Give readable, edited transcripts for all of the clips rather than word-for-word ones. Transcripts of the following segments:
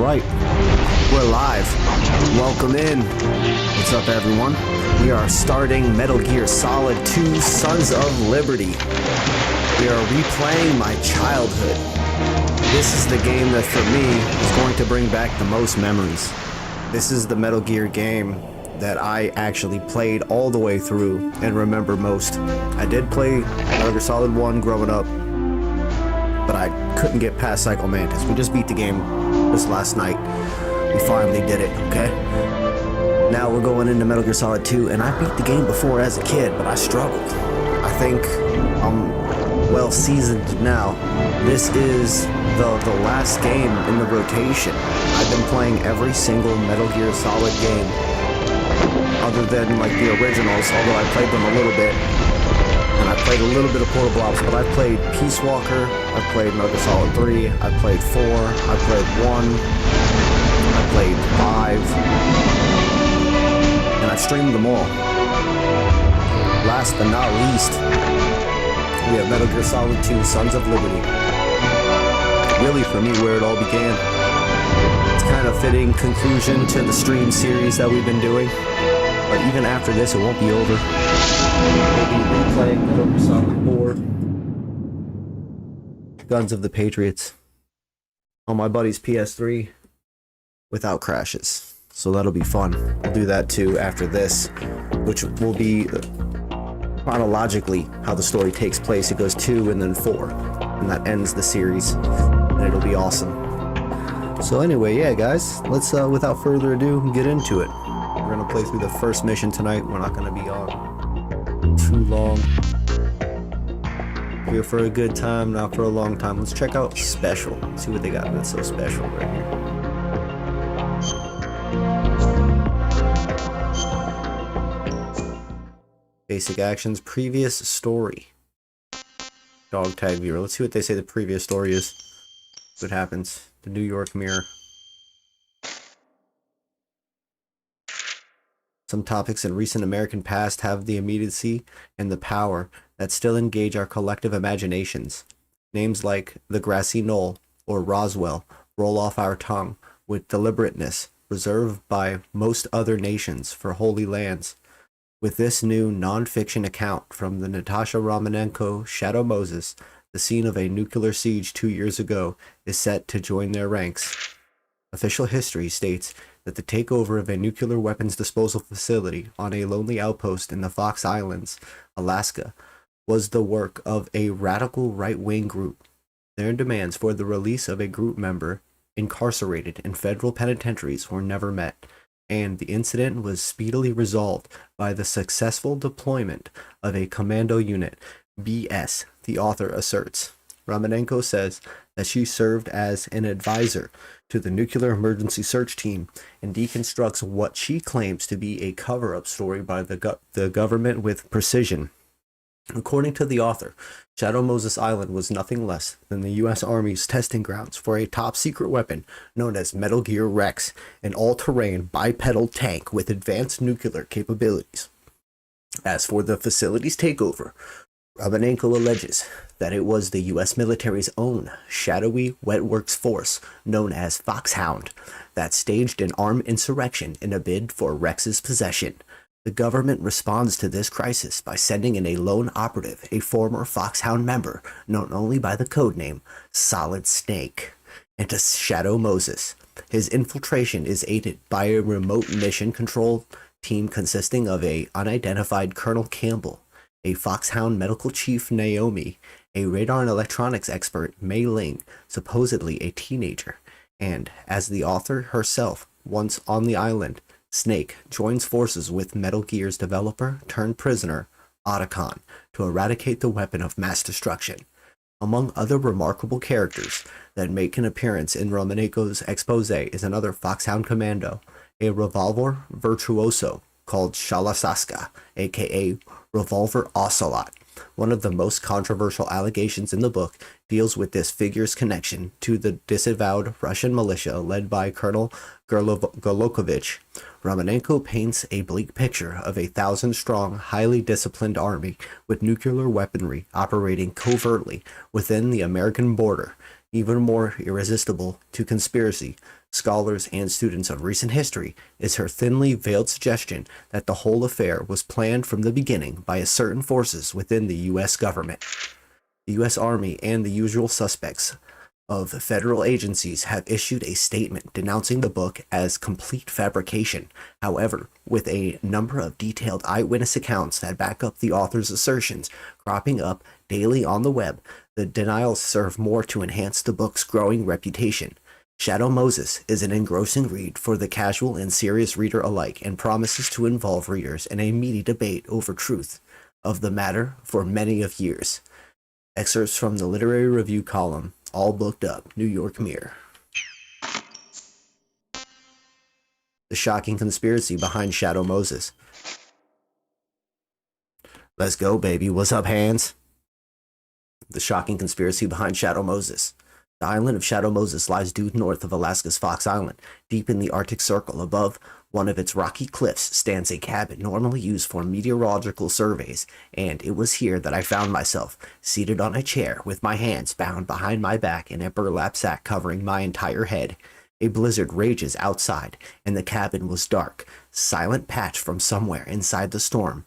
right, we're live. Welcome in. What's up, everyone? We are starting Metal Gear Solid 2 Sons of Liberty. We are replaying my childhood. This is the game that, for me, is going to bring back the most memories. This is the Metal Gear game that I actually played all the way through and remember most. I did play Metal Gear Solid 1 growing up, but I couldn't get past Psycho Mantis. We just beat the game just last night. We finally did it, okay? Now we're going into Metal Gear Solid 2, and I beat the game before as a kid, but I struggled. I think I'm well seasoned now. This is the last game in the rotation. I've been playing every single Metal Gear Solid game, other than like the originals, although I played them a little bit. And I played a little bit of Portable Ops, but I've played Peace Walker, I've played Metal Gear Solid 3, I've played 4, I've played 1, I've played 5, and I've streamed them all. Last but not least, we have Metal Gear Solid 2 Sons of Liberty. Really, for me, where it all began. It's kind of fitting conclusion to the stream series that we've been doing. But even after this, it won't be over. We'll be replaying Metal Gear Solid 4 Guns of the Patriots on my buddy's PS3 without crashes. So that'll be fun. We'll do that too after this, which will be chronologically how the story takes place. It goes 2 and then 4, and that ends the series, and it'll be awesome. So anyway, yeah guys, let's without further ado get into it. We're gonna play through the first mission tonight. We're not gonna be on too long. Here for a good time, not for a long time. Let's check out Special. Let's see what they got that's so special right here. Basic actions, previous story. Dog tag viewer. Let's see what they say the previous story is. What happens? The New York Mirror. Some topics in recent American past have the immediacy and the power that still engage our collective imaginations. Names like the Grassy Knoll or Roswell roll off our tongue with deliberateness reserved by most other nations for holy lands. With this new non-fiction account from the Natasha Romanenko Shadow Moses, the scene of a nuclear siege 2 years ago is set to join their ranks. Official history states that the takeover of a nuclear weapons disposal facility on a lonely outpost in the Fox Islands, Alaska, was the work of a radical right-wing group. Their demands for the release of a group member incarcerated in federal penitentiaries were never met, and the incident was speedily resolved by the successful deployment of a commando unit. BS, the author asserts. Romanenko says that she served as an advisor to the Nuclear Emergency Search Team and deconstructs what she claims to be a cover-up story by the government with precision. According to the author, Shadow Moses Island was nothing less than the U.S. Army's testing grounds for a top-secret weapon known as Metal Gear Rex, an all-terrain bipedal tank with advanced nuclear capabilities. As for the facility's takeover, Romanenko alleges that it was the U.S. military's own shadowy wetworks force, known as Foxhound, that staged an armed insurrection in a bid for Rex's possession. The government responds to this crisis by sending in a lone operative, a former Foxhound member, known only by the codename Solid Snake, into Shadow Moses. His infiltration is aided by a remote mission control team consisting of a unidentified Colonel Campbell, a Foxhound medical chief Naomi, a radar and electronics expert Mei Ling, supposedly a teenager, and, as the author herself, once on the island, Snake joins forces with Metal Gear's developer turned prisoner, Otacon, to eradicate the weapon of mass destruction. Among other remarkable characters that make an appearance in Romanenko's expose is another Foxhound commando, a revolver virtuoso called Shalasaska, aka Revolver Ocelot. One of the most controversial allegations in the book deals with this figure's connection to the disavowed Russian militia led by Colonel Golokovich. Romanenko paints a bleak picture of a 1,000-strong, highly disciplined army with nuclear weaponry operating covertly within the American border. Even more irresistible to conspiracy scholars and students of recent history is her thinly veiled suggestion that the whole affair was planned from the beginning by certain forces within the U.S. government. The U.S. Army and the usual suspects of federal agencies have issued a statement denouncing the book as complete fabrication. However, with a number of detailed eyewitness accounts that back up the author's assertions cropping up daily on the web, the denials serve more to enhance the book's growing reputation. Shadow Moses is an engrossing read for the casual and serious reader alike and promises to involve readers in a meaty debate over truth of the matter for many of years. Excerpts from the literary review column, all booked up, New York Mirror. The shocking conspiracy behind Shadow Moses. Let's go, baby. What's up, hands? The shocking conspiracy behind Shadow Moses. The island of Shadow Moses lies due north of Alaska's Fox Island. Deep in the Arctic Circle above one of its rocky cliffs stands a cabin normally used for meteorological surveys, and it was here that I found myself, seated on a chair with my hands bound behind my back and a burlap sack covering my entire head. A blizzard rages outside, and the cabin was dark, silent patch from somewhere inside the storm.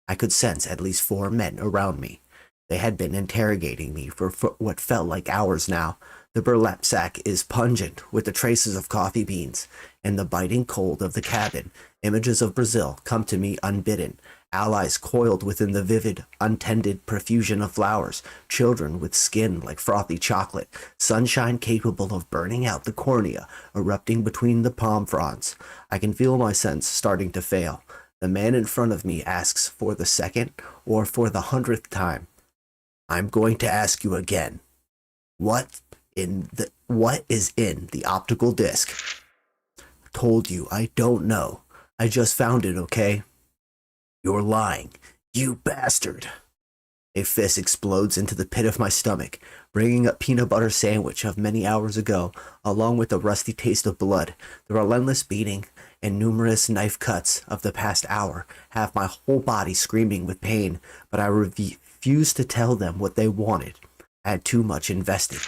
I could sense at least 4 men around me. They had been interrogating me for what felt like hours now. The burlap sack is pungent with the traces of coffee beans and the biting cold of the cabin. Images of Brazil come to me unbidden. Allies coiled within the vivid, untended profusion of flowers. Children with skin like frothy chocolate. Sunshine capable of burning out the cornea, erupting between the palm fronds. I can feel my sense starting to fail. The man in front of me asks for the second or for the 100th time. I'm going to ask you again. What is in the optical disc? Told you, I don't know. I just found it, okay? You're lying. You bastard. A fist explodes into the pit of my stomach, bringing up peanut butter sandwich of many hours ago, along with the rusty taste of blood. The relentless beating and numerous knife cuts of the past hour have my whole body screaming with pain, but I refused to tell them what they wanted. I had too much invested.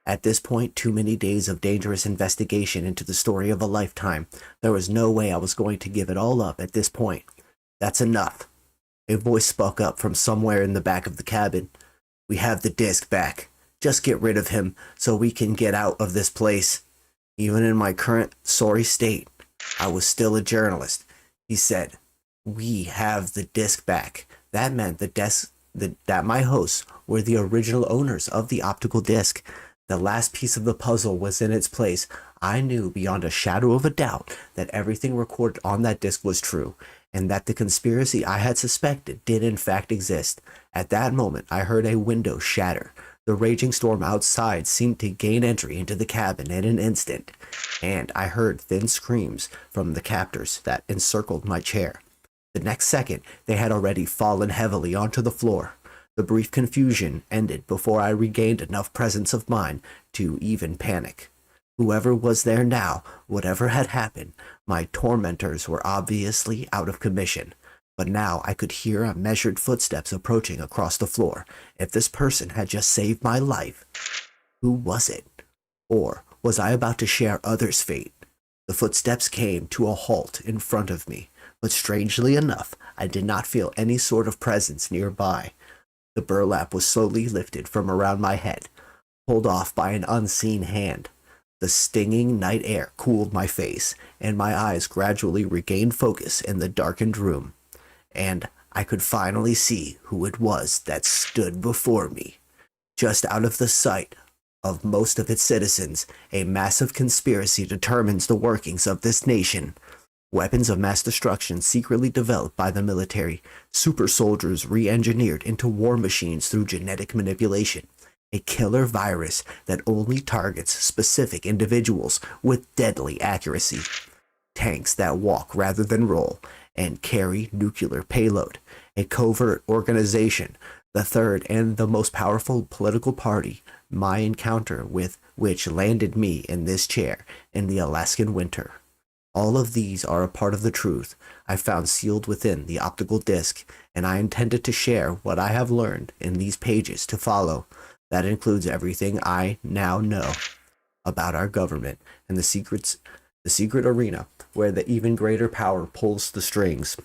At this point, too many days of dangerous investigation into the story of a lifetime. There was no way I was going to give it all up at this point. That's enough. A voice spoke up from somewhere in the back of the cabin. We have the disc back. Just get rid of him so we can get out of this place. Even in my current sorry state, I was still a journalist. He said, we have the disc back. That meant that my hosts were the original owners of the optical disc. The last piece of the puzzle was in its place. I knew beyond a shadow of a doubt that everything recorded on that disc was true, and that the conspiracy I had suspected did in fact exist. At that moment, I heard a window shatter. The raging storm outside seemed to gain entry into the cabin in an instant, and I heard thin screams from the captors that encircled my chair. The next second, they had already fallen heavily onto the floor. The brief confusion ended before I regained enough presence of mind to even panic. Whoever was there now, whatever had happened, my tormentors were obviously out of commission. But now I could hear a measured footsteps approaching across the floor. If this person had just saved my life, who was it? Or was I about to share others' fate? The footsteps came to a halt in front of me, but strangely enough, I did not feel any sort of presence nearby. The burlap was slowly lifted from around my head, pulled off by an unseen hand. The stinging night air cooled my face, and my eyes gradually regained focus in the darkened room. And I could finally see who it was that stood before me. Just out of the sight of most of its citizens, a massive conspiracy determines the workings of this nation. Weapons of mass destruction secretly developed by the military, super soldiers re-engineered into war machines through genetic manipulation, a killer virus that only targets specific individuals with deadly accuracy, tanks that walk rather than roll, and carry nuclear payload, a covert organization, the third and the most powerful political party, my encounter with which landed me in this chair in the Alaskan winter. All of these are a part of the truth I found sealed within the optical disc, and I intended to share what I have learned in these pages to follow. That includes everything I now know about our government and the secret arena where the even greater power pulls the strings.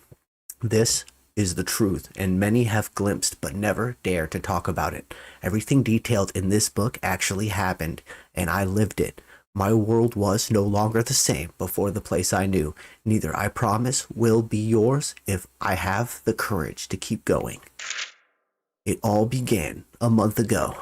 This is the truth, and many have glimpsed but never dare to talk about it. Everything detailed in this book actually happened, and I lived it. My world was no longer the same before the place I knew. Neither, I promise, will be yours if I have the courage to keep going. It all began a month ago.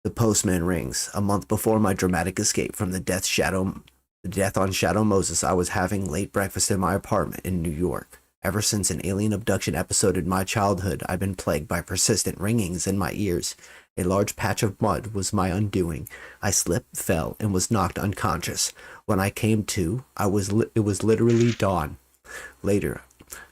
The postman rings. A month before my dramatic escape from the death on Shadow Moses, I was having late breakfast in my apartment in New York. Ever since an alien abduction episode in my childhood, I've been plagued by persistent ringings in my ears. A large patch of mud was my undoing. I slipped, fell, and was knocked unconscious. When I came to, it was literally dawn. Later,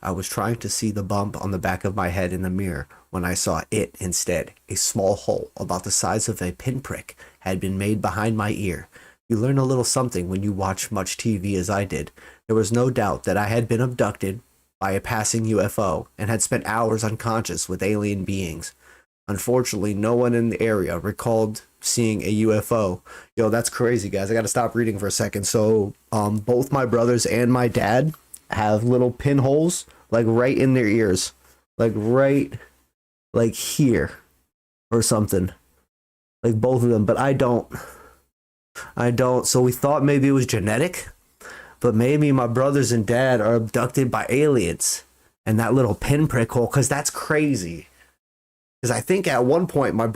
I was trying to see the bump on the back of my head in the mirror when I saw it instead. A small hole about the size of a pinprick had been made behind my ear. You learn a little something when you watch much TV as I did. There was no doubt that I had been abducted by a passing UFO and had spent hours unconscious with alien beings. Unfortunately, no one in the area recalled seeing a UFO. Yo, that's crazy, guys. I gotta stop reading for a second. So, both my brothers and my dad have little pinholes, like right in their ears. Like right, like here, or something. Like both of them, but I don't. So we thought maybe it was genetic, but maybe my brothers and dad are abducted by aliens. And that little pinprick hole, because that's crazy. Because I think at one point one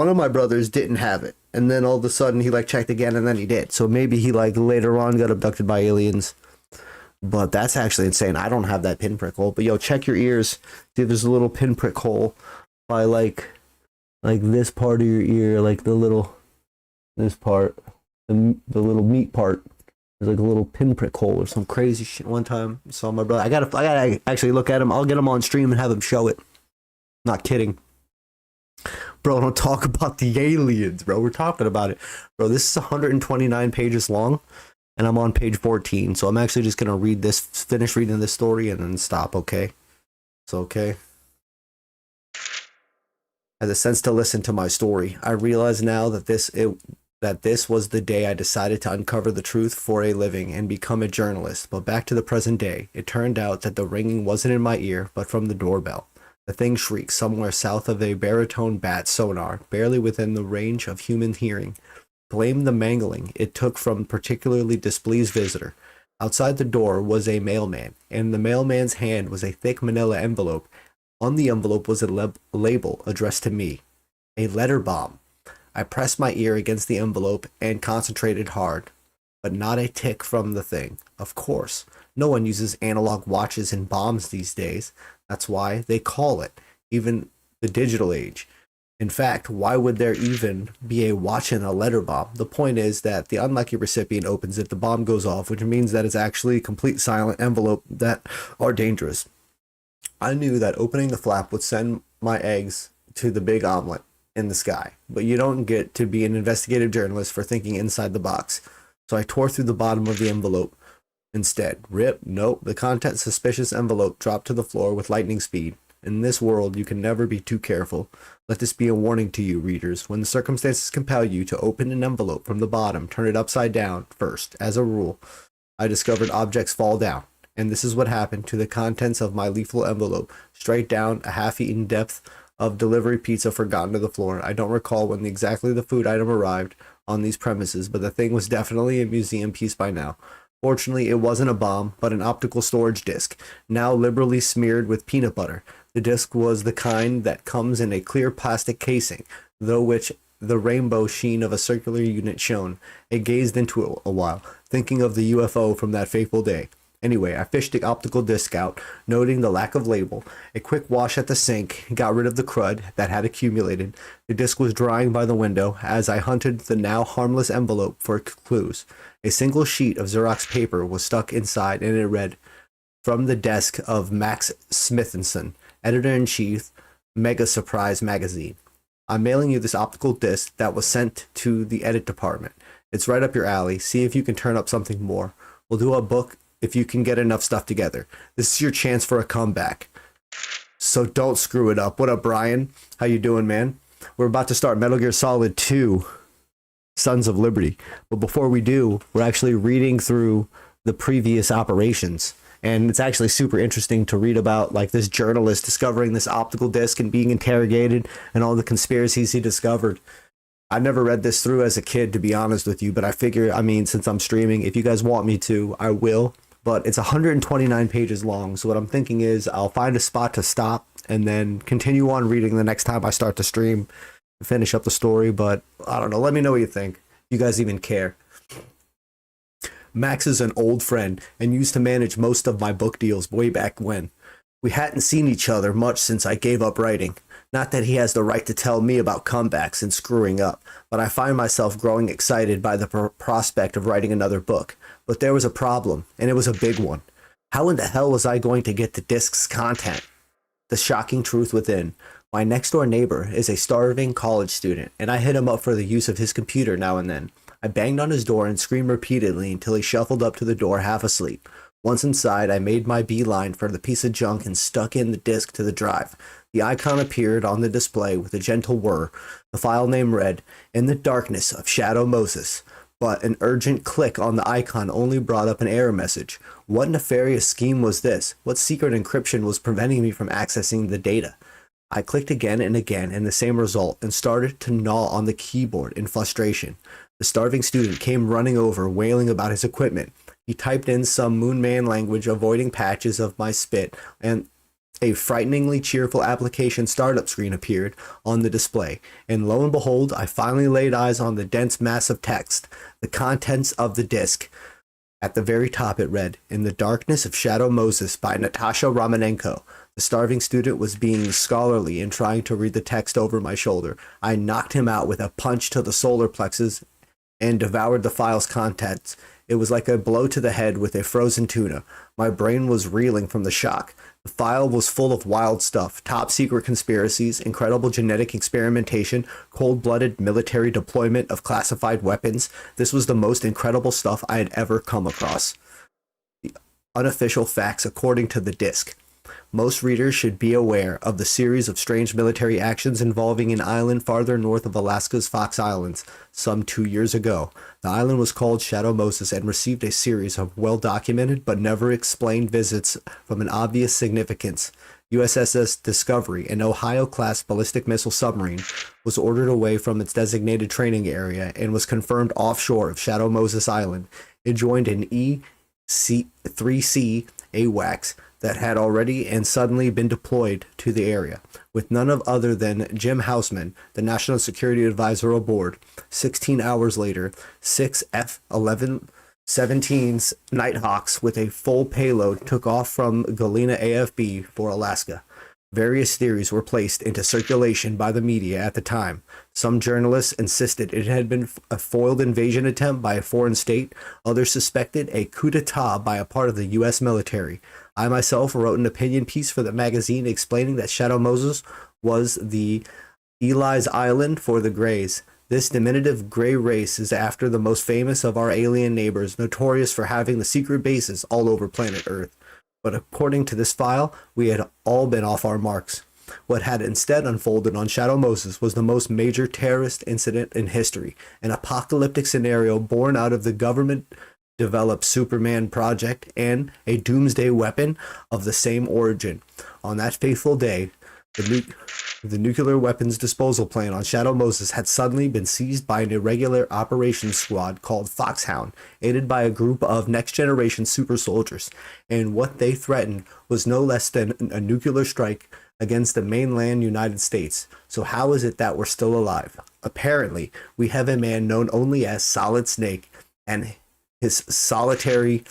of my brothers didn't have it. And then all of a sudden he like checked again and then he did. So maybe he like later on got abducted by aliens. But that's actually insane. I don't have that pinprick hole. But yo, check your ears. See, there's a little pinprick hole by like this part of your ear, like this part, the little meat part. There's like a little pinprick hole or some crazy shit. One time I saw my brother. I gotta actually look at him. I'll get him on stream and have him show it. Not kidding. Bro, don't talk about the aliens, bro. We're talking about it. Bro, this is 129 pages long, and I'm on page 14. So I'm actually just going to finish reading this story, and then stop, okay? It's okay. I had the sense to listen to my story. I realize now that this was the day I decided to uncover the truth for a living and become a journalist. But back to the present day, it turned out that the ringing wasn't in my ear, but from the doorbell. The thing shrieked somewhere south of a baritone bat sonar, barely within the range of human hearing. Blamed the mangling it took from particularly displeased visitor. Outside the door was a mailman, and in the mailman's hand was a thick manila envelope. On the envelope was a label addressed to me. A letter bomb. I pressed my ear against the envelope and concentrated hard. But not a tick from the thing. Of course, no one uses analog watches and bombs these days. That's why they call it, even the digital age. In fact, why would there even be a watch in a letter bomb? The point is that the unlucky recipient opens it, the bomb goes off, which means that it's actually a complete silent envelope that are dangerous. I knew that opening the flap would send my eggs to the big omelet in the sky, but you don't get to be an investigative journalist for thinking inside the box. So I tore through the bottom of the envelope. Instead, rip, nope, the content suspicious envelope dropped to the floor with lightning speed. In this world, you can never be too careful. Let this be a warning to you, readers. When the circumstances compel you to open an envelope from the bottom, turn it upside down first. As a rule, I discovered objects fall down, and this is what happened to the contents of my lethal envelope. Straight down, a half-eaten depth of delivery pizza forgotten to the floor. I don't recall when exactly the food item arrived on these premises, but the thing was definitely a museum piece by now. Fortunately, it wasn't a bomb, but an optical storage disc, now liberally smeared with peanut butter. The disc was the kind that comes in a clear plastic casing, through which the rainbow sheen of a circular unit shone. I gazed into it a while, thinking of the UFO from that fateful day. Anyway, I fished the optical disc out, noting the lack of label. A quick wash at the sink got rid of the crud that had accumulated. The disc was drying by the window as I hunted the now harmless envelope for clues. A single sheet of Xerox paper was stuck inside, and it read, "From the desk of Max Smithinson, editor-in-chief, Mega Surprise Magazine. I'm mailing you this optical disc that was sent to the edit department. It's right up your alley. See if you can turn up something more. We'll do a book if you can get enough stuff together. This is your chance for a comeback." so don't screw it up. What up, Brian? How you doing, man? We're about to start Metal Gear Solid 2, Sons of Liberty. But before we do, we're actually reading through the previous operations. And it's actually super interesting to read about like this journalist discovering this optical disc and being interrogated and all the conspiracies he discovered. I never read this through as a kid, to be honest with you, but I figure, I mean, since I'm streaming, if you guys want me to, I will. But it's 129 pages long, so what I'm thinking is I'll find a spot to stop and then continue on reading the next time I start to stream, finish up the story. But I don't know, let me know what you think. You guys even care. Max is an old friend and used to manage most of my book deals way back when. We hadn't seen each other much since I gave up writing. Not that he has the right to tell me about comebacks and screwing up, but I find myself growing excited by the prospect of writing another book. But there was a problem, and it was a big one. How in the hell was I going to get the disc's content? The shocking truth within. My next-door neighbor is a starving college student, and I hit him up for the use of his computer now and then. I banged on his door and screamed repeatedly until he shuffled up to the door half asleep. Once inside, I made my beeline for the piece of junk and stuck in the disk to the drive. The icon appeared on the display with a gentle whir. The file name read, "In the darkness of Shadow Moses." But an urgent click on the icon only brought up an error message. What nefarious scheme was this? What secret encryption was preventing me from accessing the data? I clicked again and again in the same result and started to gnaw on the keyboard in frustration. The starving student came running over, wailing about his equipment. He typed in some Moonman language, avoiding patches of my spit, and a frighteningly cheerful application startup screen appeared on the display. And lo and behold, I finally laid eyes on the dense mass of text, the contents of the disk. At the very top it read, "In the Darkness of Shadow Moses" by Natasha Romanenko. The starving student was being scholarly and trying to read the text over my shoulder. I knocked him out with a punch to the solar plexus and devoured the file's contents. It was like a blow to the head with a frozen tuna. My brain was reeling from the shock. The file was full of wild stuff, top secret conspiracies, incredible genetic experimentation, cold-blooded military deployment of classified weapons. This was the most incredible stuff I had ever come across. The unofficial facts according to the disk. Most readers should be aware of the series of strange military actions involving an island farther north of Alaska's Fox Islands some 2 years ago. The island was called Shadow Moses and received a series of well-documented but never explained visits from an obvious significance. USS Discovery, an Ohio-class ballistic missile submarine, was ordered away from its designated training area and was confirmed offshore of Shadow Moses Island. It joined an E-3C AWACS that had already and suddenly been deployed to the area, with none other than Jim Houseman, the National Security Advisor, aboard. 16 hours later, 6 F-11-17's Nighthawks with a full payload took off from Galena AFB for Alaska. Various theories were placed into circulation by the media at the time. Some journalists insisted it had been a foiled invasion attempt by a foreign state. Others suspected a coup d'etat by a part of the U.S. military. I myself wrote an opinion piece for the magazine explaining that Shadow Moses was the Eli's Island for the Greys. This diminutive gray race is after the most famous of our alien neighbors, notorious for having the secret bases all over planet Earth. But according to this file, we had all been off our marks. What had instead unfolded on Shadow Moses was the most major terrorist incident in history, an apocalyptic scenario born out of the government-developed Superman project and a doomsday weapon of the same origin. On that fateful day, the nuclear weapons disposal plan on Shadow Moses had suddenly been seized by an irregular operations squad called Foxhound, aided by a group of next-generation super soldiers, and what they threatened was no less than a nuclear strike against the mainland United States. So how is it that we're still alive? Apparently, we have a man known only as Solid Snake and his solitary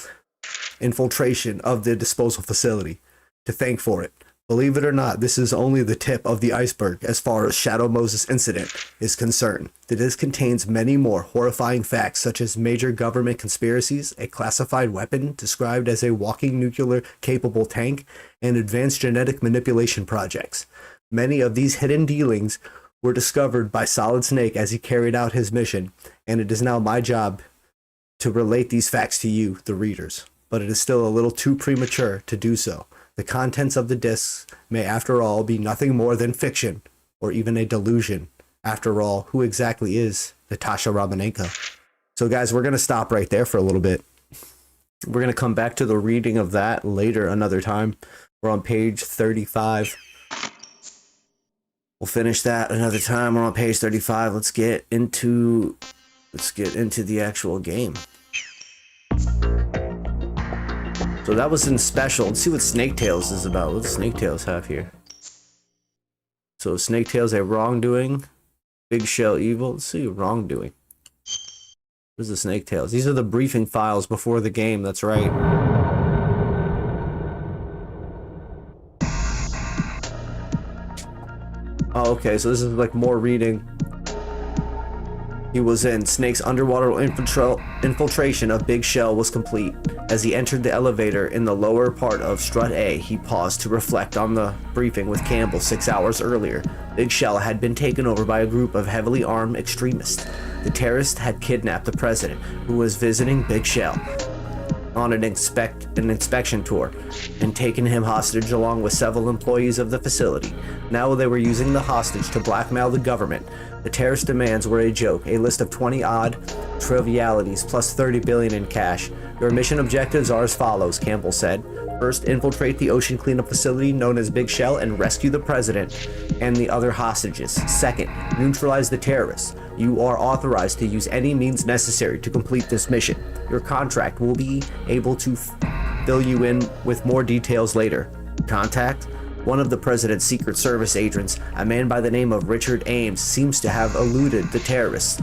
infiltration of the disposal facility to thank for it. Believe it or not, this is only the tip of the iceberg as far as Shadow Moses incident is concerned. This contains many more horrifying facts, such as major government conspiracies, a classified weapon described as a walking nuclear-capable tank, and advanced genetic manipulation projects. Many of these hidden dealings were discovered by Solid Snake as he carried out his mission, and it is now my job to relate these facts to you, the readers. But it is still a little too premature to do so. The contents of the discs may, after all, be nothing more than fiction, or even a delusion. After all, who exactly is Natasha Romanenko? So guys, we're going to stop right there for a little bit. We're going to come back to the reading of that later, another time. We're on page 35. We'll finish that another time. We're on page 35. Let's get into the actual game. So that was in special. Let's see what Snake Tales is about. What does Snake Tales have here? So Snake Tales, a wrongdoing. Big Shell evil. Let's see, wrongdoing. What is the Snake Tales? These are the briefing files before the game. That's right. Oh, okay. So this is like more reading. He was in. Snake's underwater infiltration of Big Shell was complete. As he entered the elevator in the lower part of Strut A, he paused to reflect on the briefing with Campbell 6 hours earlier. Big Shell had been taken over by a group of heavily armed extremists. The terrorists had kidnapped the president, who was visiting Big Shell on an inspection tour, and taken him hostage along with several employees of the facility. Now they were using the hostage to blackmail the government. The terrorist demands were a joke, a list of 20-odd trivialities plus 30 billion in cash. Your mission objectives are as follows, Campbell said. First, infiltrate the ocean cleanup facility known as Big Shell and rescue the president and the other hostages. Second, neutralize the terrorists. You are authorized to use any means necessary to complete this mission. Your contract will be able to fill you in with more details later. Contact? One of the president's Secret Service agents, a man by the name of Richard Ames, seems to have eluded the terrorists.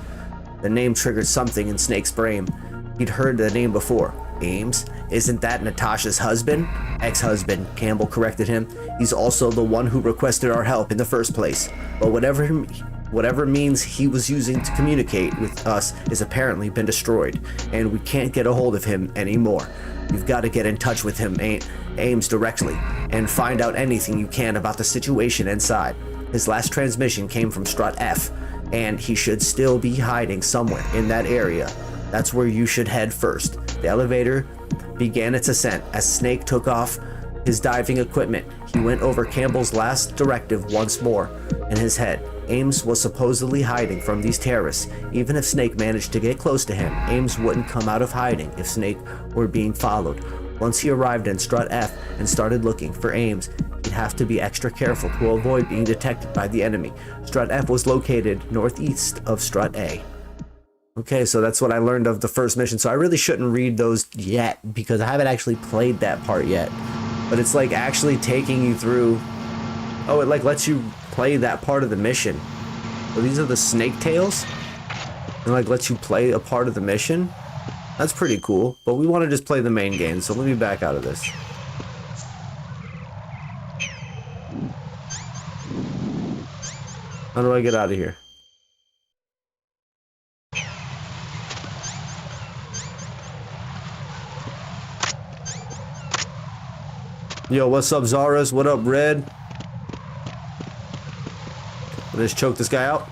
The name triggered something in Snake's brain. He'd heard the name before. Ames? Isn't that Natasha's husband? Ex-husband, Campbell corrected him. He's also the one who requested our help in the first place. But whatever means he was using to communicate with us has apparently been destroyed, and we can't get a hold of him anymore. You've got to get in touch with him, Ames, directly, and find out anything you can about the situation inside. His last transmission came from Strut F, and he should still be hiding somewhere in that area. That's where you should head first. The elevator began its ascent as Snake took off his diving equipment. He went over Campbell's last directive once more in his head. Ames was supposedly hiding from these terrorists. Even if Snake managed to get close to him, Ames wouldn't come out of hiding if Snake were being followed. Once he arrived in Strut F and started looking for Ames, he'd have to be extra careful to avoid being detected by the enemy. Strut F was located northeast of Strut A. Okay, so that's what I learned of the first mission. So I really shouldn't read those yet because I haven't actually played that part yet. But it's like actually taking you through. Oh, it like lets you play that part of the mission. So these are the Snake Tales? And like lets you play a part of the mission? That's pretty cool. But we want to just play the main game, so let me back out of this. How do I get out of here? Yo, what's up, Zaras? What up, Red? I just choked this guy out.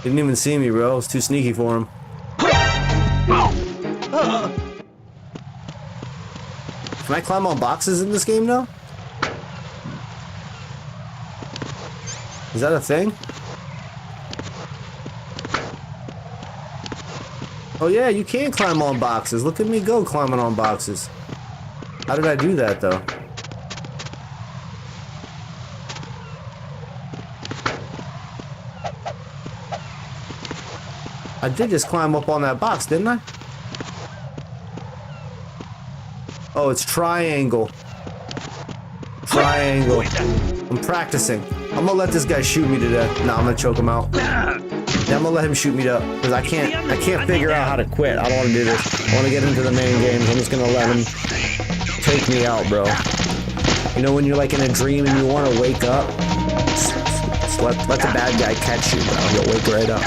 Didn't even see me, bro. It's too sneaky for him. Can I climb on boxes in this game now? Is that a thing? Oh yeah, you can climb on boxes. Look at me go climbing on boxes. How did I do that, though? I did just climb up on that box, didn't I? Oh, it's triangle. Triangle. I'm practicing. I'm gonna let this guy shoot me to death. Nah, I'm gonna choke him out. Yeah, I'm gonna let him shoot me up because I can't figure out how to quit. I don't want to do this. I want to get into the main games. I'm just gonna let him take me out, bro. You know when you're like in a dream and you want to wake up? Just let the bad guy catch you, bro. You'll wake right up.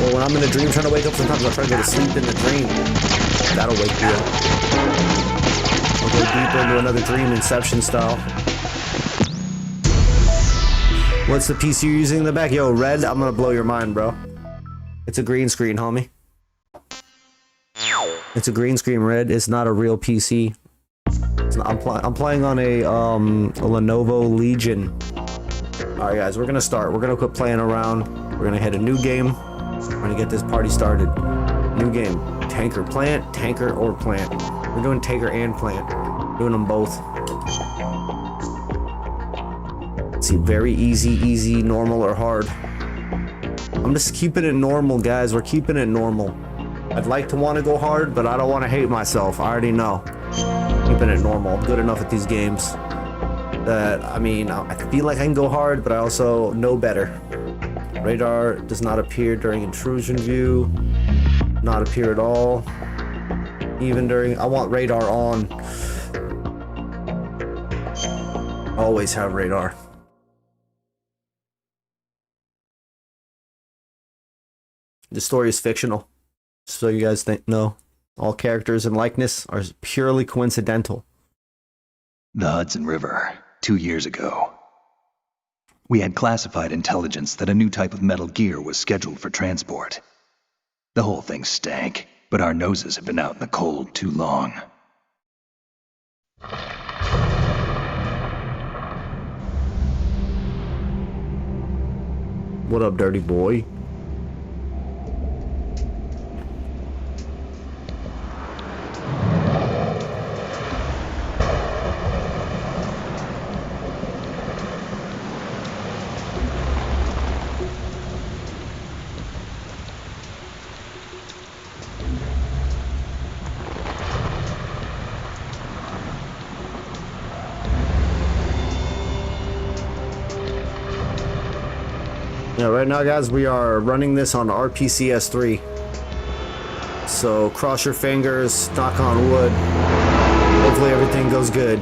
Well, when I'm in a dream trying to wake up, sometimes I'll try to go to sleep in the dream. That'll wake me up. I'll go deeper into another dream, Inception style. What's the PC you're using in the back? Yo, Red, I'm gonna blow your mind, bro. It's a green screen, homie. It's a green screen red. It's not a real PC. I'm playing on a Lenovo Legion. Alright guys, we're gonna start. We're gonna quit playing around. We're gonna hit a new game. We're gonna get this party started. New game. Tanker plant, tanker or plant. We're doing tanker and plant. Doing them both. Let's see, very easy, normal or hard. I'm just keeping it normal, guys. We're keeping it normal. I'd like to want to go hard, but I don't want to hate myself. I already know. Keeping it normal. I'm good enough at these games that, I mean, I feel like I can go hard, but I also know better. Radar does not appear during intrusion view. Not appear at all. Even during, I want radar on. Always have radar. The story is fictional, so you guys know. All characters and likeness are purely coincidental. The Hudson River, 2 years ago. We had classified intelligence that a new type of metal gear was scheduled for transport. The whole thing stank, but our noses have been out in the cold too long. What up, dirty boy? Yeah, right now, guys, we are running this on RPCS3. So cross your fingers, knock on wood. Hopefully everything goes good.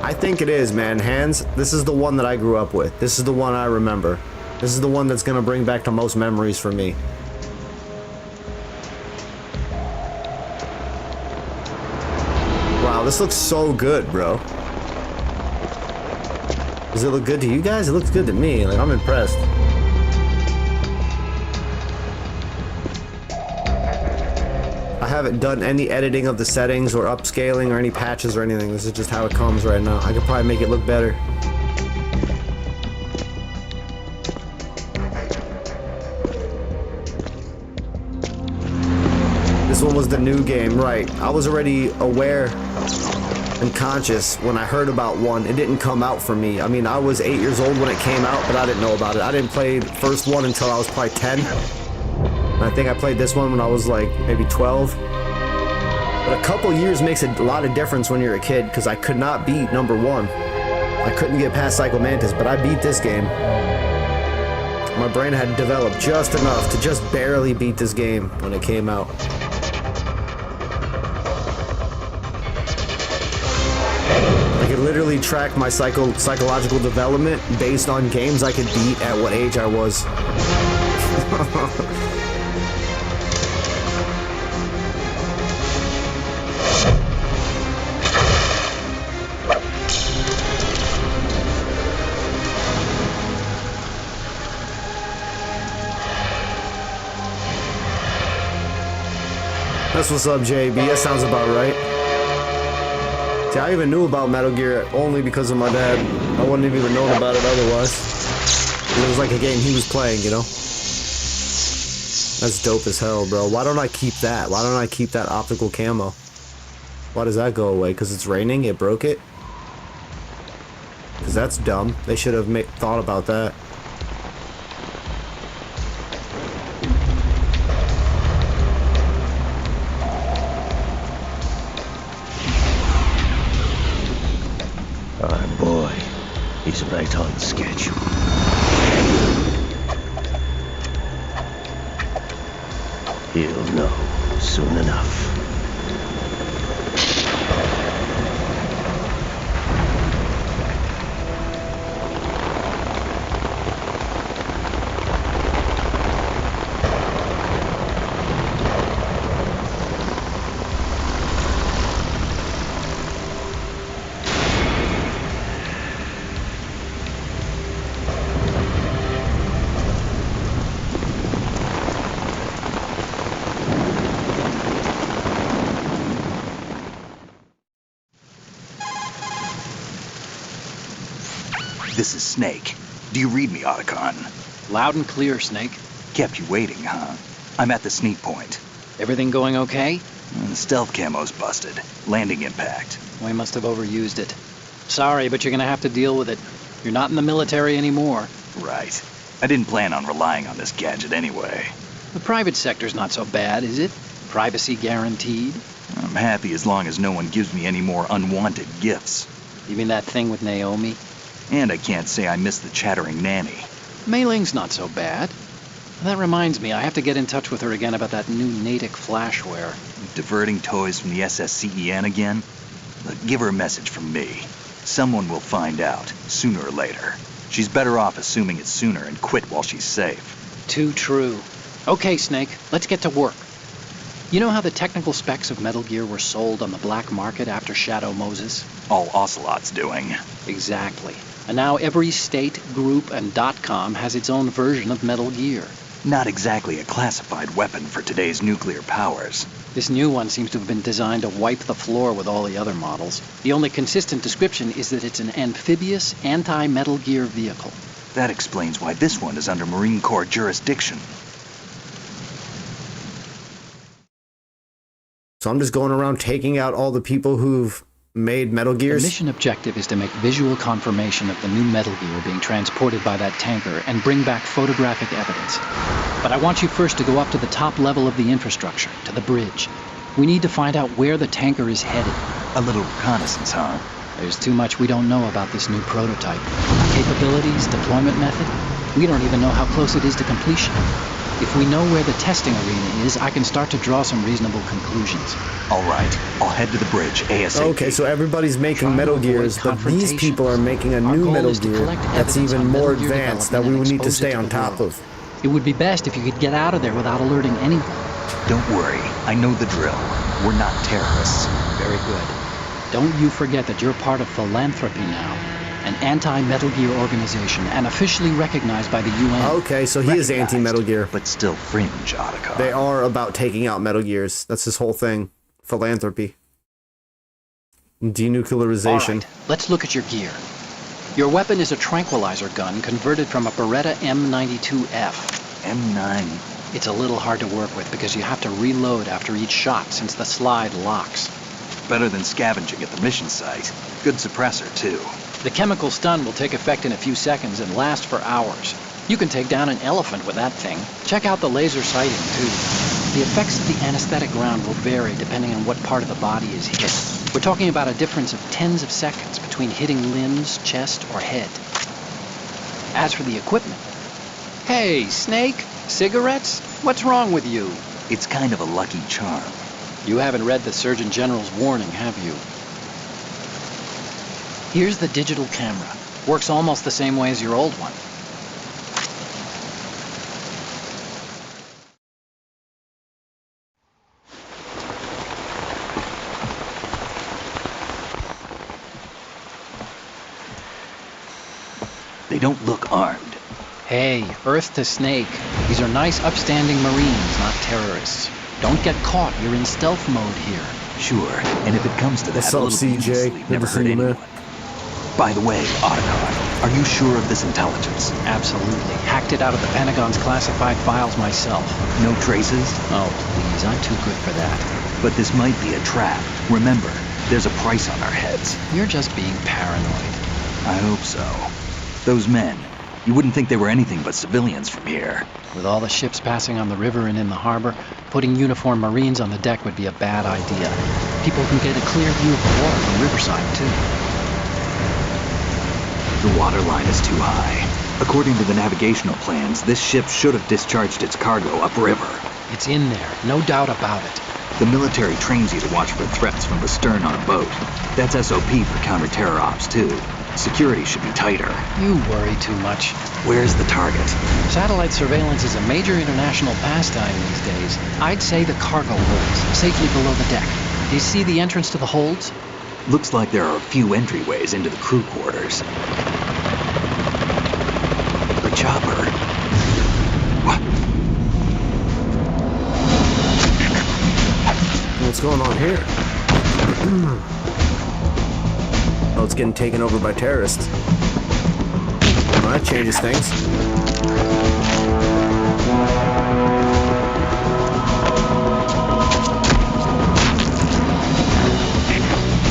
I think it is, man. Hands, this is the one that I grew up with. This is the one I remember. This is the one that's gonna bring back the most memories for me. Wow, this looks so good, bro. Does it look good to you guys? It looks good to me. Like, I'm impressed. I haven't done any editing of the settings or upscaling or any patches or anything. This is just how it comes right now. I could probably make it look better. This one was the new game, right? I was already aware and conscious when I heard about one. It didn't come out for me. I mean, I was 8 years old when it came out, but I didn't know about it. I didn't play the first one until I was probably 10. And I think I played this one when I was like maybe 12. But a couple years makes a lot of difference when you're a kid, because I could not beat #1. I couldn't get past Psycho Mantis, but I beat this game. My brain had developed just enough to just barely beat this game when it came out. I could literally track my psychological development based on games I could beat at what age I was. That's what's up, JB. That sounds about right. See, I even knew about Metal Gear only because of my dad. I wouldn't have even known about it otherwise. It was like a game he was playing, you know? That's dope as hell, bro. Why don't I keep that? Why don't I keep that optical camo? Why does that go away? Because it's raining? It broke it? Because that's dumb. They should have thought about that. Our boy is right on schedule. He'll know soon enough. This is Snake. Do you read me, Otacon? Loud and clear, Snake. Kept you waiting, huh? I'm at the sneak point. Everything going okay? The stealth camo's busted. Landing impact. We must have overused it. Sorry, but you're gonna have to deal with it. You're not in the military anymore. Right. I didn't plan on relying on this gadget anyway. The private sector's not so bad, is it? Privacy guaranteed? I'm happy as long as no one gives me any more unwanted gifts. You mean that thing with Naomi? And I can't say I miss the chattering nanny. Mei Ling's not so bad. That reminds me, I have to get in touch with her again about that new Natick flashware. Diverting toys from the SSCEN again? Look, give her a message from me. Someone will find out, sooner or later. She's better off assuming it sooner and quit while she's safe. Too true. Okay, Snake, let's get to work. You know how the technical specs of Metal Gear were sold on the black market after Shadow Moses? All Ocelot's doing. Exactly. And now every state, group, and .com has its own version of Metal Gear. Not exactly a classified weapon for today's nuclear powers. This new one seems to have been designed to wipe the floor with all the other models. The only consistent description is that it's an amphibious, anti-Metal Gear vehicle. That explains why this one is under Marine Corps jurisdiction. So I'm just going around taking out all the people who've made Metal The Gears? mission objective is to make visual confirmation of the new Metal Gear being transported by that tanker and bring back photographic evidence. But I want you first to go up to the top level of the infrastructure, to the bridge. We need to find out where the tanker is headed. A little reconnaissance, huh? There's too much we don't know about this new prototype. Capabilities, deployment method. We don't even know how close it is to completion. If we know where the testing arena is, I can start to draw some reasonable conclusions. All right, I'll head to the bridge ASAP. Okay, so everybody's making Try to Metal avoid Gears, but these confrontation. people are making a Our new goal Metal is to Gear collect that's evidence even on more Metal Gear advanced that we development would and need to expose it stay to on the top world. of. It would be best if you could get out of there without alerting anyone. Don't worry, I know the drill. We're not terrorists. Very good. Don't you forget that you're part of Philanthropy now, an anti-Metal Gear organization and officially recognized by the UN. Okay, so he is Recognized, anti-Metal Gear. But still fringe, Otacon. They are about taking out Metal Gears. That's his whole thing. Philanthropy. Denuclearization. All right, let's look at your gear. Your weapon is a tranquilizer gun converted from a Beretta M92F. M9. It's a little hard to work with because you have to reload after each shot since the slide locks. Better than scavenging at the mission site. Good suppressor, too. The chemical stun will take effect in a few seconds and last for hours. You can take down an elephant with that thing. Check out the laser sighting, too. The effects of the anesthetic round will vary depending on what part of the body is hit. We're talking about a difference of tens of seconds between hitting limbs, chest, or head. As for the equipment... Hey, Snake, cigarettes? What's wrong with you? It's kind of a lucky charm. You haven't read the Surgeon General's warning, have you? Here's the digital camera. Works almost the same way as your old one. They don't look armed. Hey, Earth to Snake. These are nice, upstanding Marines, not terrorists. Don't get caught. You're in stealth mode here. Sure, and if it comes to that, What's a up, little CJ? beauty sleep Good never to see hurt you, man. anyone. By the way, Otacon, are you sure of this intelligence? Absolutely. Hacked it out of the Pentagon's classified files myself. No traces? Oh, please. I'm too good for that. But this might be a trap. Remember, there's a price on our heads. You're just being paranoid. I hope so. Those men, you wouldn't think they were anything but civilians from here. With all the ships passing on the river and in the harbor, putting uniformed Marines on the deck would be a bad idea. People can get a clear view of the water from Riverside, too. The water line is too high. According to the navigational plans, this ship should have discharged its cargo upriver. It's in there, no doubt about it. The military trains you to watch for threats from the stern on a boat. That's SOP for counter-terror ops, too. Security should be tighter. You worry too much. Where's the target? Satellite surveillance is a major international pastime these days. I'd say the cargo holds, safely below the deck. Do you see the entrance to the holds? Looks like there are a few entryways into the crew quarters. The chopper. What? What's going on here? Oh, it's getting taken over by terrorists. that changes things.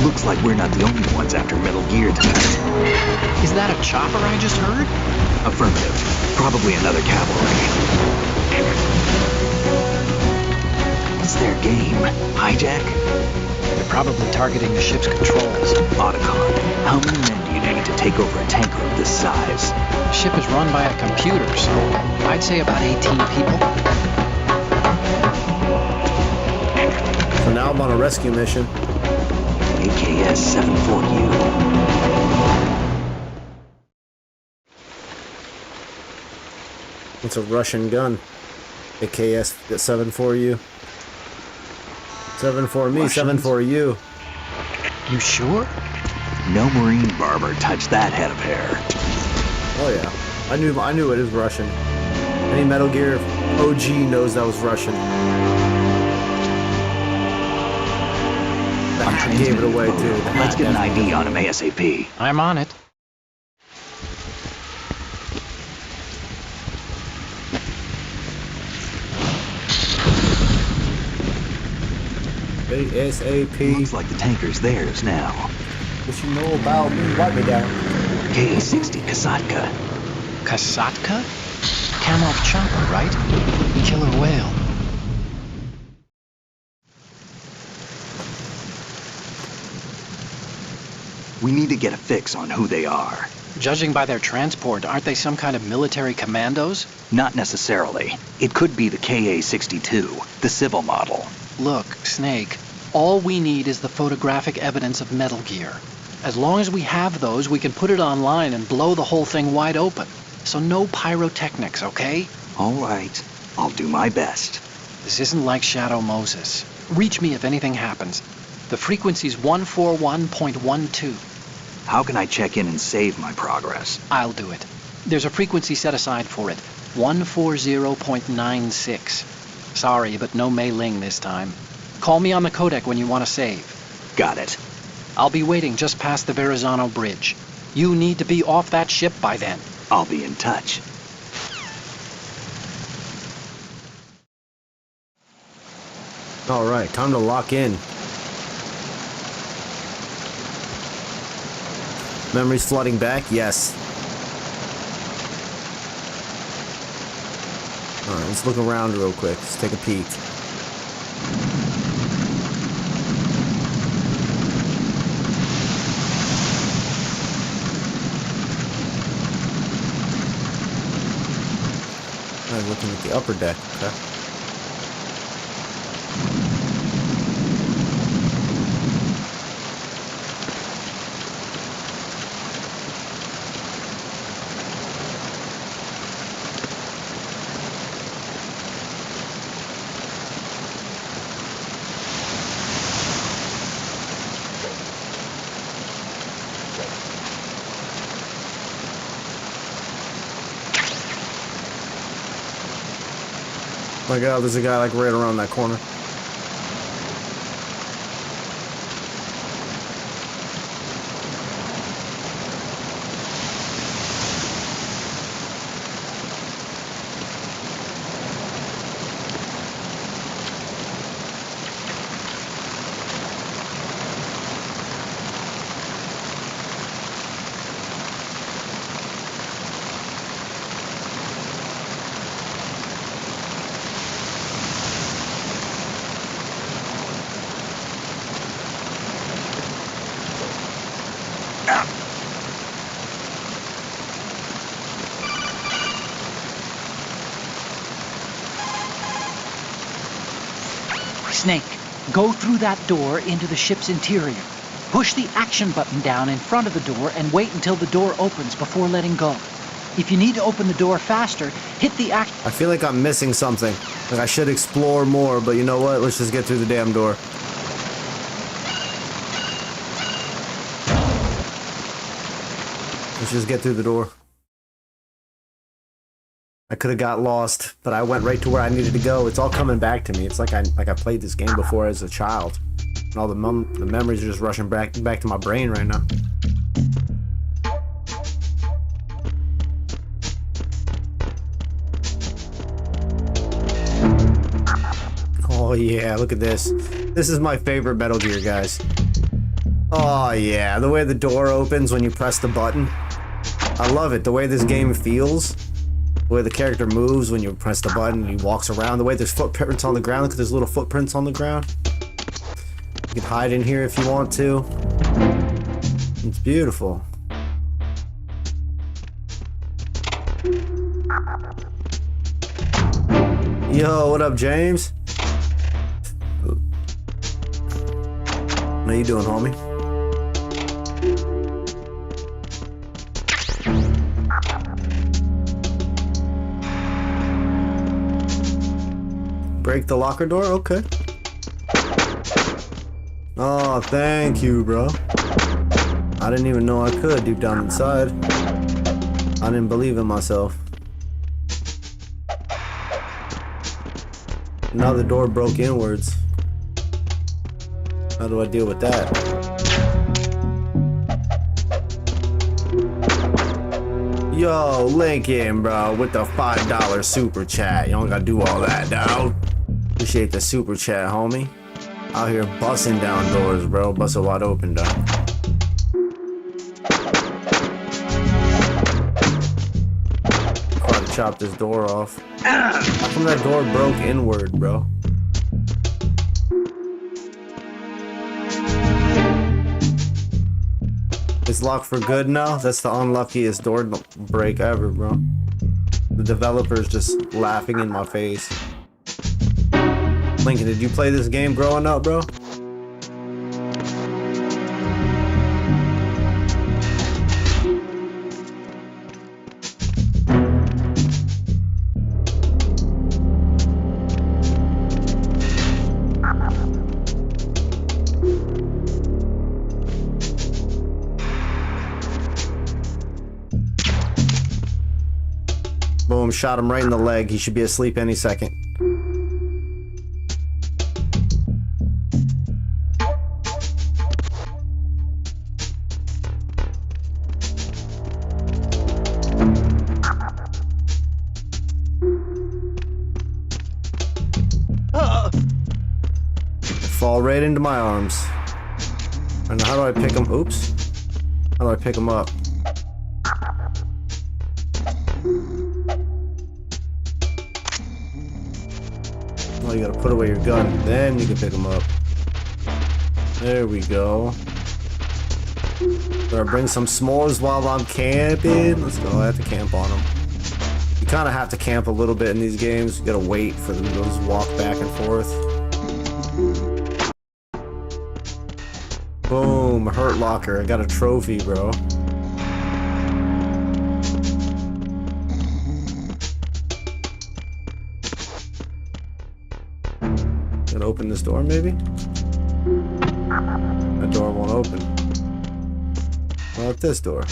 Looks like we're not the only ones after Metal Gear tonight. Is that a chopper I just heard? Affirmative. Probably another cavalry. What's their game? Hijack? They're probably targeting the ship's controls. Otacon. How many men do you need to take over a tanker of this size? The ship is run by a computer, so I'd say about 18 people. So now I'm on a rescue mission. AKS 74U. It's a Russian gun. AKS 74U. 7 me, 7 for you. You sure? No Marine barber touched that head of hair. Oh yeah, I knew it is Russian. Any Metal Gear OG knows that was Russian. I gave it away too. Let's get an ID on him ASAP. I'm on it. ASAP. Looks like the tanker's theirs now. What you know about me? Wipe me down. K-60 Kasatka. Kasatka? Kamov chopper, right? Killer whale. We need to get a fix on who they are. Judging by their transport, aren't they some kind of military commandos? Not necessarily. It could be the KA-62, the civil model. Look, Snake, all we need is the photographic evidence of Metal Gear. As long as we have those, we can put it online and blow the whole thing wide open. So no pyrotechnics, okay? All right. I'll do my best. This isn't like Shadow Moses. Reach me if anything happens. The frequency's 141.12. How can I check in and save my progress? I'll do it. There's a frequency set aside for it. 140.96. Sorry, but no Mei Ling this time. Call me on the codec when you want to save. Got it. I'll be waiting just past the Verrazano Bridge. You need to be off that ship by then. I'll be in touch. All right, time to lock in. Memories flooding back? Yes. Alright, let's look around real quick. Let's take a peek. I'm looking at the upper deck. Okay. Oh my god, there's a guy like right around that corner. Snake, go through that door into the ship's interior. Push the action button down in front of the door and wait until the door opens before letting go. If you need to open the door faster, hit the action... I feel like I'm missing something. Like I should explore more, but you know what? Let's just get through the damn door. Let's just get through the door. I could have got lost, but I went right to where I needed to go. It's all coming back to me. It's like I played this game before as a child. And all the memories are just rushing back to my brain right now. Oh yeah, look at this. This is my favorite Metal Gear, guys. Oh yeah, the way the door opens when you press the button. I love it. The way this game feels. The way the character moves when you press the button and he walks around. The way there's footprints on the ground. Look at those little footprints on the ground. You can hide in here if you want to. It's beautiful. Yo, what up, James? How you doing, homie? Break the locker door? Okay. Oh, thank you, bro. I didn't even know I could deep down inside. I didn't believe in myself. Now the door broke inwards. How do I deal with that? Yo, Lincoln, bro, with the $5 super chat. You don't gotta do all that, dog. Appreciate the super chat, homie. Out here busting down doors, bro. Busting wide open, dog. Try to chop this door off. How come that door broke inward, bro? It's locked for good now? That's the unluckiest door break ever, bro. The developer's just laughing in my face. Lincoln, did you play this game growing up, bro? Boom, shot him right in the leg. He should be asleep any second. Fall right into my arms. And how do I pick him? Oops. How do I pick him up? Oh, you gotta put away your gun, then you can pick him up. There we go. Better bring some s'mores while I'm camping. Let's go. I have to camp on him. You kind of have to camp a little bit in these games. You gotta wait for them to just walk back and forth. Boom, hurt locker. I got a trophy, bro. Gonna open this door, maybe? That door won't open. What about this door?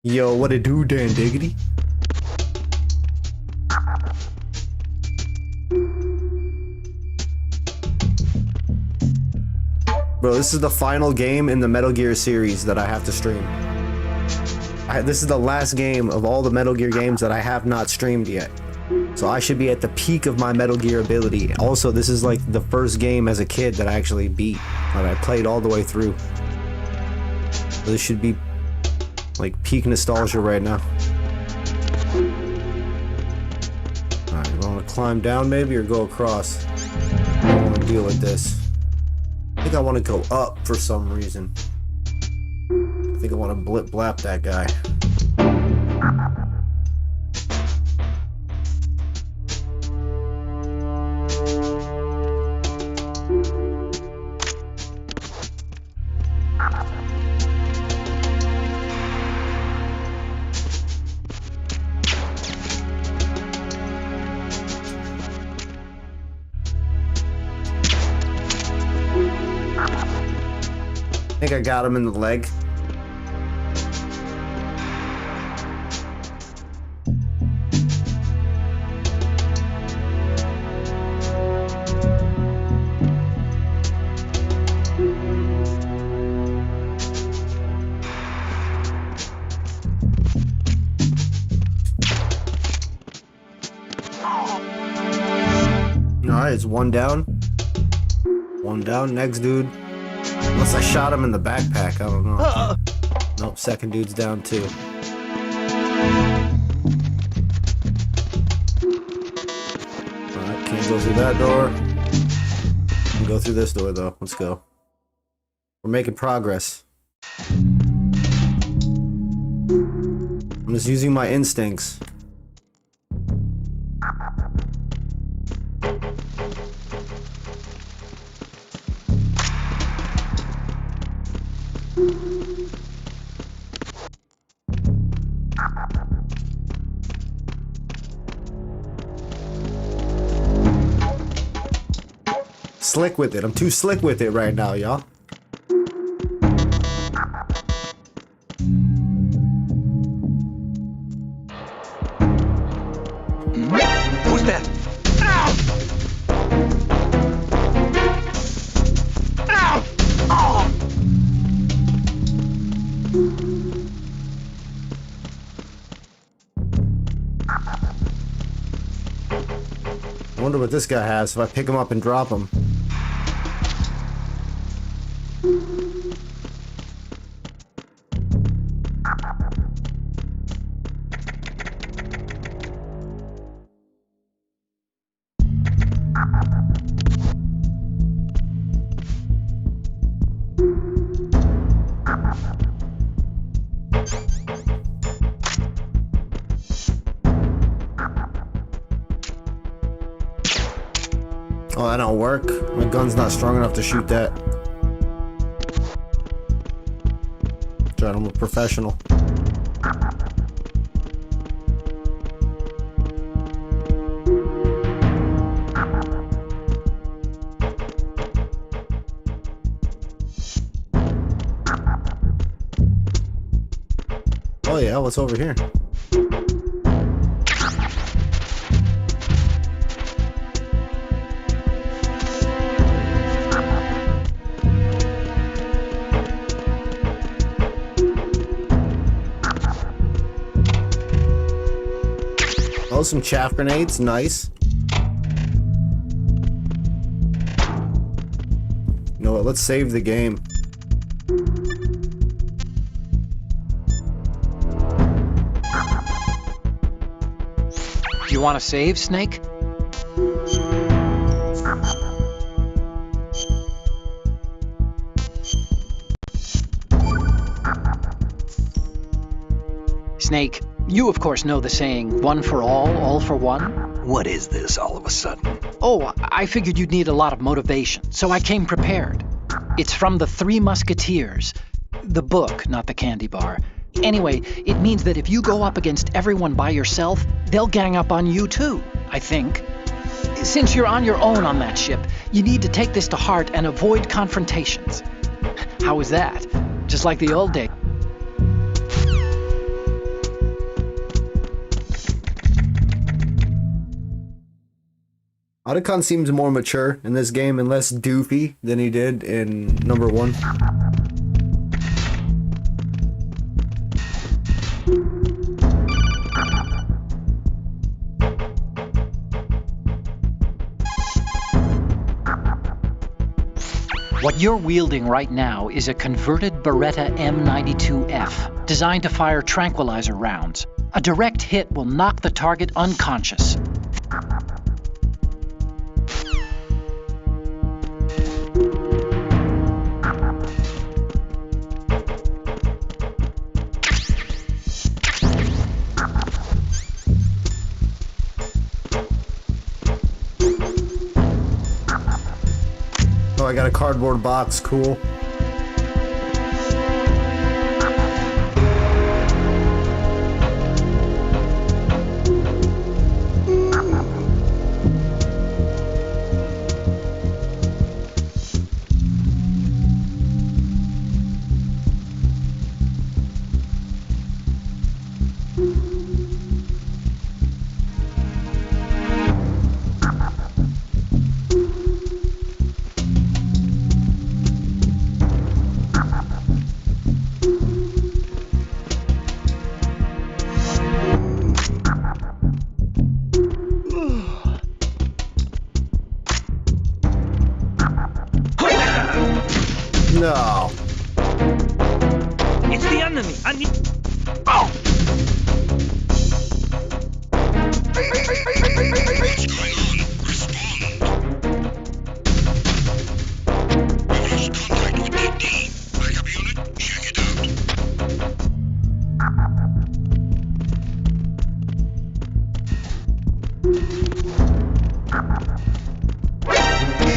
Yo, what it do, Dan Diggity? Bro, this is the final game in the Metal Gear series that I have to stream. This is the last game of all the Metal Gear games that I have not streamed yet. So I should be at the peak of my Metal Gear ability. Also, this is like the first game as a kid that I actually beat. That I played all the way through. So this should be like peak nostalgia right now. Alright, you want to climb down maybe or go across? I don't want to deal with this. I think I want to go up for some reason. I think I want to blap that guy. I think I got him in the leg. Alright, it's one down. One down, next dude. Unless I shot him in the backpack, I don't know. Nope, second dude's down too. Alright, can't go through that door. Can go through this door though. Let's go. We're making progress. I'm just using my instincts. Slick with it. I'm too slick with it right now, y'all. Who's that? Ow! Ow! Oh! I wonder what this guy has if I pick him up and drop him. Oh, that don't work. My gun's not strong enough to shoot that. John, I'm a professional. Oh yeah, what's over here? Oh, some chaff grenades, nice. You know what, let's save the game. Do you want to save, Snake? Snake, you of course know the saying, one for all for one? What is this all of a sudden? Oh, I figured you'd need a lot of motivation, so I came prepared. It's from the Three Musketeers. The book, not the candy bar. Anyway, it means that if you go up against everyone by yourself, they'll gang up on you too, I think. Since you're on your own on that ship, you need to take this to heart and avoid confrontations. How was that? Just like the old days. Otacon seems more mature in this game and less doofy than he did in number 1. What you're wielding right now is a converted Beretta M92F, designed to fire tranquilizer rounds. A direct hit will knock the target unconscious. Oh, I got a cardboard box, cool.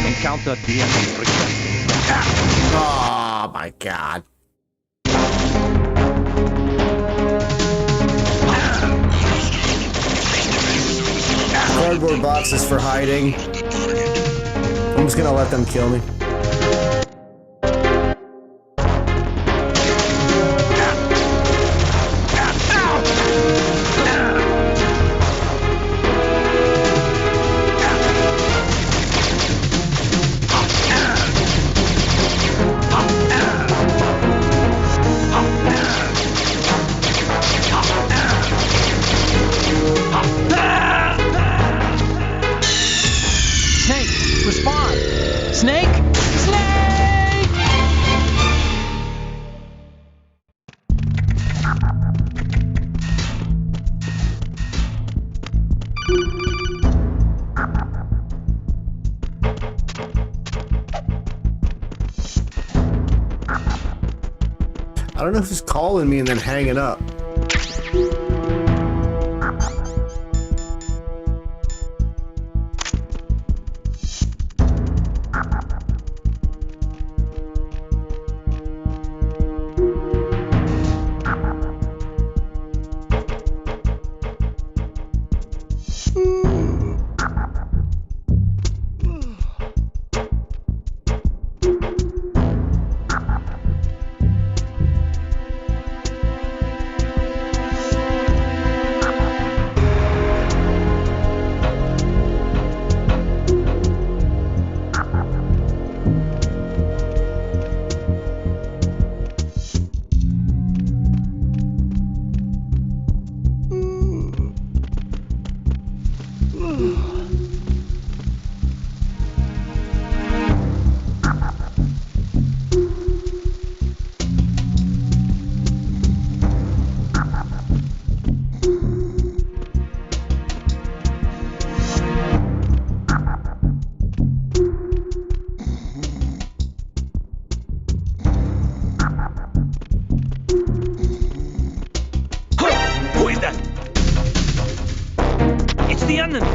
Encounter DMs requested. Oh my god. Cardboard boxes for hiding. I'm just gonna let them kill me. Snake, respond! Snake! Snake! I don't know who's calling me and then hanging up.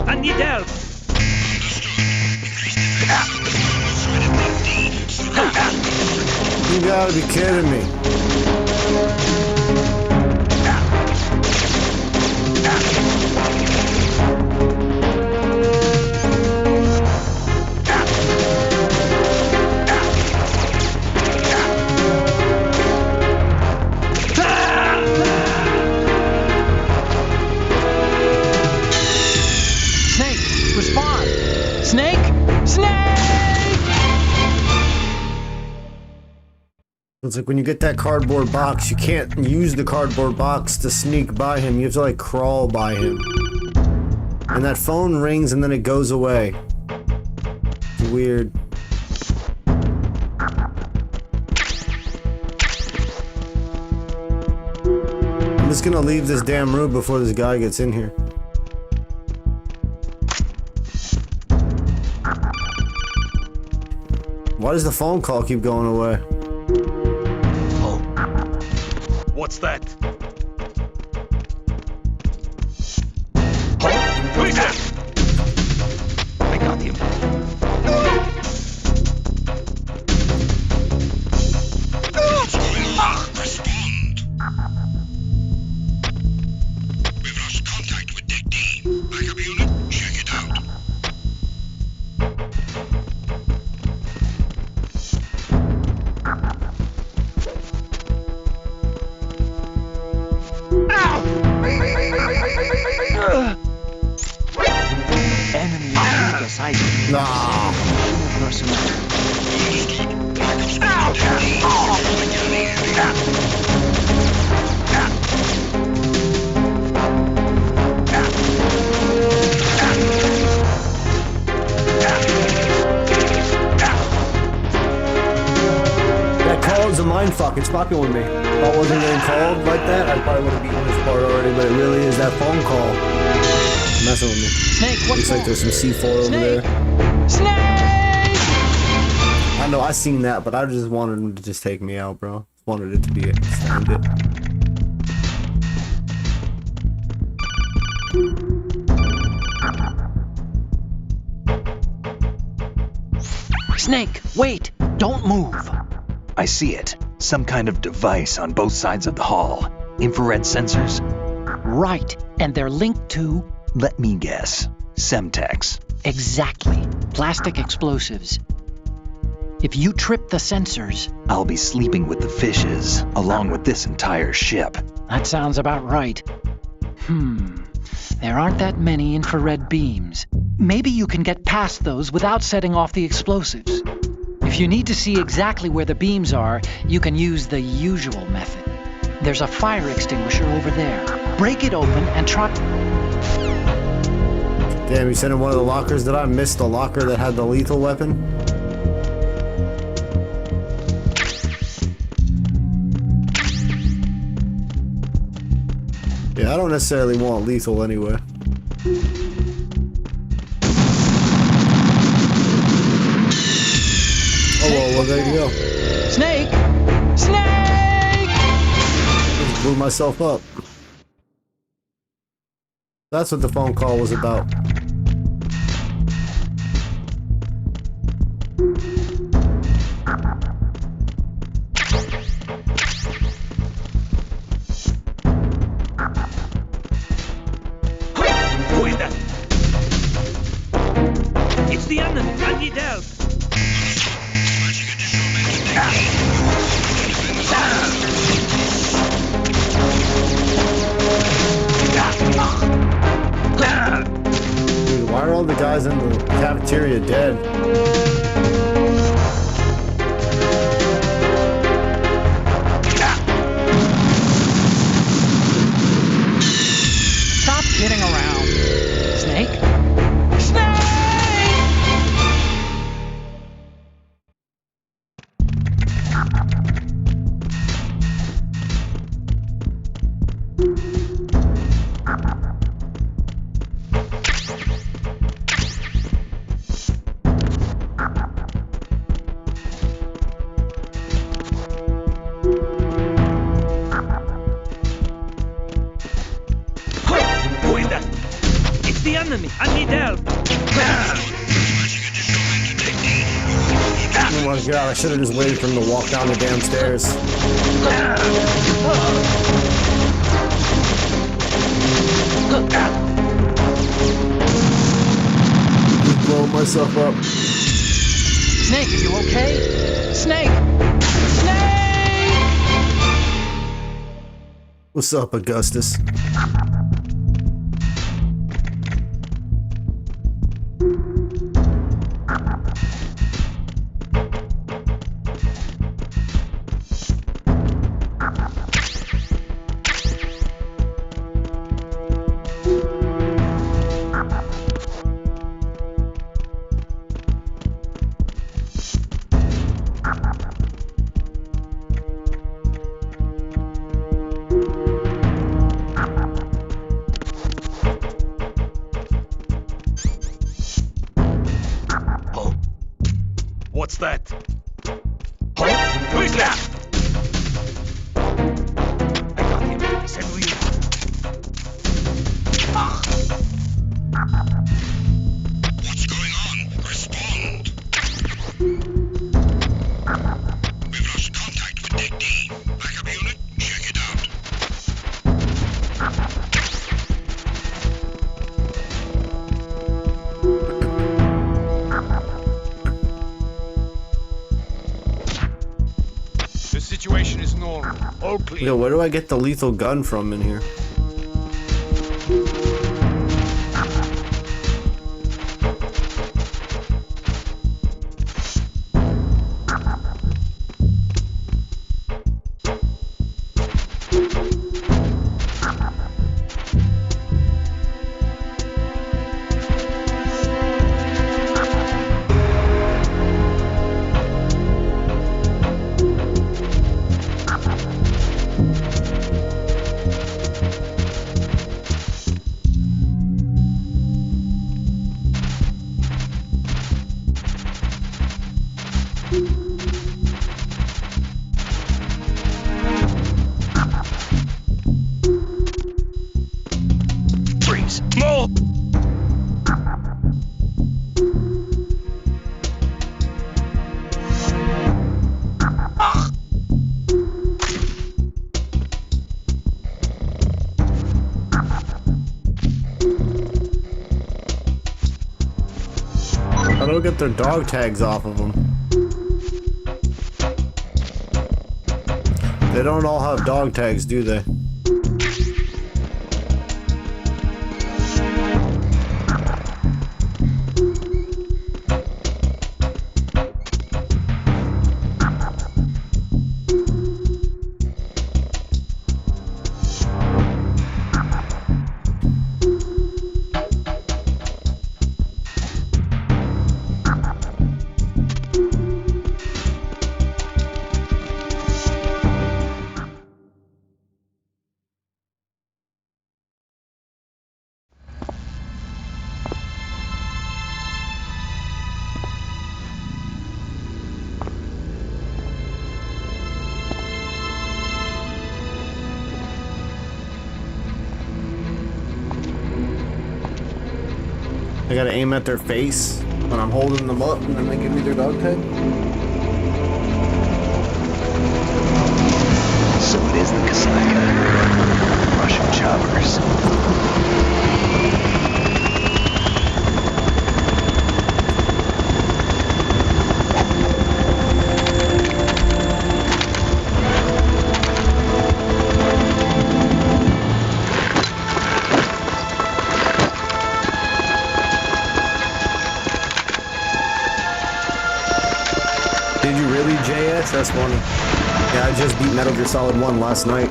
I need help. You gotta be kidding me. Snake, respond! Snake! Snake! It's like when you get that cardboard box, you can't use the cardboard box to sneak by him. You have to like crawl by him. And that phone rings and then it goes away. It's weird. I'm just gonna leave this damn room before this guy gets in here. Why does the phone call keep going away? Oh. What's that? Who is that? I got him. What's going on? Respond. We've lost contact with Deck D. Backup unit, check it out. Enemy Olga sighted. Nah. Personnel. Understood. Backup squad Deck D. Get the area. That call is a mind fucking fucking with me. If I wasn't getting called like that, I probably would have beaten this part already, but it really is that phone call. Messing with me. Snake, what's Looks like that? there's some C4 over there. Snake! I know, I seen that, but I just wanted him to just take me out, bro. Wanted it to be it. Stand it. Snake, wait! Don't move! I see it. Some kind of device on both sides of the hall. Infrared sensors? Right, and they're linked to... Let me guess. Semtex. Exactly. Plastic explosives. If you trip the sensors... I'll be sleeping with the fishes, along with this entire ship. That sounds about right. There aren't that many infrared beams. Maybe you can get past those without setting off the explosives. If you need to see exactly where the beams are, you can use the usual method. There's a fire extinguisher over there. Break it open and try... Damn, you said in one of the lockers. Did I miss the locker that had the lethal weapon? Yeah, I don't necessarily want lethal anyway. Oh well, there you go. Snake! Snake! Just blew myself up. That's what the phone call was about. Who is that? It's the enemy. I need help. Dude, why are all the guys in the cafeteria dead? Stop kidding around. Snake? Snake! Who is that? It's the enemy. I need help. Oh my god, I should have just waited for him to walk down the damn stairs. Just blow myself up. Snake, are you okay? Snake! Snake! What's up, Augustus? What's that? Who is that? I got him. Send you. What's going on? Respond. We've lost contact with Deck D. Backup unit, check it out. The situation is normal. All clear. Yo, where do I get the lethal gun from in here? now! How do I get their dog tags off of them? They don't all have dog tags, do they? I gotta aim at their face when I'm holding them up and then they give me their dog tag. So it is the Kasaka. Russian choppers. Did you really, JS? That's funny. Yeah, I just beat Metal Gear Solid 1 last night.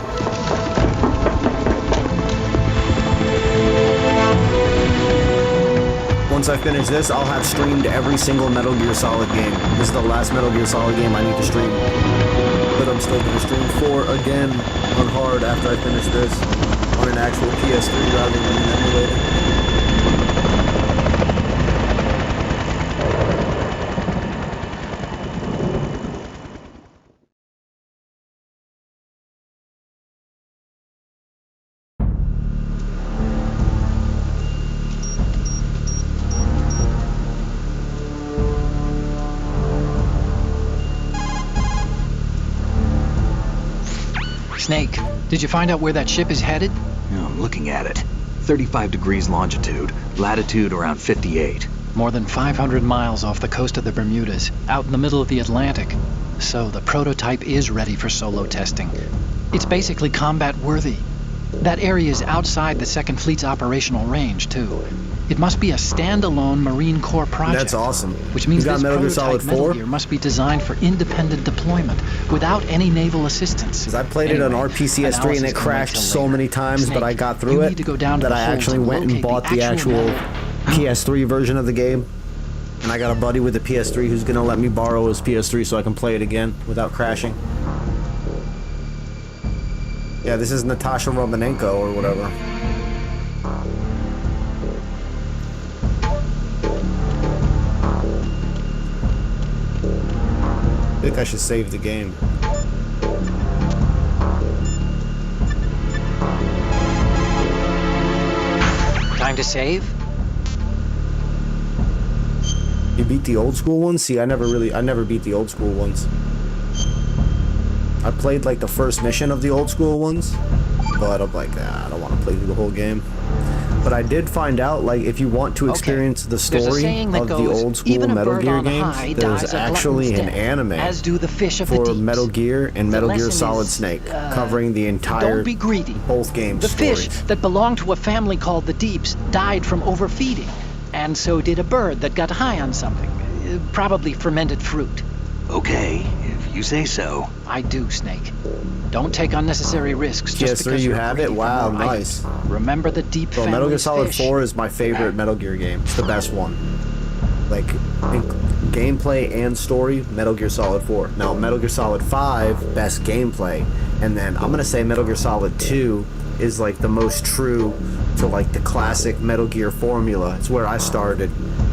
Once I finish this, I'll have streamed every single Metal Gear Solid game. This is the last Metal Gear Solid game I need to stream. But I'm still gonna stream 4 again on hard after I finish this on an actual PS3 rather than an emulator. Snake, did you find out where that ship is headed? Yeah, I'm looking at it. 35 degrees longitude, latitude around 58. More than 500 miles off the coast of the Bermudas, out in the middle of the Atlantic. So the prototype is ready for solo testing. It's basically combat worthy. That area is outside the Second Fleet's operational range, too. It must be a standalone Marine Corps project. That's awesome. Which means You got this Metal Gear prototype Solid Metal 4? Gear must be designed for independent deployment, without any naval assistance. 'Cause I played it on RPCS3 and it crashed so many times, but I got through it that I actually went and bought the actual PS3 version of the game. And I got a buddy with a PS3 who's gonna let me borrow his PS3 so I can play it again without crashing. Yeah, this is Natasha Romanenko or whatever. I think I should save the game. Time to save? You beat the old school ones? See, I never beat the old school ones. I played like the first mission of the old school ones, but I'm like, I don't want to play through the whole game. But I did find out, like, if you want to experience the story of the old school Metal Gear games, there's actually an anime as do the fish of the for deeps. Metal Gear and Metal Gear lesson Solid is, Snake, covering the entire, Don't be greedy. both games The stories. fish that belonged to a family called the Deeps died from overfeeding, and so did a bird that got high on something, probably fermented fruit. Okay, if you say so. I do, Snake. Don't take unnecessary risks just PS3, because you you're have it? greedy for Wow, more nice. items. Remember the Deep Well, Metal Gear family's Solid fish. 4 is my favorite Metal Gear game. It's the best one. Like, in gameplay and story, Metal Gear Solid 4. Now, Metal Gear Solid 5, best gameplay. And then I'm gonna say Metal Gear Solid 2 is like the most true to like the classic Metal Gear formula. It's where I started.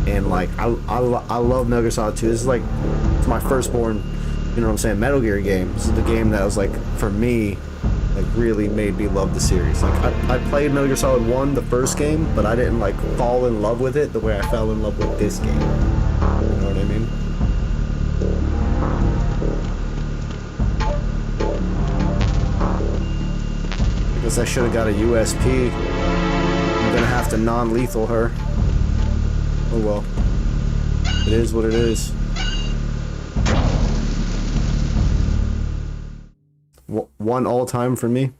And like, I love Metal Gear Solid 2. This is like, it's my firstborn, you know what I'm saying, Metal Gear game. This is the game that was like, for me, like really made me love the series. Like I played Metal Gear Solid 1, the first game, but I didn't like fall in love with it the way I fell in love with this game. You know what I mean? I guess I should have got a USP. I'm gonna have to non-lethal her. Oh well. It is what it is. One all-time for me.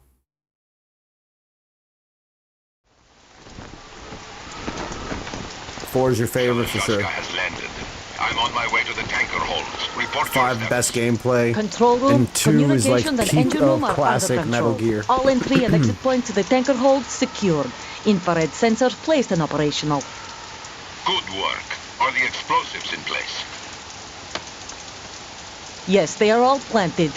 Four is your favorite for sure. Has landed. I'm on my way to the tanker holds. Report your 5 status. best gameplay. Control room, And 2 is like communications and peak engine room of are classic under Metal control. Gear. All entry and exit points to the tanker hold secured. Infrared sensors placed and operational. Good work. Are the explosives in place? Yes, they are all planted.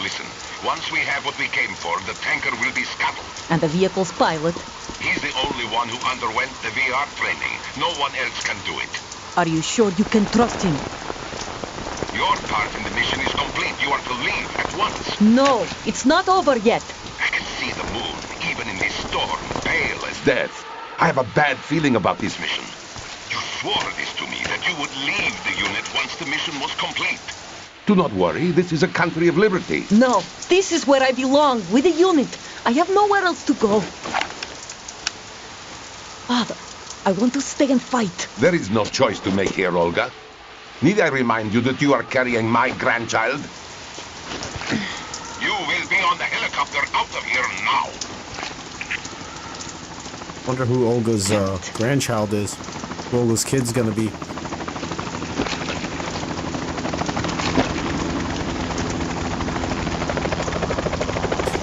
Listen, once we have what we came for, the tanker will be scuttled. And the vehicle's pilot. He's the only one who underwent the VR training. No one else can do it. Are you sure you can trust him? Your part in the mission is complete. You are to leave at once. No, it's not over yet. I can see the moon, even in this storm, pale as death. I have a bad feeling about this mission. You swore this to me, that you would leave the unit once the mission was complete. Do not worry, this is a country of liberty. No, this is where I belong, with the unit. I have nowhere else to go. Father, I want to stay and fight. There is no choice to make here, Olga. Need I remind you that you are carrying my grandchild? You will be on the helicopter out of here now. Wonder who Olga's grandchild is. Who Olga's kid's gonna be.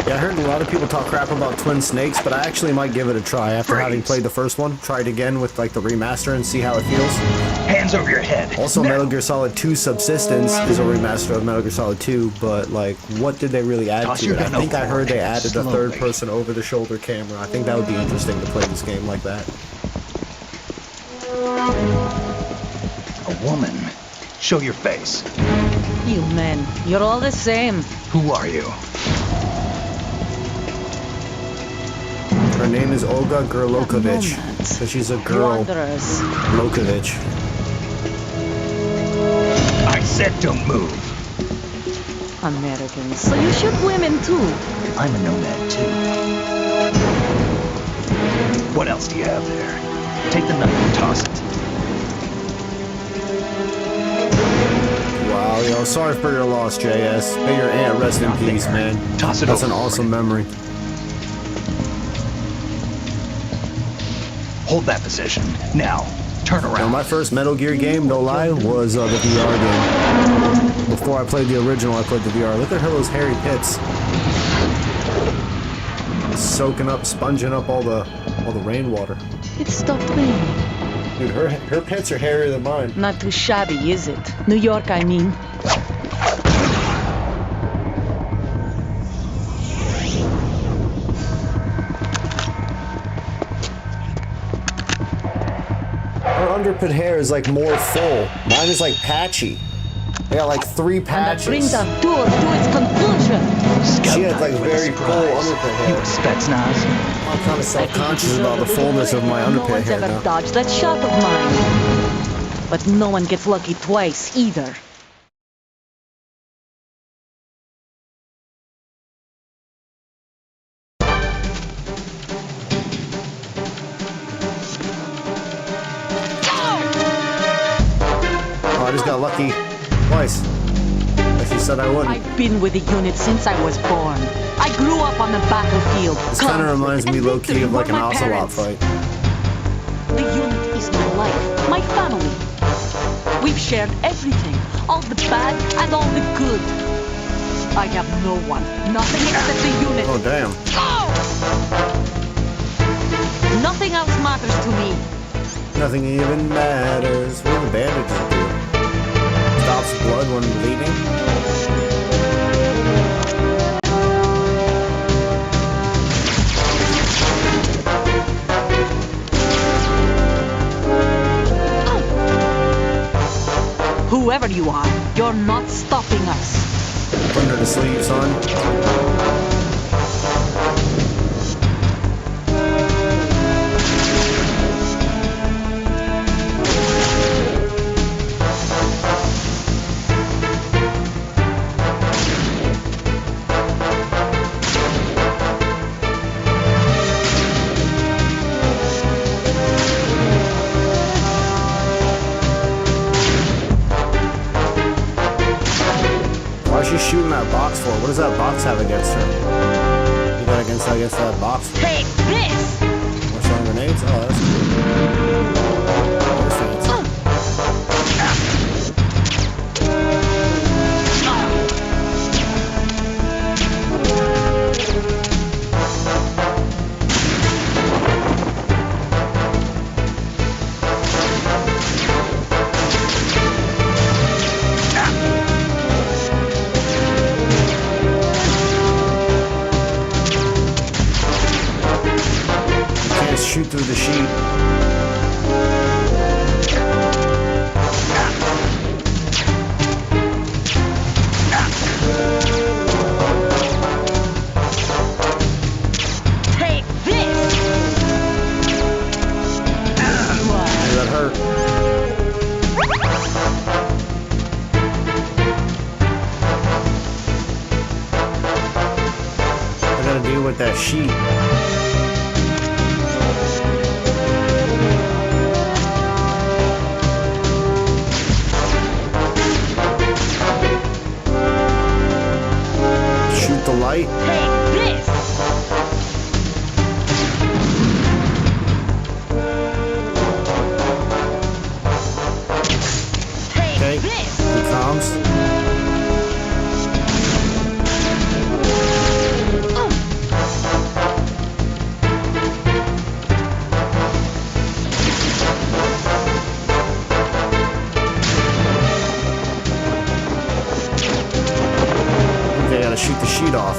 Yeah, I heard a lot of people talk crap about Twin Snakes, but I actually might give it a try after having played the first one. Try it again with like the remaster and see how it feels. Hands over your head. Also, Metal Gear Solid 2 Subsistence is a remaster of Metal Gear Solid 2, but like, what did they really add Toss to your it? I gun think I heard they added a slowly. third-person over-the-shoulder camera. I think that would be interesting to play this game like that. A woman. Show your face. You men, you're all the same. Who are you? Her name is Olga Gerlokovich, Nomads. but she's a girl. Wanderers. Lokovich. I said don't move. Americans. So you shoot women too. I'm a nomad too. What else do you have there? Take the knife and toss it. Wow, yo, sorry for your loss, JS. May your aunt rest in peace, man. Toss it That's an overboard. awesome memory. Hold that position. Now, turn Now, around. my first Metal Gear game, no lie, was the VR game. Before I played the original, I played the VR. Look at her, those hairy pits. Soaking up, sponging up all the rainwater. It stopped raining. Dude, her pits are hairier than mine. Not too shabby, is it? New York, I mean. Her underpit hair is like more full. Mine is like patchy. I got like 3 And that brings patches. our tour to its conclusion. She had like very full underpit hair. Spetsnaz. I'm kind of self-conscious about the fullness of my No underpit one's hair ever now. dodged that shot of mine. But no one gets lucky twice, either. Oh, I just got lucky twice. As you said I wouldn't. I've been with the unit since I was born. I grew up on the battlefield. This kind of reminds me conflict, and low-key of like an victory were my Ocelot parents. fight. The unit is my life, my family. We've shared everything, all the bad and all the good. I have no one, nothing except the unit. Oh, damn. Nothing else matters to me. Nothing even matters. What do the bandages do? Stops blood when bleeding? Whoever you are, you're not stopping us. Under the sleeve, son. that box for? What does that box have against her? You got against that box? Take this! More strong grenades? Oh, that's good. More fancy. Shoot through the sheet. Take this! Hey, that hurt. I gotta deal with that sheet. The light. Take this! Take Okay, this! here it comes. Okay, I gotta shoot the sheet off.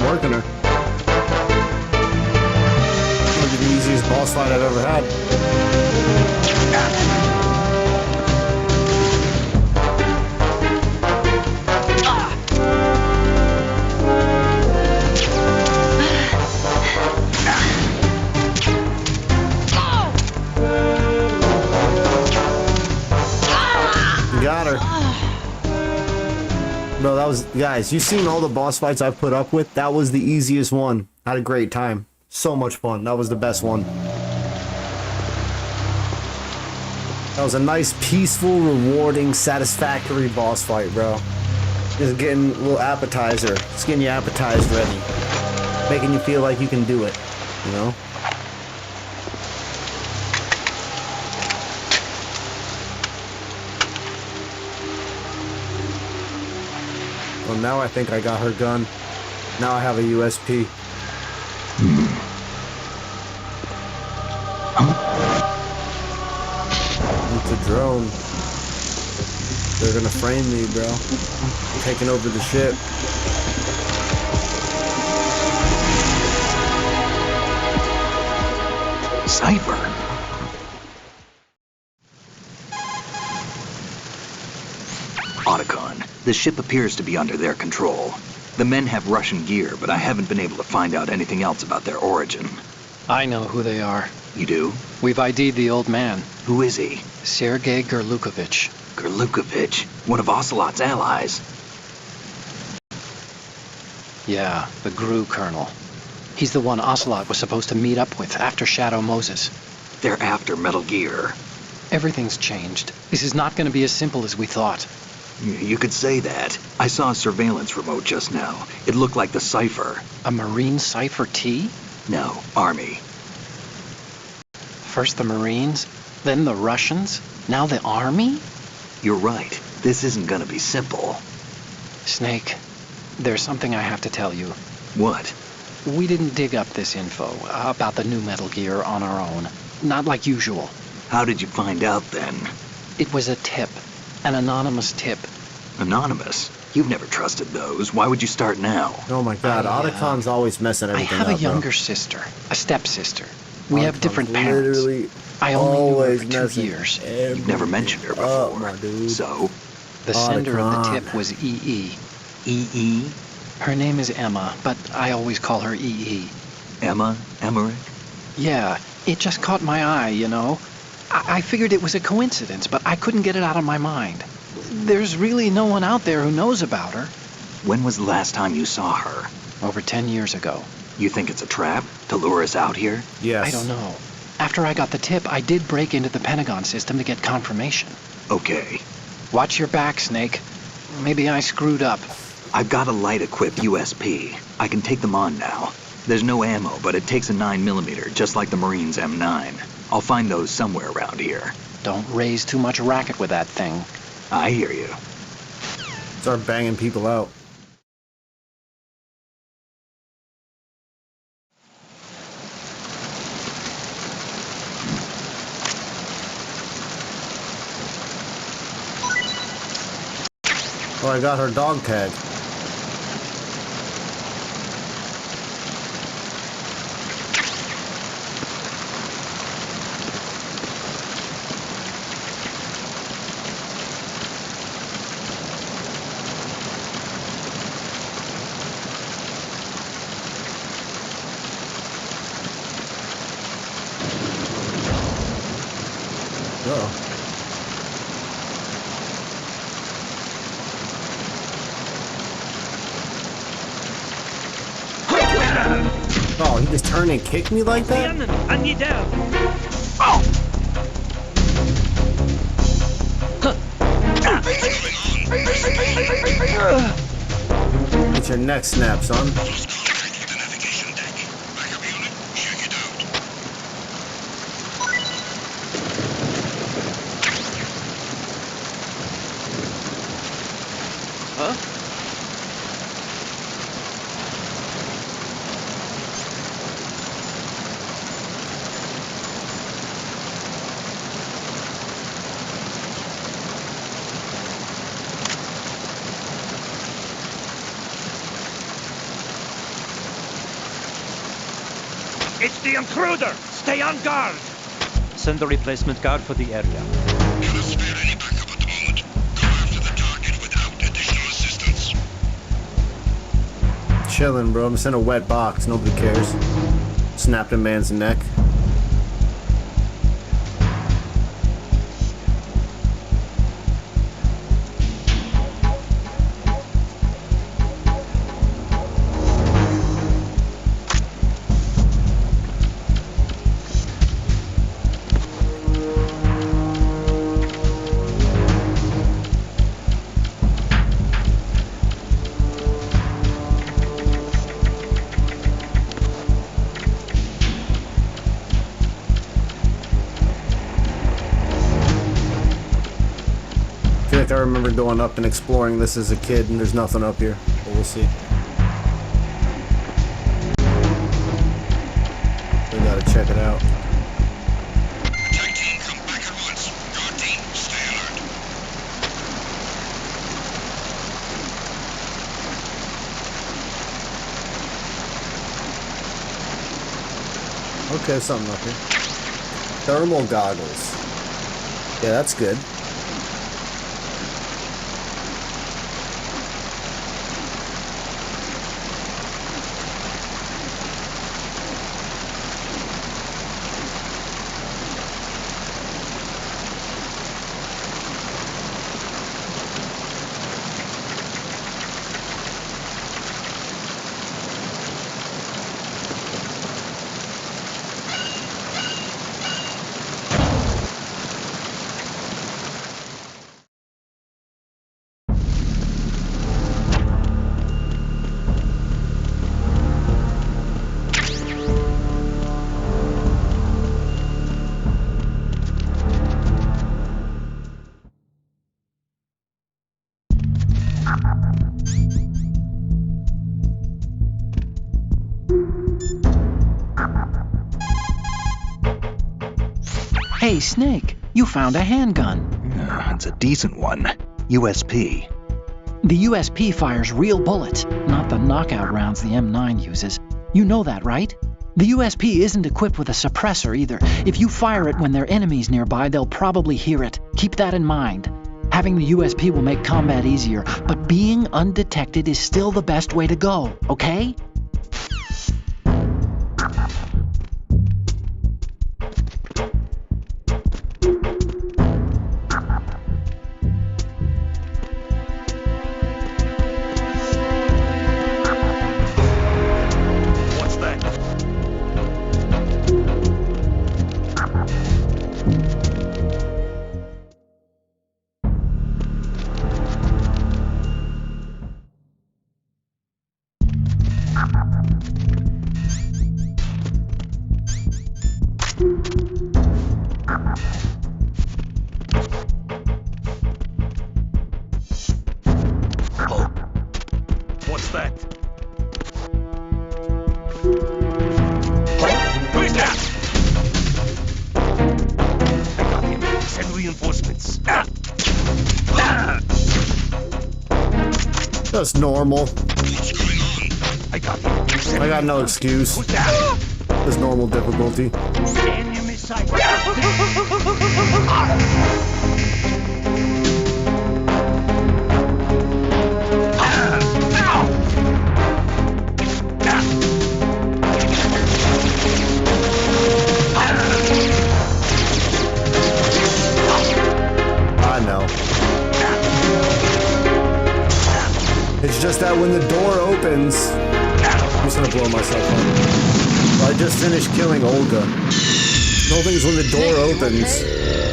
Working her. Might be the easiest boss fight I've ever had. Got her. Bro, that was, guys, you seen all the boss fights I've put up with? That was the easiest one. Had a great time. So much fun. That was the best one. That was a nice, peaceful, rewarding, satisfactory boss fight, bro. Just getting a little appetizer. Just getting your appetized ready. Making you feel like you can do it, you know? Well, now I think I got her gun. Now I have a USP. It's a drone. They're gonna frame me, bro. I'm taking over the ship. Cypher. Otacon. The ship appears to be under their control. The men have Russian gear, but I haven't been able to find out anything else about their origin. I know who they are. You do? We've ID'd the old man, Who is he? Sergei Gerlukovich. Gerlukovich, one of Ocelot's allies. Yeah, the GRU colonel. He's the one Ocelot was supposed to meet up with after Shadow Moses. They're after Metal Gear. Everything's changed. This is not going to be as simple as we thought. You could say that. I saw a surveillance remote just now. It looked like the Cypher. A Marine Cypher T? No, Army. First the Marines, then the Russians, now the Army? You're right. This isn't gonna be simple. Snake, there's something I have to tell you. What? We didn't dig up this info about the new Metal Gear on our own. Not like usual. How did you find out then? It was a tip. An anonymous tip. Anonymous? You've never trusted those. Why would you start now? Oh my god, Otacon's always messing I everything have up, a younger bro. sister, a stepsister. We have Otacon's different parents. Literally I only knew her always for 2 messing years. You've never mentioned her up, before. my dude. So, The sender of the Otacon. tip was EE. EE? Her name is Emma, but I always call her EE. Emma Emmerich? Yeah, it just caught my eye, you know. I figured it was a coincidence, but I couldn't get it out of my mind. There's really no one out there who knows about her. When was the last time you saw her? Over 10 years ago. You think it's a trap to lure us out here? Yes. I don't know. After I got the tip, I did break into the Pentagon system to get confirmation. Okay. Watch your back, Snake. Maybe I screwed up. I've got a light-equipped USP. I can take them on now. There's no ammo, but it takes a 9mm, just like the Marines' M9. I'll find those somewhere around here. Don't raise too much racket with that thing. I hear you. Start banging people out. Oh, I got her dog tag. Uh-oh. Oh, he just turned and kicked me like that? I need help. Get your neck snapped, son. It's the intruder. Stay on guard. Send a replacement guard for the area. Cannot spare any backup at the moment. Go after the target without additional assistance. Chilling, bro. I'm just in a wet box. Nobody cares. Snapped a man's neck. I remember going up and exploring this as a kid, and there's nothing up here. But we'll see. We gotta check it out. Attack team, come back at once. Guard team, stay alert. Okay, something up here. Thermal goggles. Yeah, that's good. Hey, Snake, you found a handgun. It's a decent one. USP. The USP fires real bullets, not the knockout rounds the M9 uses. You know that, right? The USP isn't equipped with a suppressor either. If you fire it when there are enemies nearby, they'll probably hear it. Keep that in mind. Having the USP will make combat easier, but being undetected is still the best way to go, okay? What's that? Oh. What's that? Who's that? I got him. Send reinforcements. That's normal. What's going on? I got him. Send I got no excuse. Who's that? There's normal difficulty. Enemy sight. I know. It's just that when the door opens, I'm just gonna blow myself up. I just finished killing Olga. The whole thing is when the door opens,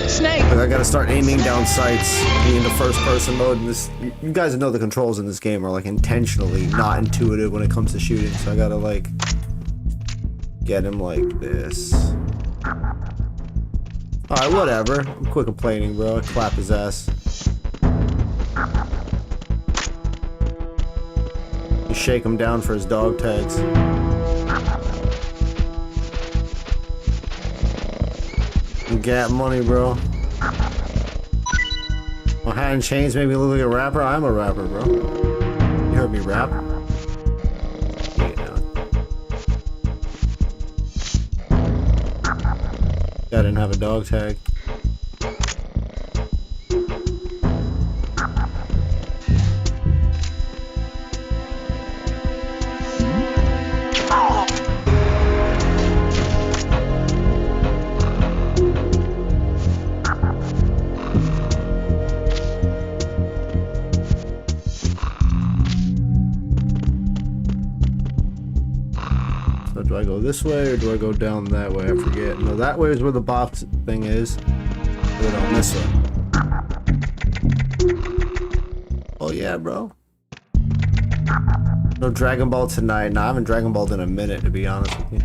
Snake! like I gotta start aiming down sights, be in the first person mode. And this, you guys know the controls in this game are like intentionally not intuitive when it comes to shooting. So I gotta like get him like this. Alright, whatever. I'm quit complaining, bro. I clap his ass. You shake him down for his dog tags. You got money, bro. My hat and chains made me look like a rapper. I'm a rapper, bro. You heard me rap? Yeah, I didn't have a dog tag. So do I go this way or do I go down that way? I forget. No, that way is where the box thing is. Put it on this way. Oh yeah, bro. No Dragon Ball tonight. Nah, I haven't Dragon Balled in a minute, to be honest with you.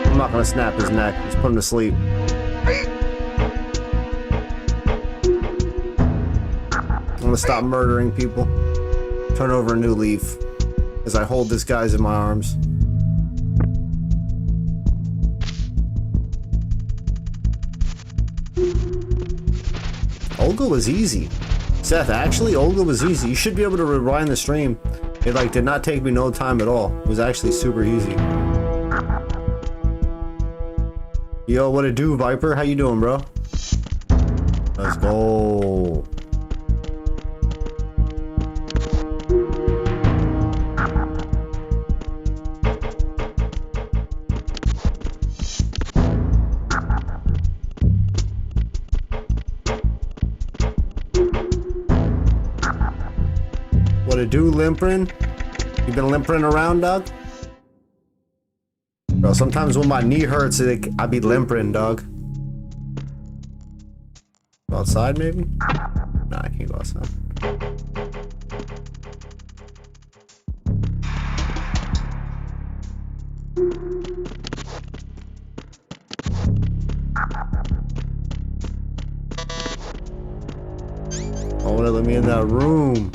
I'm not gonna snap his neck. Just put him to sleep. I'm gonna stop murdering people. Turn over a new leaf as I hold this guy's in my arms. Olga was easy. Seth, actually, Olga was easy. You should be able to rewind the stream. It like did not take me no time at all. It was actually super easy. Yo, what it do, Viper? How you doing, bro? Let's go. What it do, limpering? You been limpering around, dog? Bro, sometimes when my knee hurts, I be limpering, dog. Go outside, maybe? Nah, I can't go outside. Oh, let me in that room.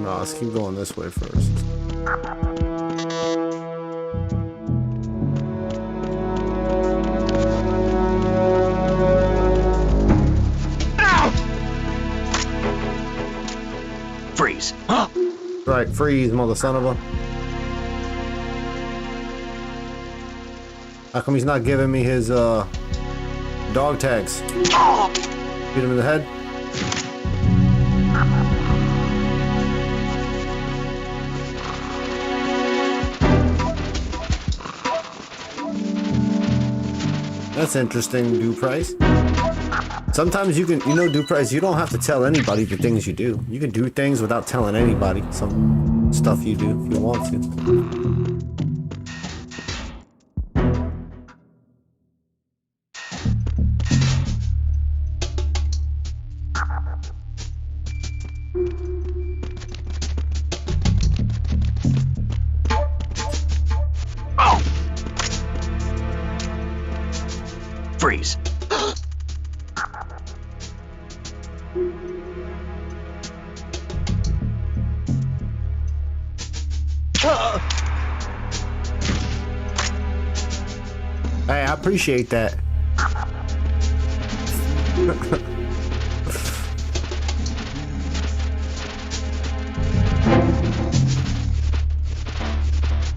No, let's keep going this way first. Freeze. Right, freeze, mother son of a. How come he's not giving me his dog tags? Beat him in the head. That's interesting, Duprice. Sometimes you can, Duprice, you don't have to tell anybody the things you do. You can do things without telling anybody some stuff you do if you want to. Freeze. Hey, I appreciate that.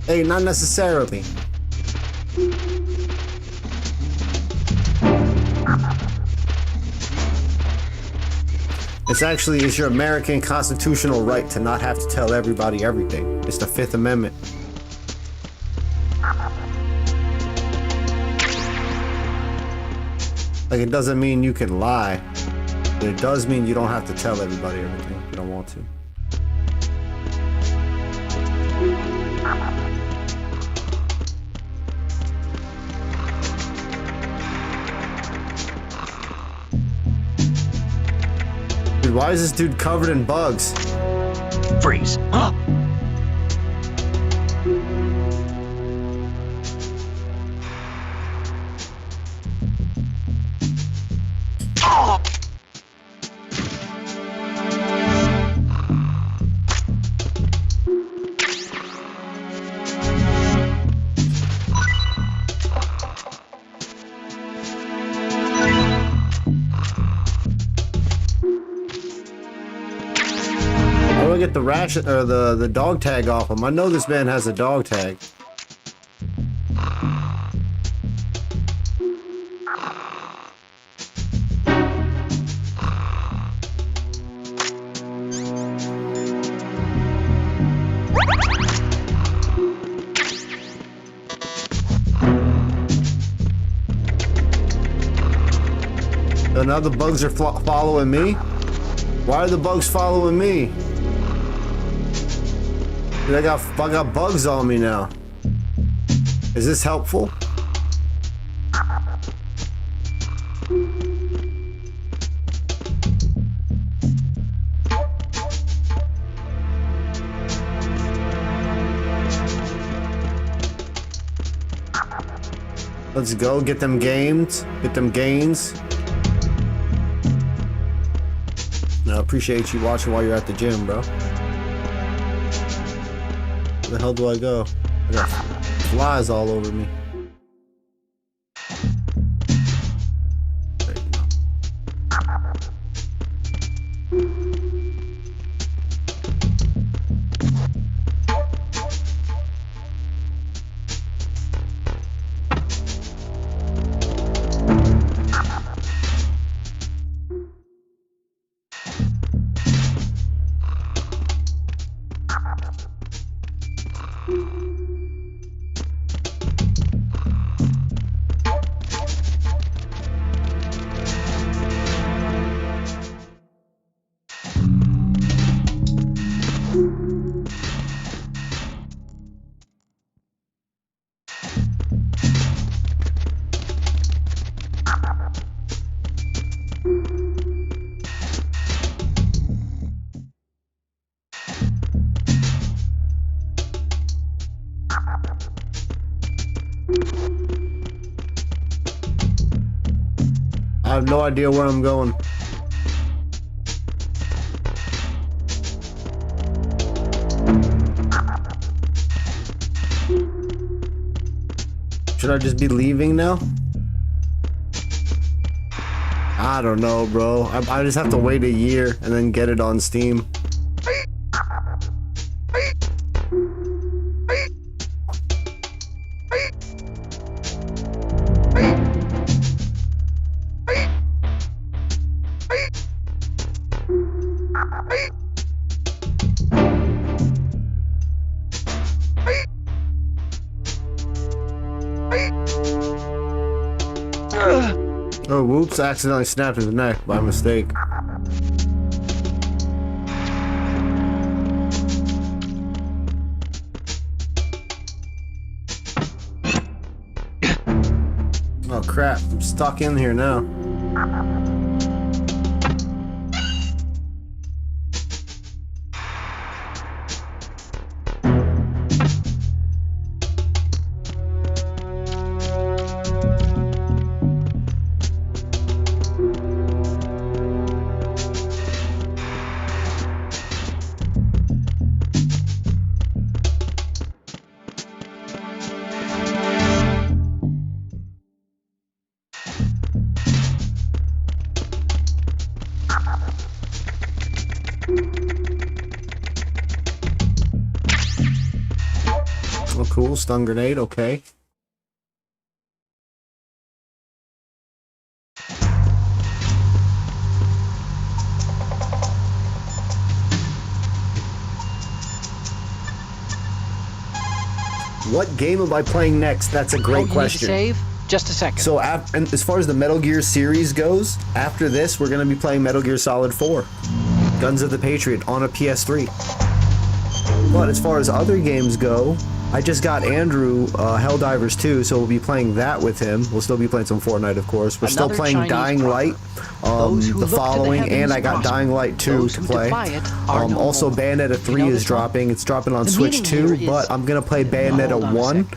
Hey, not necessarily. It's your American constitutional right to not have to tell everybody everything. It's the Fifth Amendment. Like, it doesn't mean you can lie, but it does mean you don't have to tell everybody everything if you don't want to. Dude, why is this dude covered in bugs? Freeze. How do I get the ration or the dog tag off him? I know this man has a dog tag. So now the bugs are following me? Why are the bugs following me? Dude, I got bugs on me now. Is this helpful? Let's go, get them gains. Get them gains. I appreciate you watching while you're at the gym, bro. Where the hell do I go? I got flies all over me. There you go. I have no idea where I'm going. Should I just be leaving now? I don't know, bro. I just have to wait a year and then get it on Steam. Oh, whoops, I accidentally snapped his neck by mistake. Oh crap, I'm stuck in here now. Oh, cool. Stun grenade. Okay. What game am I playing next? That's a great question. You need to save? Just a second. So, and as far as the Metal Gear series goes, after this, we're going to be playing Metal Gear Solid 4. Guns of the Patriot on a PS3. But as far as other games go, I just got Andrew Helldivers 2, so we'll be playing that with him. We'll still be playing some Fortnite, of course. We're still playing Chinese Dying Light, the following, and I got Dying Light 2 to play. Also, Bayonetta 3 is dropping. It's dropping on Switch 2, but I'm going to play Bayonetta 1.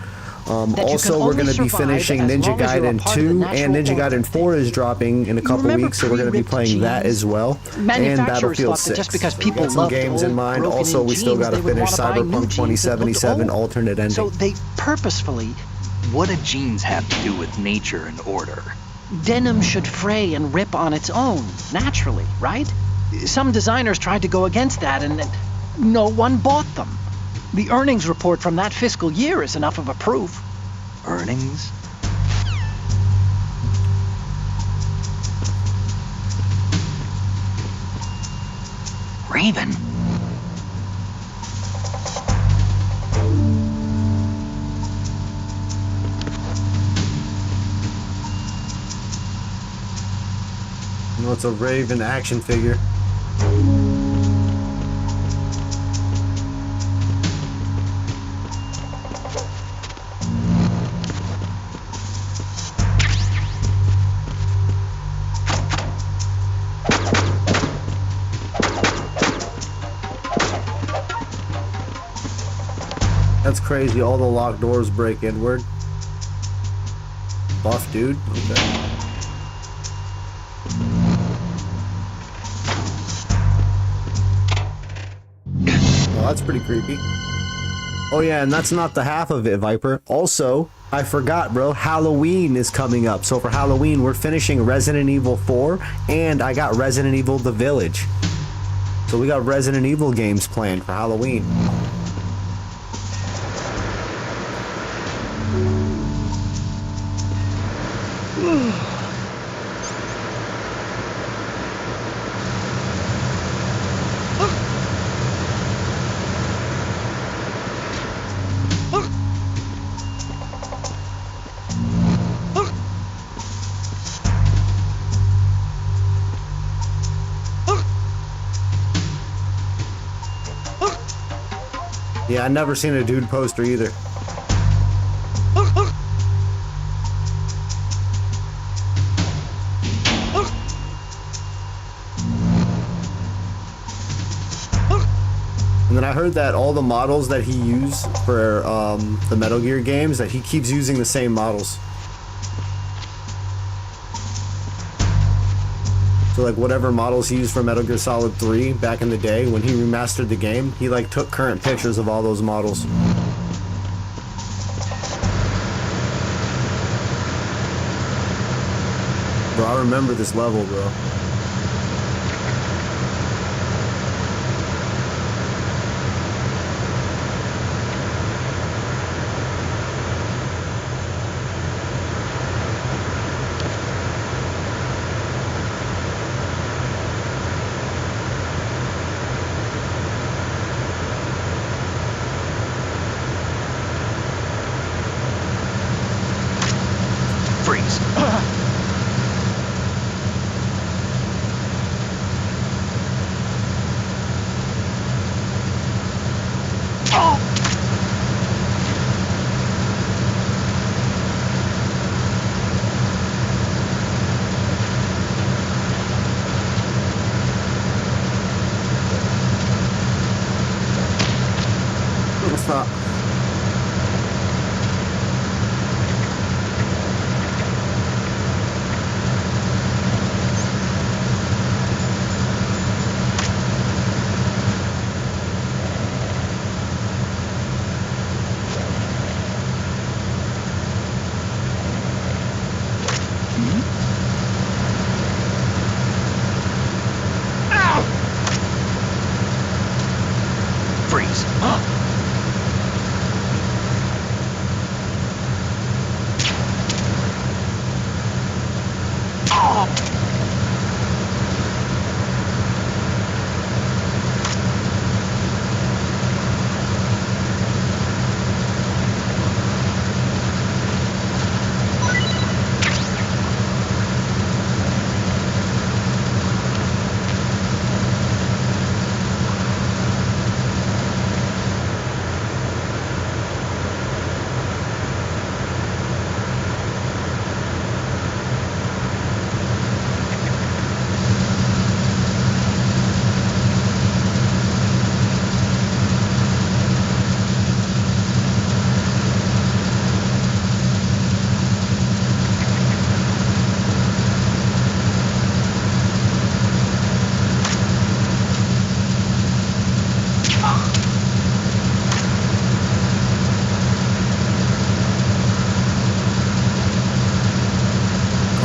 Also, we're going to be finishing Ninja Gaiden 2, and Ninja Gaiden 4 is dropping in a couple weeks, so we're going to be playing that as well. And Battlefield 6. Just because people got some games in mind. Also, we still got to finish Cyberpunk 2077 alternate ending. So they purposefully... What do genes have to do with nature and order? Denim should fray and rip on its own, naturally, right? Some designers tried to go against that, and no one bought them. The earnings report from that fiscal year is enough of a proof. Earnings? Raven. You know, it's a Raven action figure. That's crazy, all the locked doors break inward. Buff dude, okay. Well, that's pretty creepy. Oh yeah, and that's not the half of it, Viper. Also, I forgot, bro, Halloween is coming up. So for Halloween, we're finishing Resident Evil 4, and I got Resident Evil The Village. So we got Resident Evil games planned for Halloween. Yeah, I never seen a dude poster either. And then I heard that all the models that he used for the Metal Gear games, that he keeps using the same models. So like whatever models he used for Metal Gear Solid 3 back in the day, when he remastered the game, he like took current pictures of all those models. Bro, I remember this level, bro. Freeze. What's that? Freeze.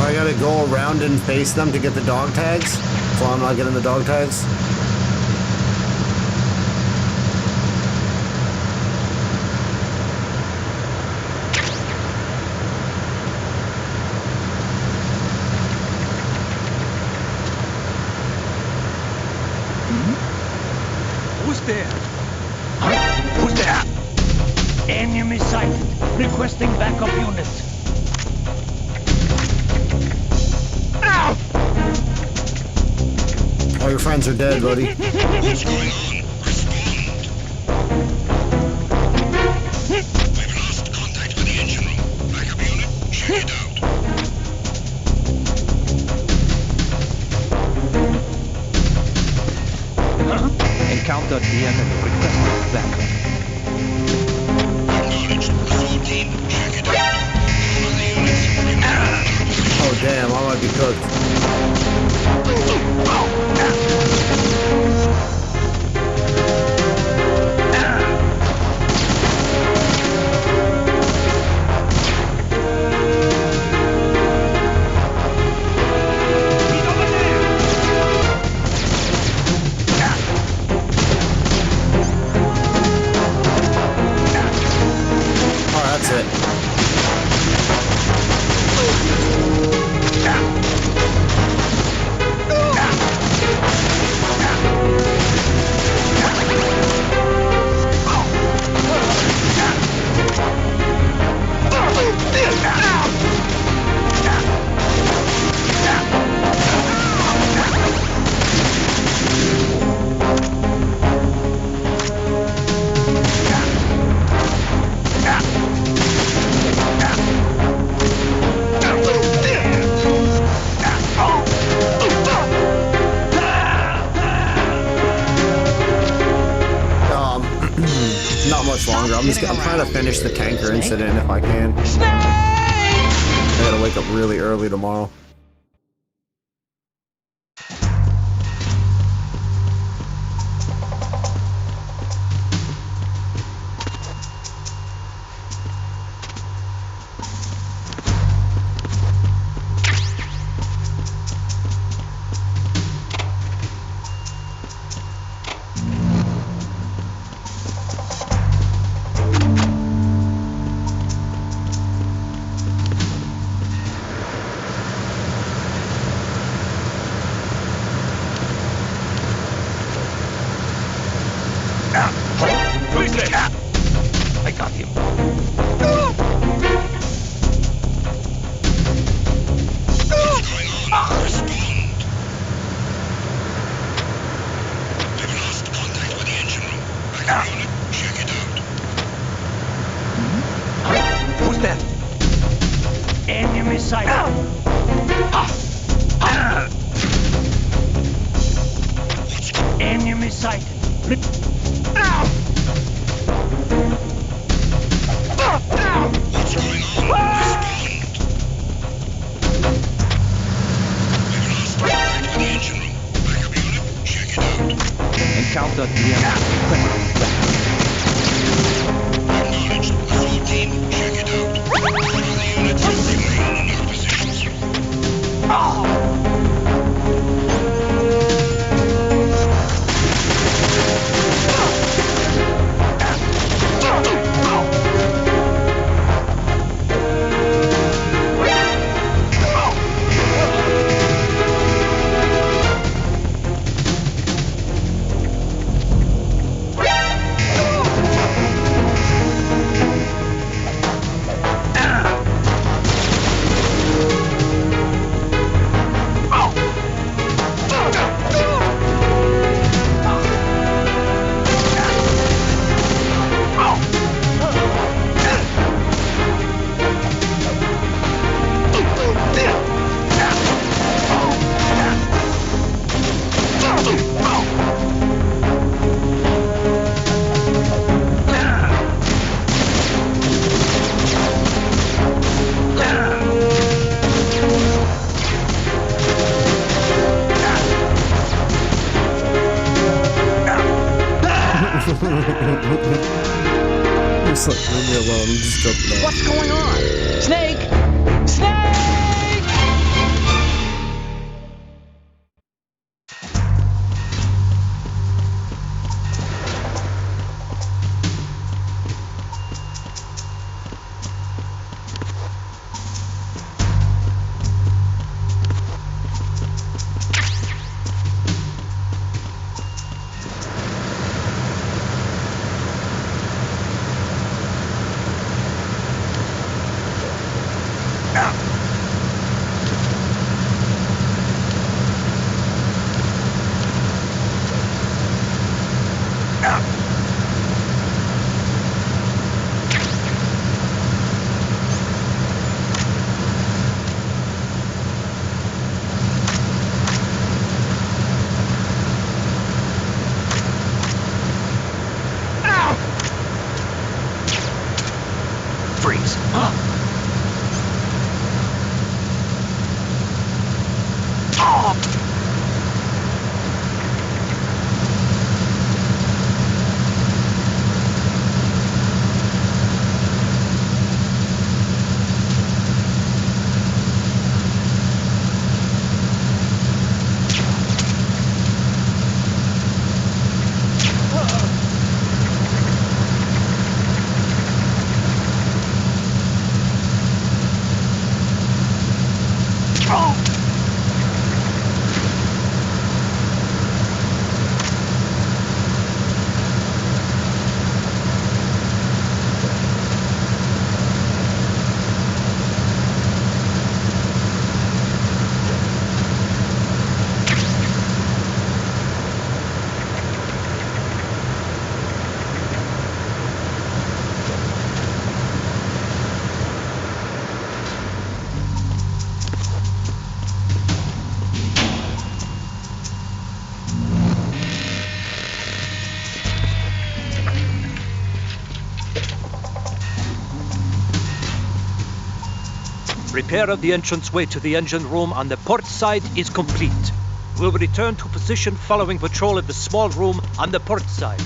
I gotta go around and face them to get the dog tags, so I'm not getting the dog tags. Who's there? Who's there? Enemy sighted. Requesting backup units. All your friends are dead, buddy. What's going on? Respond. We've lost contact with the engine room. Backup unit, check it out. Encountered the enemy. Requesting backup. Acknowledged. Assault team, check it out. All other units, Oh damn, I might be cooked. Oh, that's it. Not much longer. I'm trying to finish the tanker incident if I can. I gotta wake up really early tomorrow. Enemy sighted. What's going on? We've lost contact with the engine room. Backup unit, check it out. Encountered the enemy. Acknowledged. A full team, check it out. All the units remain in their positions. It's like, leave me alone. I'm just jumping off. What's going on? Snake! Snake! Freeze. Repair of the entranceway to the engine room on the port side is complete. We'll return to position following patrol of the small room on the port side.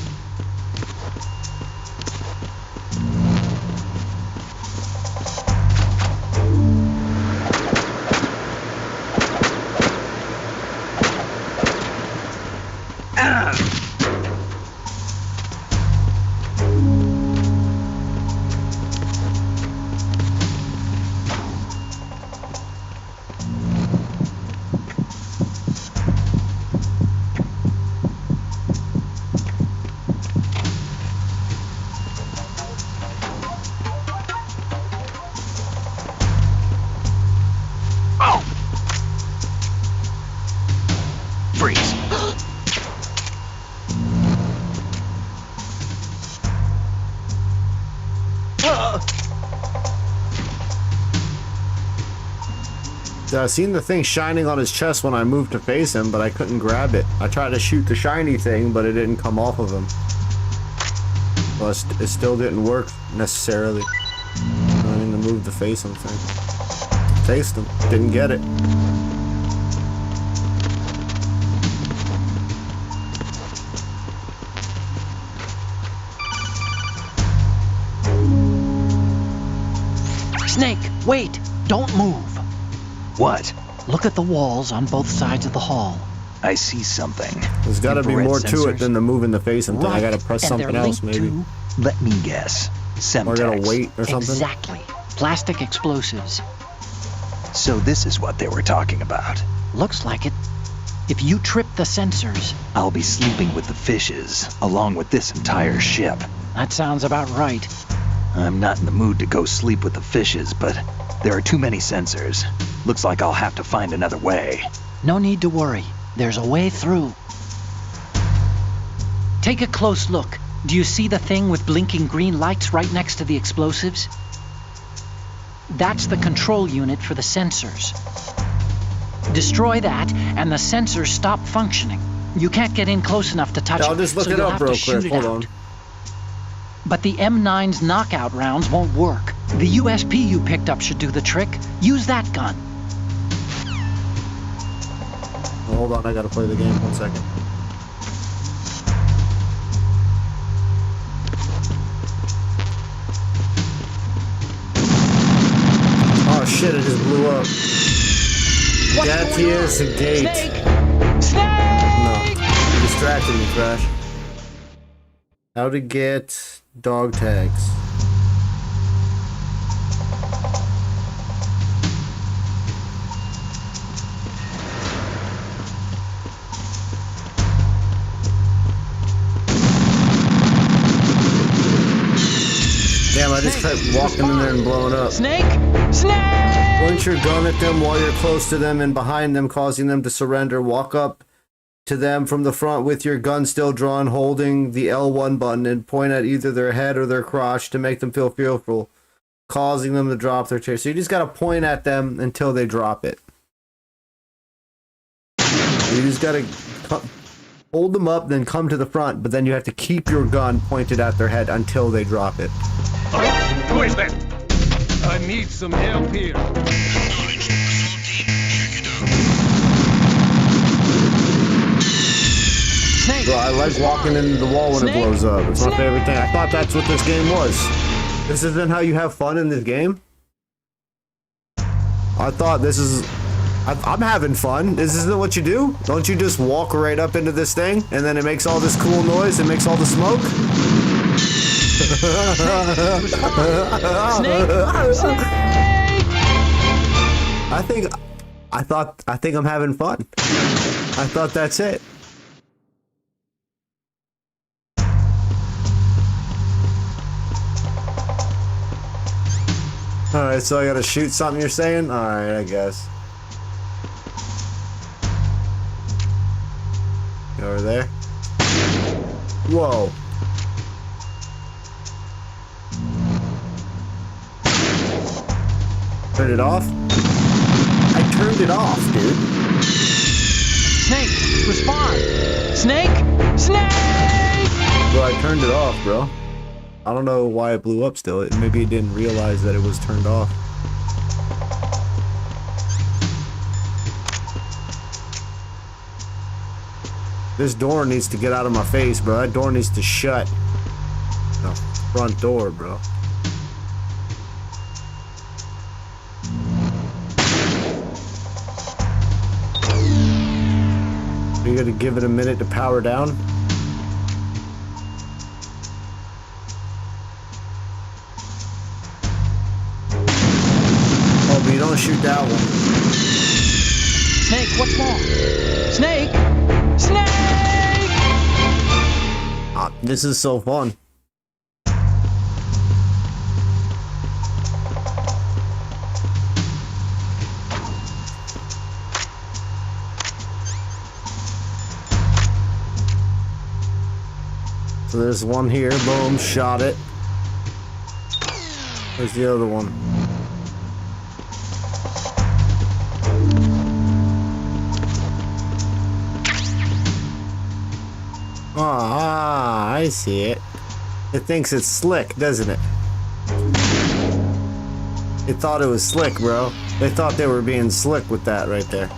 Freeze. I seen the thing shining on his chest when I moved to face him, but I couldn't grab it. I tried to shoot the shiny thing, but it didn't come off of him. Well, it still didn't work necessarily. I mean, to move the face him thing. Faced him. Didn't get it. Snake, wait! Don't move! What? Look at the walls on both sides of the hall. I see something. There's gotta be Infrared more to it sensors? than the moving the face him thing. I gotta press And something they're else, linked maybe. to- Let me guess. Semtex. Or I gotta wait or something. Exactly. Plastic explosives. So this is what they were talking about. Looks like it. If you trip the sensors, I'll be sleeping with the fishes, along with this entire ship. that sounds about right. I'm not in the mood to go sleep with the fishes, but there are too many sensors. Looks like I'll have to find another way. No need to worry. There's a way through. Take a close look. Do you see the thing with blinking green lights right next to the explosives? That's the control unit for the sensors. Destroy that, and the sensors stop functioning. You can't get in close enough to touch I'll it, just look so it you'll up have to real shoot quick. it Hold out. on. But the M9's knockout rounds won't work. The USP you picked up should do the trick. Use that gun. Oh, hold on, I gotta play the game. 1 second. Oh shit, it just blew up. That is a gate. No, you distracted me, Crash. How to get dog tags. Damn, I just kept walking in there and blowing up. Snake! Snake! Point your gun at them while you're close to them and behind them, causing them to surrender. Walk up to them from the front with your gun still drawn, holding the L1 button, and point at either their head or their crotch to make them feel fearful, causing them to drop their chair. So you just gotta point at them until they drop it. You just gotta hold them up, then come to the front, but then you have to keep your gun pointed at their head until they drop it. Wait then. I need some help here. Acknowledged. Assault team, check it out. Snake! Bro, I like walking into the wall when Snake? it blows up. It's my favorite thing. I thought that's what this game was. This isn't how you have fun in this game? I thought this is... I'm having fun. This isn't what you do? Don't you just walk right up into this thing, and then it makes all this cool noise and makes all the smoke? I think I'm having fun. I thought that's it. Alright, so I gotta shoot something you're saying? Alright, I guess. Go over there. Whoa. Turn it off? I turned it off, dude. Snake! Respond! Snake! Snake! Bro, I turned it off, bro. I don't know why it blew up still. Maybe it didn't realize that it was turned off. This door needs to get out of my face, bro. That door needs to shut. The front door, bro. You gotta give it a minute to power down. Oh, but you don't shoot that one. Snake, what's wrong? Snake! Snake! Ah, this is so fun. So there's one here, boom, shot it. Where's the other one? Ah, I see it. It thinks it's slick, doesn't it? It thought it was slick, bro. They thought they were being slick with that right there.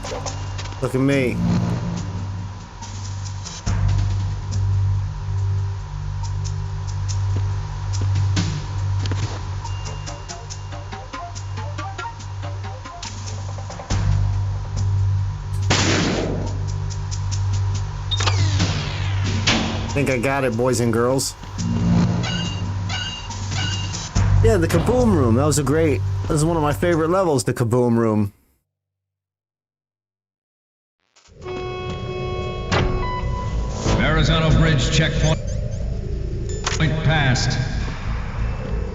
Look at me. Think I got it, boys and girls. Yeah, the Kaboom Room. That was one of my favorite levels, the Kaboom Room. Verrazano Bridge checkpoint passed.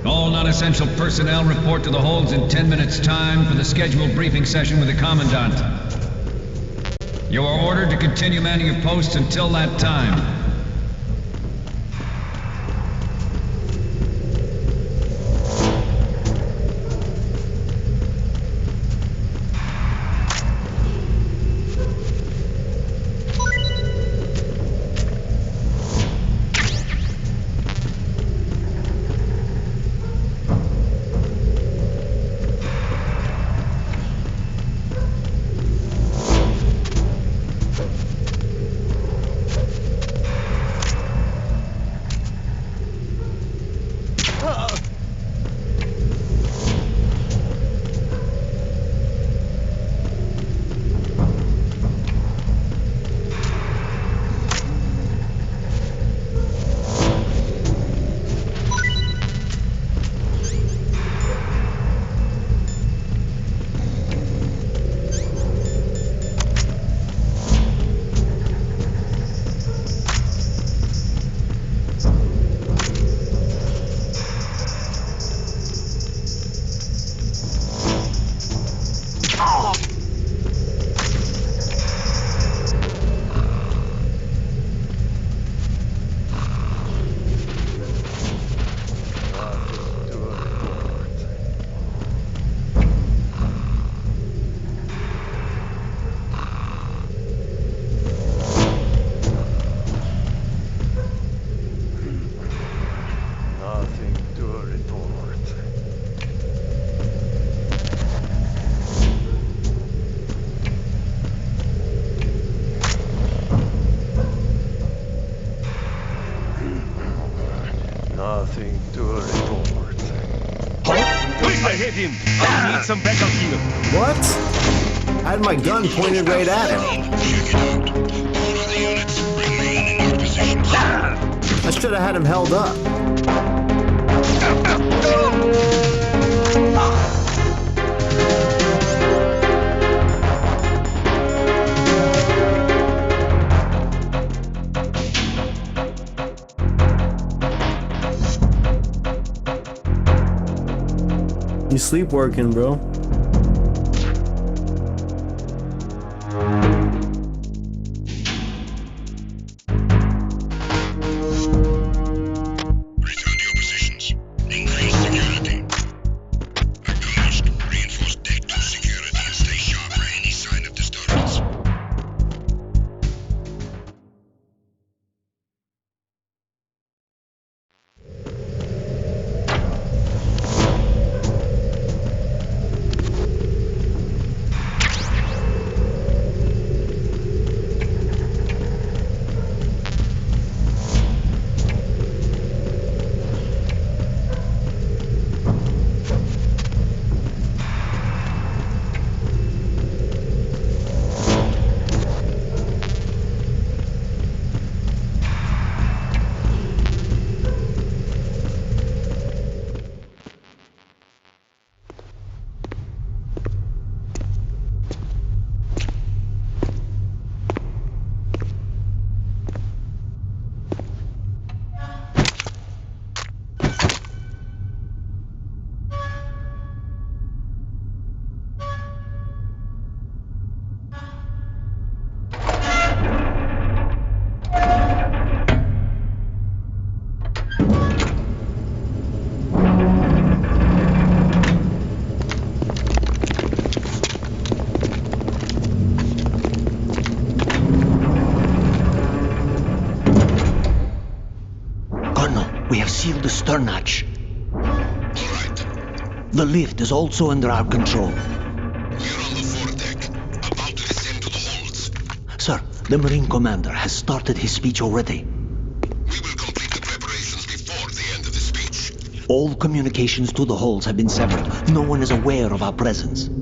All non-essential personnel report to the holds in 10 minutes' time for the scheduled briefing session with the Commandant. You are ordered to continue manning your posts until that time. Nothing to report. I hit him. I need some backup here. What? I had my gun pointed right at him. Check it out. All of the units remain in your positions. I should have had him held up. You sleepwalking, bro. Return to your positions. Increase security. Acknowledged. Reinforce deck 2 security and stay sharp for any sign of disturbance. We have sealed the stern hatch. All right. The lift is also under our control. We're on the foredeck, about to descend to the holds. Sir, the Marine Commander has started his speech already. We will complete the preparations before the end of the speech. All communications to the holds have been severed. No one is aware of our presence. Let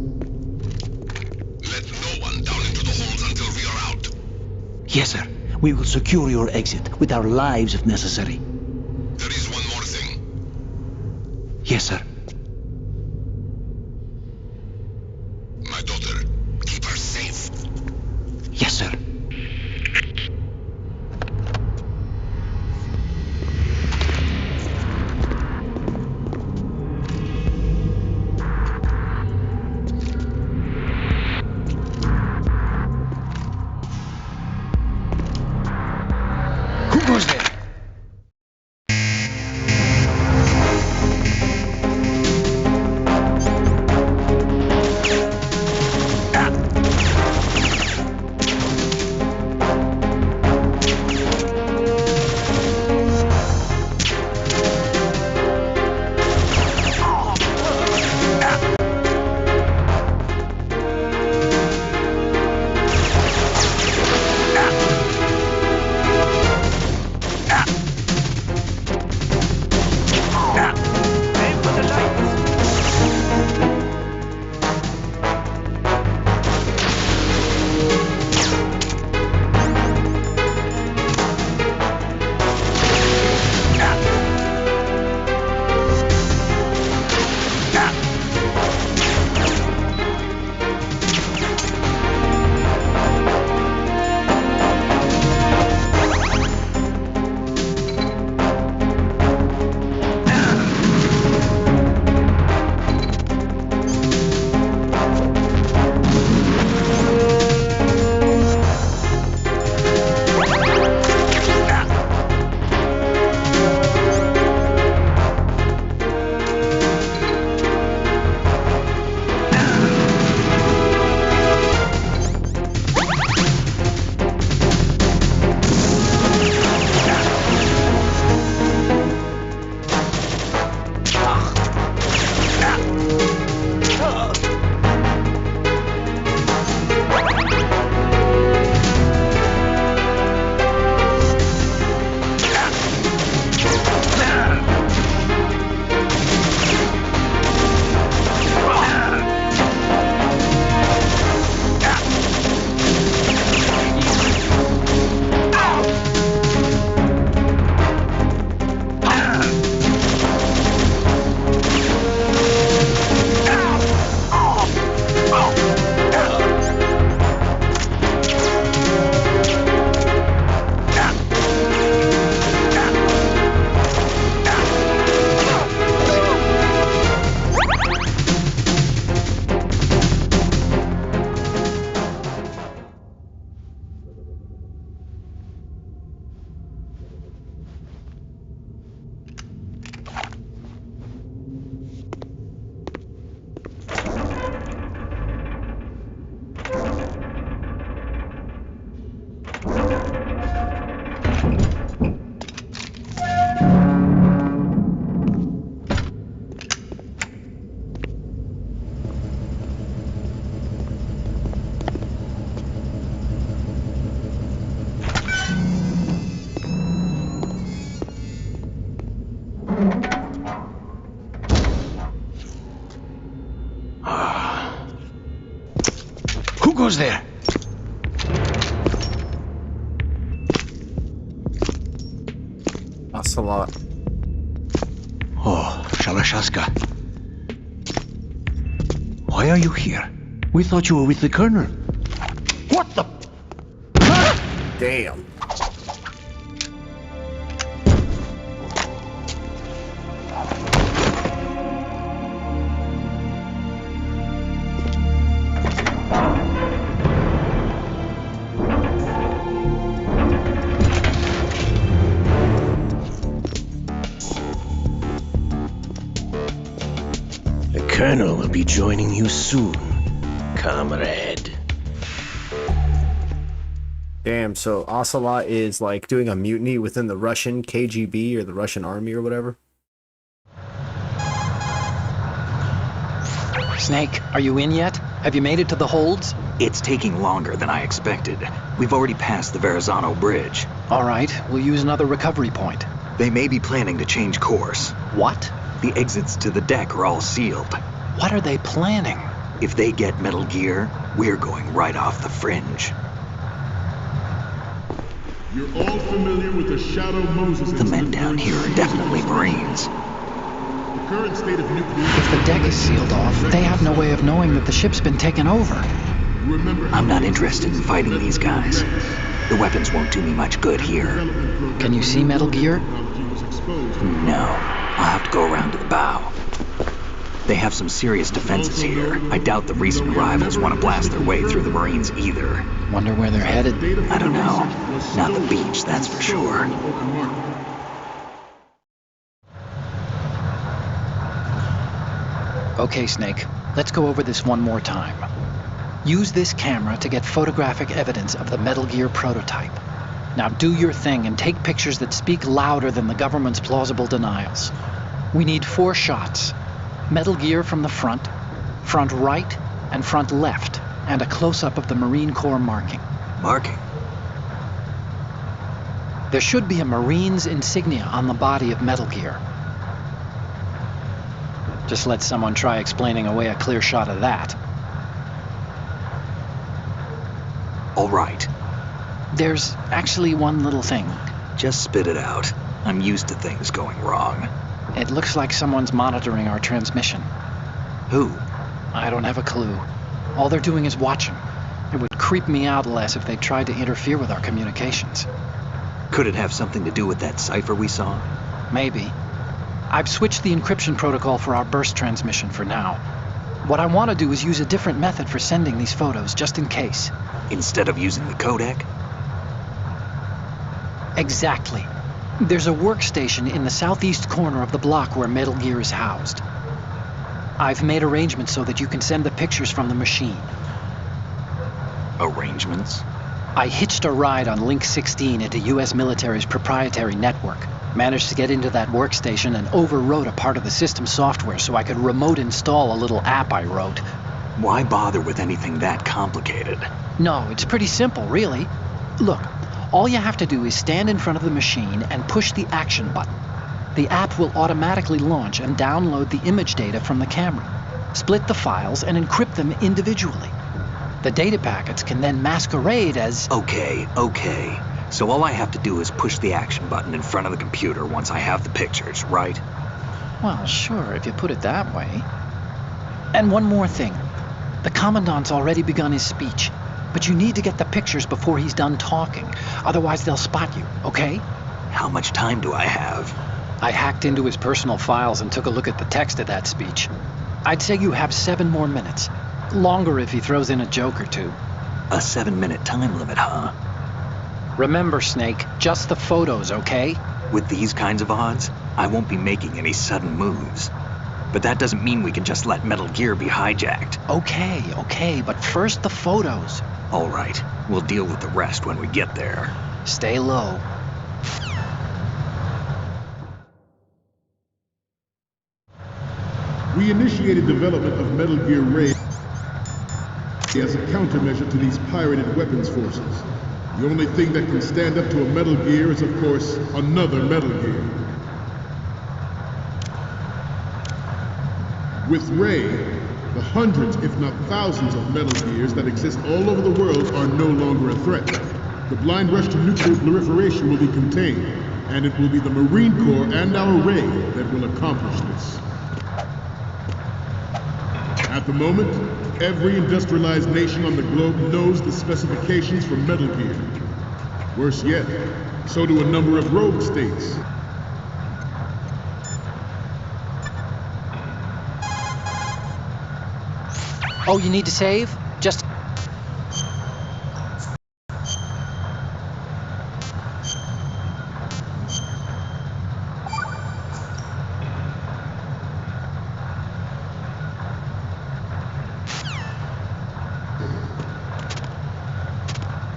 no one down into the holds until we are out. Yes, sir. We will secure your exit with our lives if necessary. There is one more thing. Yes, sir. My daughter, keep her safe. Yes, sir. Who goes there? Who goes there? Ocelot. Oh, Shalashaska. Why are you here? We thought you were with the Colonel. What the? Damn. The Colonel will be joining you soon, comrade. Damn, so Ocelot is like doing a mutiny within the Russian KGB or the Russian army or whatever? Snake, are you in yet? Have you made it to the holds? It's taking longer than I expected. We've already passed the Verrazano Bridge. All right, we'll use another recovery point. They may be planning to change course. What? The exits to the deck are all sealed. What are they planning? If they get Metal Gear, we're going right off the fringe. You're all familiar with the Shadow Moses The men incident down during here are the definitely Crucible. Marines. The current state of nuclear... If the deck is sealed off, they have no way of knowing that the ship's been taken over. I'm not interested in fighting these guys. The weapons won't do me much good here. Can you see Metal Gear? No. I'll have to go around to the bow. They have some serious defenses here. I doubt the recent arrivals want to blast their way through the Marines either. Wonder where they're headed? I don't know. Not the beach, that's for sure. Okay, Snake. Let's go over this one more time. Use this camera to get photographic evidence of the Metal Gear prototype. Now do your thing and take pictures that speak louder than the government's plausible denials. We need 4 shots. Metal Gear from the front right, and front left, and a close-up of the Marine Corps marking. Marking? There should be a Marine's insignia on the body of Metal Gear. Just let someone try explaining away a clear shot of that. All right. There's actually one little thing. Just spit it out. I'm used to things going wrong. It looks like someone's monitoring our transmission. Who? I don't have a clue. All they're doing is watching. It would creep me out less if they tried to interfere with our communications. Could it have something to do with that cipher we saw? Maybe. I've switched the encryption protocol for our burst transmission for now. What I want to do is use a different method for sending these photos, just in case. Instead of using the codec? Exactly. There's a workstation in the southeast corner of the block where Metal Gear is housed. I've made arrangements so that you can send the pictures from the machine. Arrangements? I hitched a ride on Link 16 into U.S. military's proprietary network. Managed to get into that workstation and overwrote a part of the system software so I could remote install a little app I wrote. Why bother with anything that complicated? No, it's pretty simple, really. Look, all you have to do is stand in front of the machine and push the action button. The app will automatically launch and download the image data from the camera, split the files, and encrypt them individually. The data packets can then masquerade as... Okay. So all I have to do is push the action button in front of the computer once I have the pictures, right? Well, sure, if you put it that way. And one more thing. The Commandant's already begun his speech, but you need to get the pictures before he's done talking. Otherwise, they'll spot you, okay? How much time do I have? I hacked into his personal files and took a look at the text of that speech. I'd say you have 7 more minutes. Longer if he throws in a joke or two. A 7-minute time limit, huh? Remember, Snake, just the photos, okay? With these kinds of odds, I won't be making any sudden moves. But that doesn't mean we can just let Metal Gear be hijacked. Okay, but first the photos. All right, we'll deal with the rest when we get there. Stay low. We initiated development of Metal Gear Ray as a countermeasure to these pirated weapons forces. The only thing that can stand up to a Metal Gear is, of course, another Metal Gear. With Ray, the hundreds, if not thousands, of Metal Gears that exist all over the world are no longer a threat. The blind rush to nuclear proliferation will be contained, and it will be the Marine Corps and our Ray that will accomplish this. At the moment, every industrialized nation on the globe knows the specifications for Metal Gear. Worse yet, so do a number of rogue states. Oh, you need to save? Just...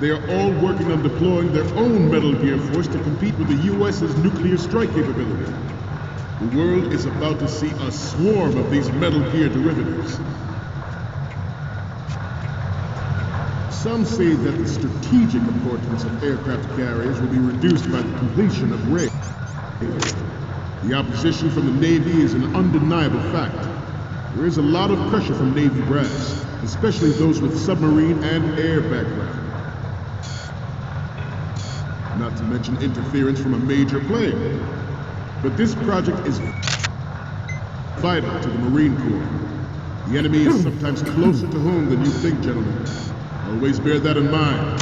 They are all working on deploying their own Metal Gear force to compete with the US's nuclear strike capability. The world is about to see a swarm of these Metal Gear derivatives. Some say that the strategic importance of aircraft carriers will be reduced by the completion of raids. The opposition from the Navy is an undeniable fact. There is a lot of pressure from Navy brass, especially those with submarine and air background. Not to mention interference from a major player. But this project is vital to the Marine Corps. The enemy is sometimes closer to home than you think, gentlemen. Always bear that in mind.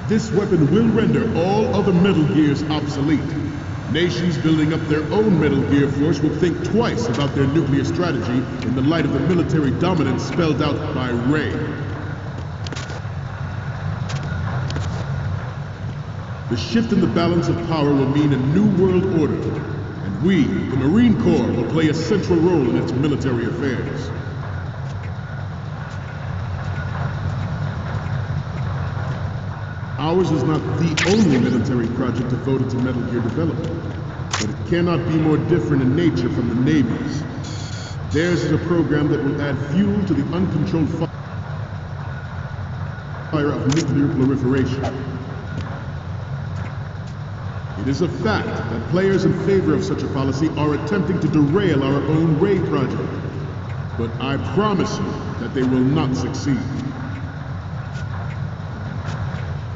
This weapon will render all other Metal Gears obsolete. Nations building up their own Metal Gear force will think twice about their nuclear strategy in the light of the military dominance spelled out by Ray. The shift in the balance of power will mean a new world order, and we, the Marine Corps, will play a central role in its military affairs. Ours is not the only military project devoted to Metal Gear development, but it cannot be more different in nature from the Navy's. Theirs is a program that will add fuel to the uncontrolled fire of nuclear proliferation. It is a fact that players in favor of such a policy are attempting to derail our own Ray project, but I promise you that they will not succeed.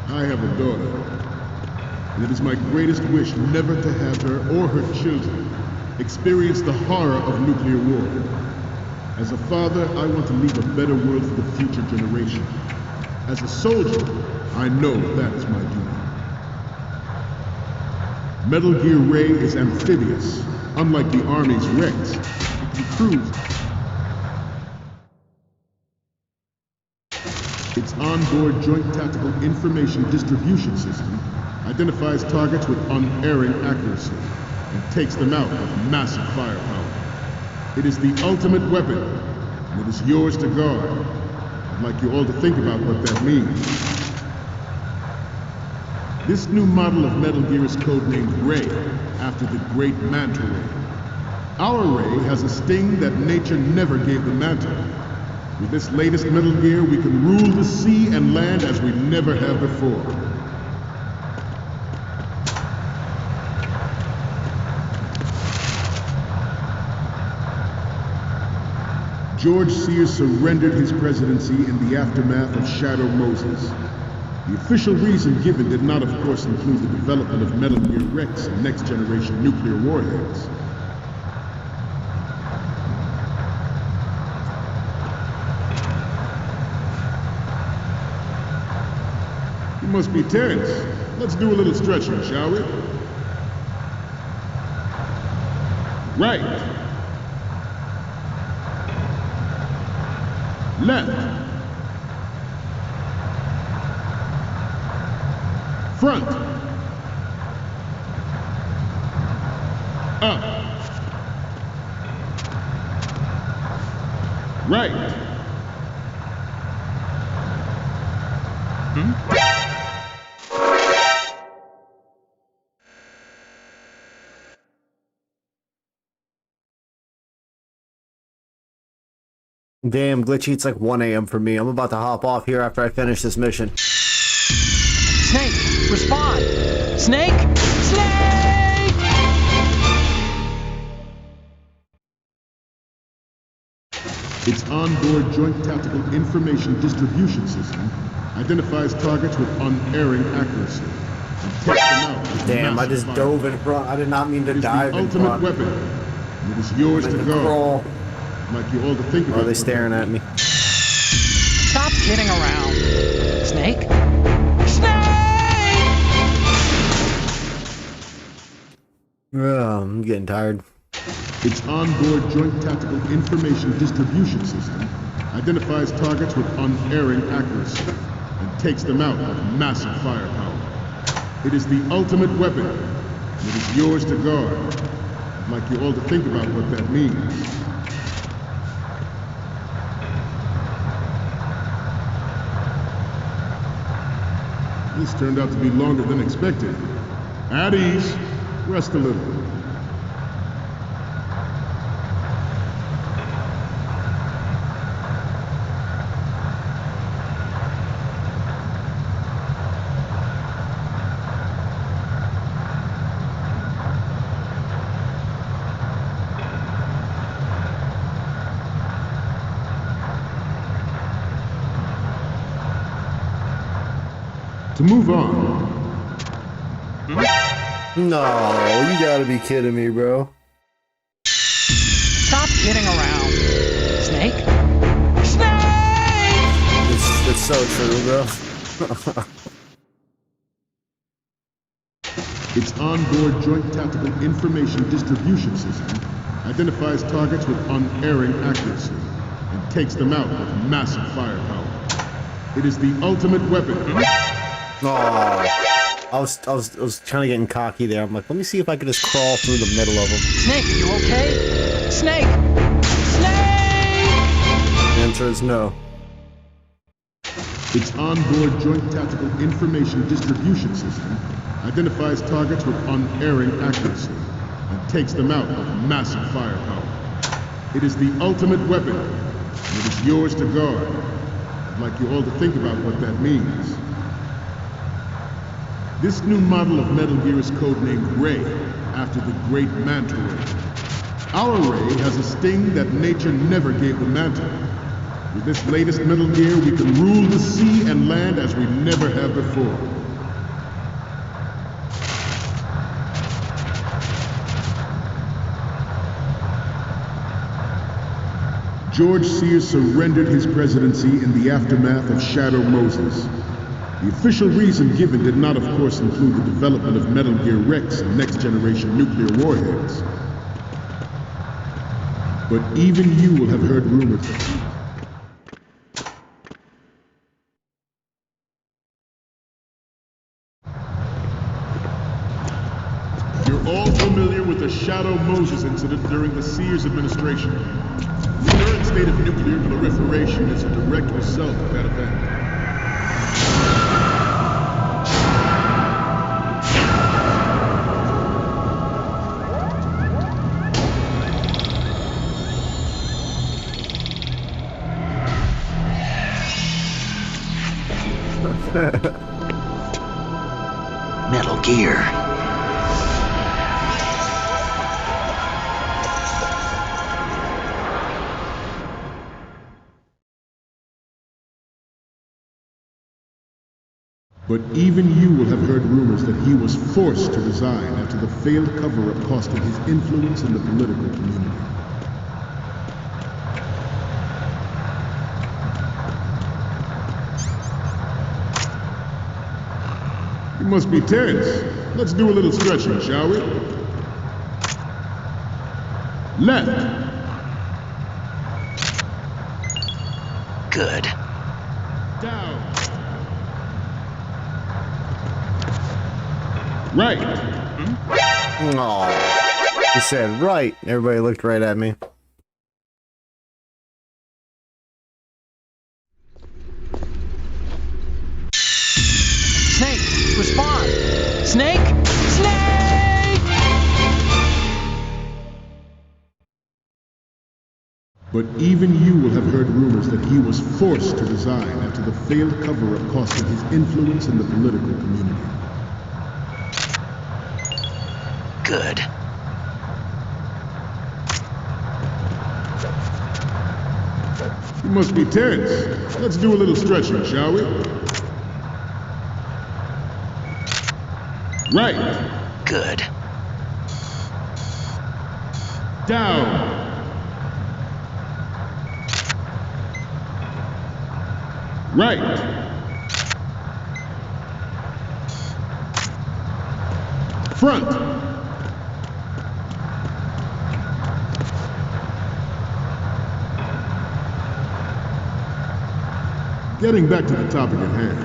I have a daughter, and it is my greatest wish never to have her or her children experience the horror of nuclear war. As a father, I want to leave a better world for the future generation. As a soldier, I know that is my duty. Metal Gear Ray is amphibious, unlike the Army's Rex. It can cruise. Its onboard Joint Tactical Information Distribution System identifies targets with unerring accuracy and takes them out with massive firepower. It is the ultimate weapon, and it is yours to guard. I'd like you all to think about what that means. This new model of Metal Gear is codenamed Ray, after the great Manta Ray. Our Ray has a sting that nature never gave the Manta. With this latest Metal Gear, we can rule the sea and land as we never have before. George Sears surrendered his presidency in the aftermath of Shadow Moses. The official reason given did not, of course, include the development of Metal Gear Rex and next-generation nuclear warheads. You must be tense. Let's do a little stretching, shall we? Right. Left. Front. Up. Right. Damn, Glitchy, it's like 1 a.m. for me. I'm about to hop off here after I finish this mission. Snake, respond! Snake! Snake! Its onboard Joint Tactical Information Distribution System identifies targets with unerring accuracy and takes them out with Damn, I massive just fire. dove in front. I did not mean to It is dive the in ultimate front. weapon, and it is yours to guard. Crawl. I'd like you all to think about Are they what staring that at me? Stop kidding around. Snake? Snake! I'm getting tired. Its onboard Joint Tactical Information Distribution System identifies targets with unerring accuracy and takes them out with massive firepower. It is the ultimate weapon, and it is yours to guard. I'd like you all to think about what that means. This turned out to be longer than expected. At ease. Rest a little. To move on. No, you gotta be kidding me, bro. Stop kidding around. Snake? Snake! It's so true, bro. Its onboard joint tactical information distribution system identifies targets with unerring accuracy and takes them out with massive firepower. It is the ultimate weapon. Oh, I was kind of getting cocky there. I'm like, let me see if I can just crawl through the middle of them. Snake, you okay? Snake! Snake! The answer is no. Its onboard joint tactical information distribution system identifies targets with unerring accuracy and takes them out with massive firepower. It is the ultimate weapon, and it is yours to guard. I'd like you all to think about what that means. This new model of Metal Gear is codenamed Ray, after the great Manta Ray. Our Ray has a sting that nature never gave the Manta. With this latest Metal Gear, we can rule the sea and land as we never have before. George Sears surrendered his presidency in the aftermath of Shadow Moses. The official reason given did not, of course, include the development of Metal Gear Rex and next-generation nuclear warheads. But even you will have heard rumors. You're all familiar with the Shadow Moses incident during the Sears administration. The current state of nuclear proliferation is a direct result of that event. Metal Gear. But even you will have heard rumors that he was forced to resign after the failed cover-up cost him his influence in the political community. You must be tense. Let's do a little stretching, shall we? Left. Good. Down. Right. Oh, he said right. Everybody looked right at me. Snake, respond! Snake! Snake! But even you will have heard rumors that he was forced to resign after the failed cover-up cost him his influence in the political community. Good. You must be tense. Let's do a little stretching, shall we? Right. Good. Down. Right. Front. Getting back to the topic at hand.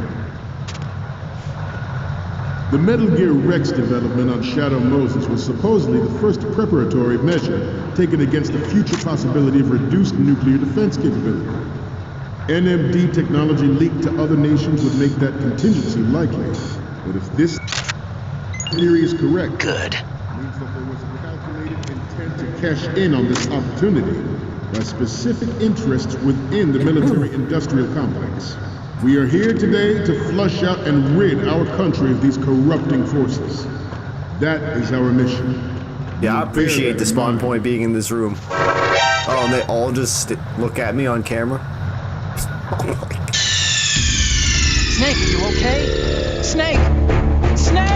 The Metal Gear Rex development on Shadow Moses was supposedly the first preparatory measure taken against the future possibility of reduced nuclear defense capability. NMD technology leaked to other nations would make that contingency likely. But if this theory is correct, Good. it means that there was a calculated intent to cash in on this opportunity by specific interests within the military-industrial complex. We are here today to flush out and rid our country of these corrupting forces. That is our mission. Yeah, I appreciate the spawn point being in this room. Oh, and they all just look at me on camera. Snake, you okay? Snake! Snake!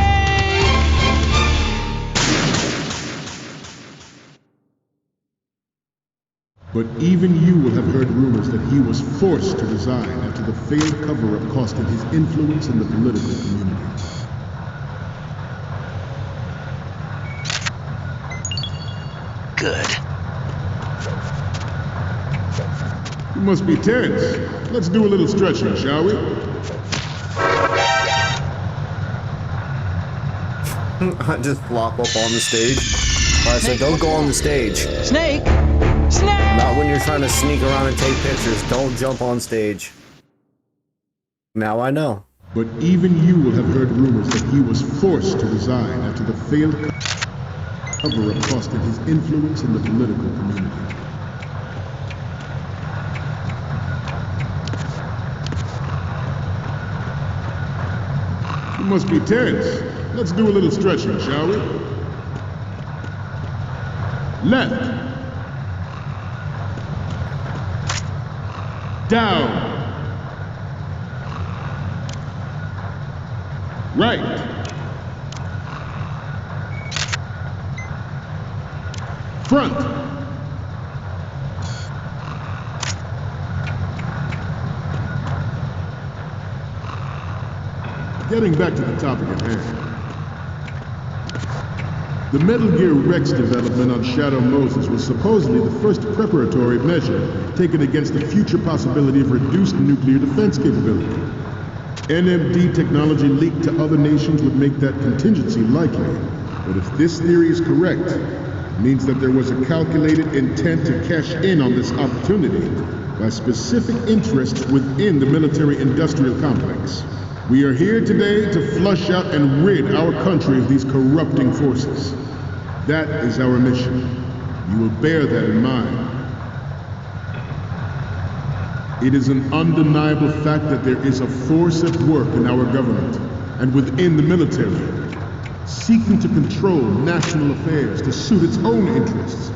But even you will have heard rumors that he was forced to resign after the failed cover-up cost him his influence in the political community. Good. You must be tense. Let's do a little stretching, shall we? I just flop up on the stage. Alright, so don't go on the stage. Snake! Snake! Not when you're trying to sneak around and take pictures. Don't jump on stage. Now I know. But even you will have heard rumors that he was forced to resign after the failed cover-up cost him his influence in the political community. You must be tense. Let's do a little stretching, shall we? Left. Down. Right. Front. Getting back to the topic at hand. The Metal Gear Rex development on Shadow Moses was supposedly the first preparatory measure taken against the future possibility of reduced nuclear defense capability. NMD technology leaked to other nations would make that contingency likely. But if this theory is correct, it means that there was a calculated intent to cash in on this opportunity by specific interests within the military-industrial complex. We are here today to flush out and rid our country of these corrupting forces. That is our mission. You will bear that in mind. It is an undeniable fact that there is a force at work in our government and within the military, seeking to control national affairs to suit its own interests.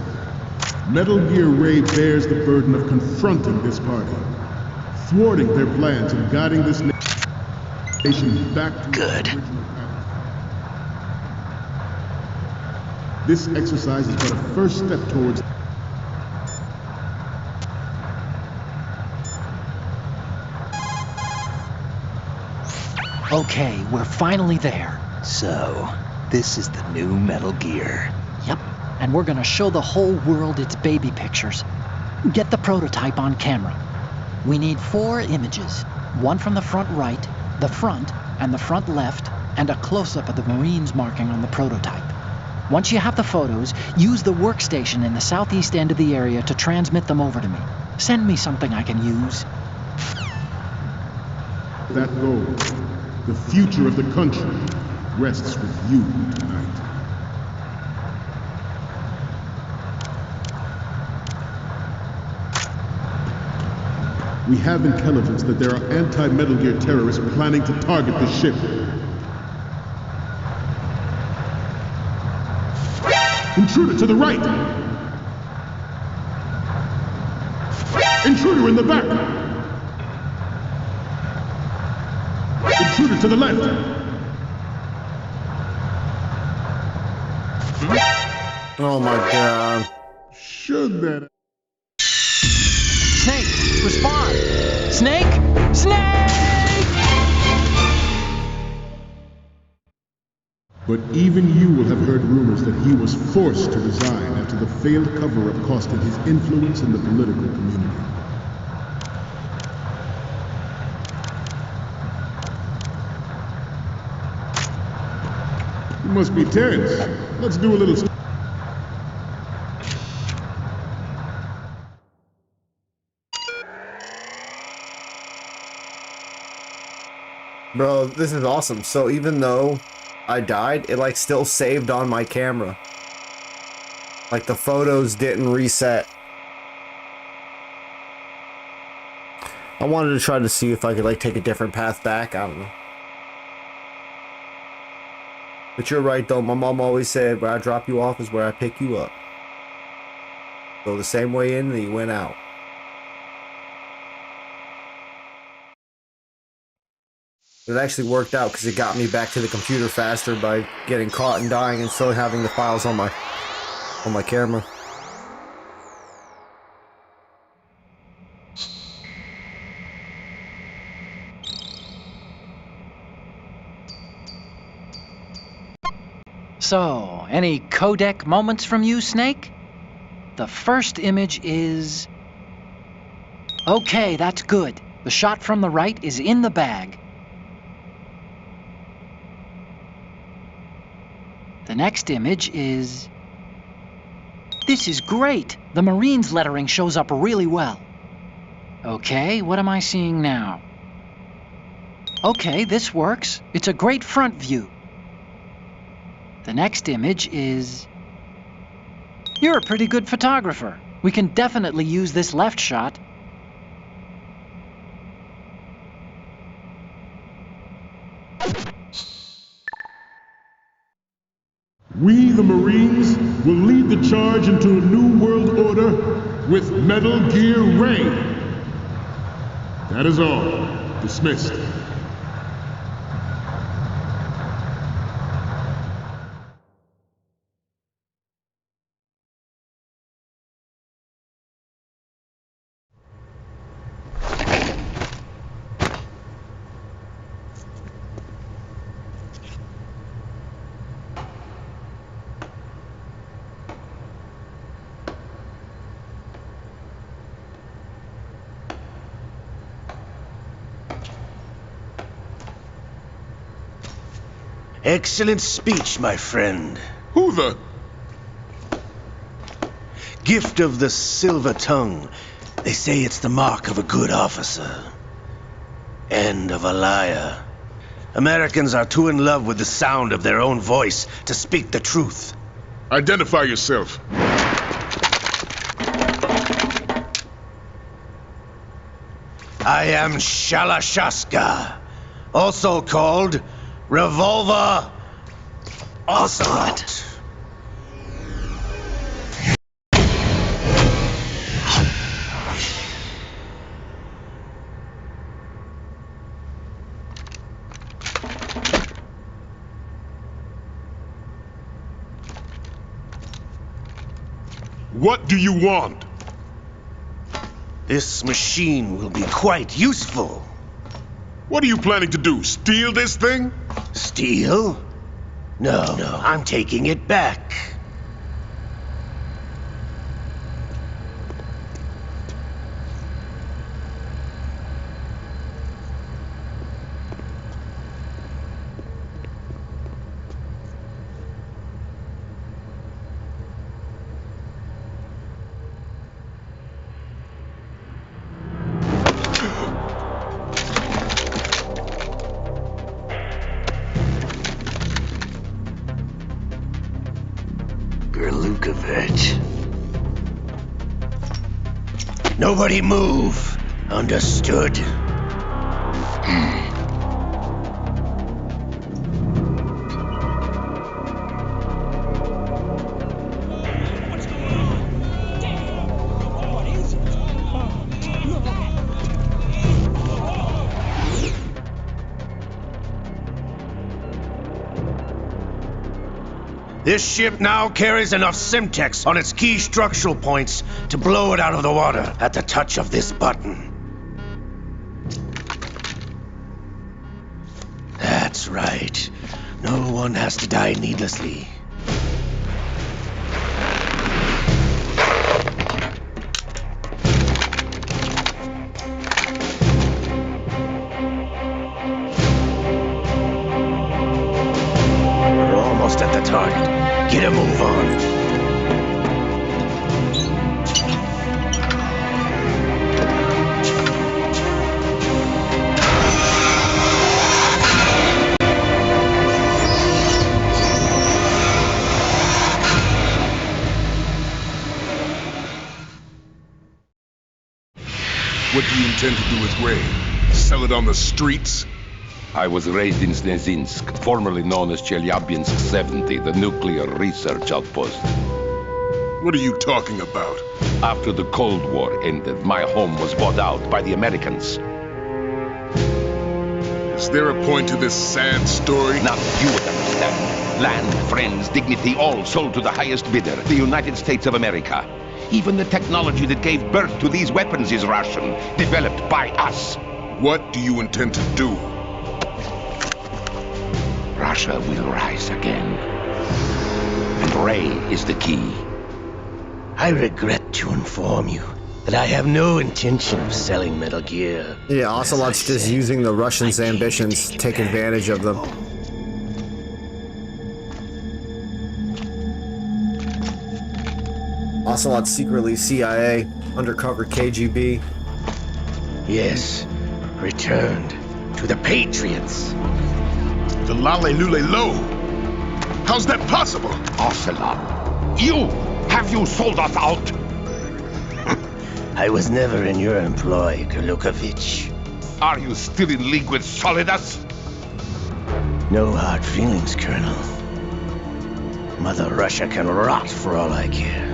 Metal Gear Ray bears the burden of confronting this party, thwarting their plans and guiding this nation back to Good. its original path. This exercise is but a first step towards Okay, we're finally there. So, this is the new Metal Gear. Yep, and we're gonna show the whole world its baby pictures. Get the prototype on camera. We need 4 images. One from the front right, the front, and the front left, and a close-up of the Marines marking on the prototype. Once you have the photos, use the workstation in the southeast end of the area to transmit them over to me. Send me something I can use. that goal. The future of the country rests with you tonight. We have intelligence that there are anti-Metal Gear terrorists planning to target the ship. Intruder to the right! Intruder in the back! Intruder to the left! Oh my god. Should that... Snake, respond! Snake! Snake! But even you will have heard rumors that he was forced to resign after the failed cover-up cost him his influence in the political community. You must be tense. Let's do a little... Bro, this is awesome. So even though I died, it like still saved on my camera. Like the photos didn't reset. I wanted to try to see if I could like take a different path back. I don't know. But you're right though. My mom always said where I drop you off is where I pick you up. Go the same way in that you went out. It actually worked out because it got me back to the computer faster by getting caught and dying and still having the files on my camera. So, any codec moments from you, Snake? The first image is... Okay, that's good. The shot from the right is in the bag. The next image is... This is great! The Marines lettering shows up really well. Okay, what am I seeing now? Okay, this works. It's a great front view. The next image is... You're a pretty good photographer. We can definitely use this left shot. We, the Marines, will lead the charge into a new world order with Metal Gear Ray. That is all. Dismissed. Excellent speech, my friend. Who the? Gift of the silver tongue. They say it's the mark of a good officer. And of a liar. Americans are too in love with the sound of their own voice to speak the truth. Identify yourself. I am Shalashaska, also called Revolver Ocelot. What do you want? This machine will be quite useful. What are you planning to do? Steal this thing? Steal? No, I'm taking it back. Nobody move. Understood? This ship now carries enough Simtex on its key structural points to blow it out of the water at the touch of this button. That's right. No one has to die needlessly. We're almost at the target. Get a move on. What do you intend to do with Ray? Sell it on the streets? I was raised in Snezinsk, formerly known as Chelyabinsk 70, the nuclear research outpost. What are you talking about? After the Cold War ended, my home was bought out by the Americans. Is there a point to this sad story? Now you would understand. Land, friends, dignity, all sold to the highest bidder, the United States of America. Even the technology that gave birth to these weapons is Russian, developed by us. What do you intend to do? Russia will rise again. And Ray is the key. I regret to inform you that I have no intention of selling Metal Gear. Yeah, Ocelot's just using the Russians' ambitions to take advantage of them. Ocelot's secretly CIA, undercover KGB. Yes, returned to the Patriots. The Lale Lule Lo? How's that possible? Ocelot, have you sold us out? I was never in your employ, Kurlukovich. Are you still in league with Solidus? No hard feelings, Colonel. Mother Russia can rot for all I care.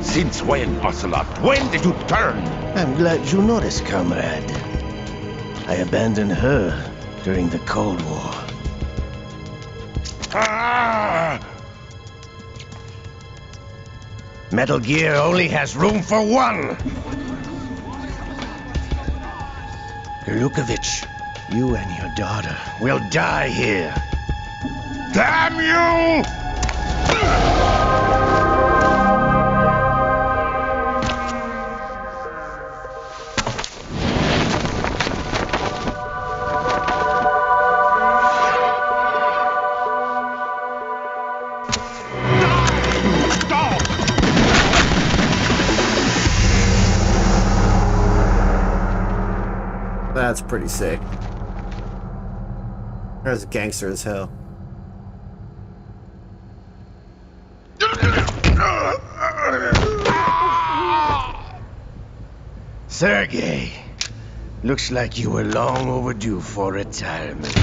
Since when, Ocelot? When did you turn? I'm glad you noticed, comrade. I abandoned her during the Cold War. Ah! Metal Gear only has room for one! Kurlukovich, you and your daughter will die here. Damn you! That's pretty sick. That's gangster as hell. Sergei, looks like you were long overdue for retirement.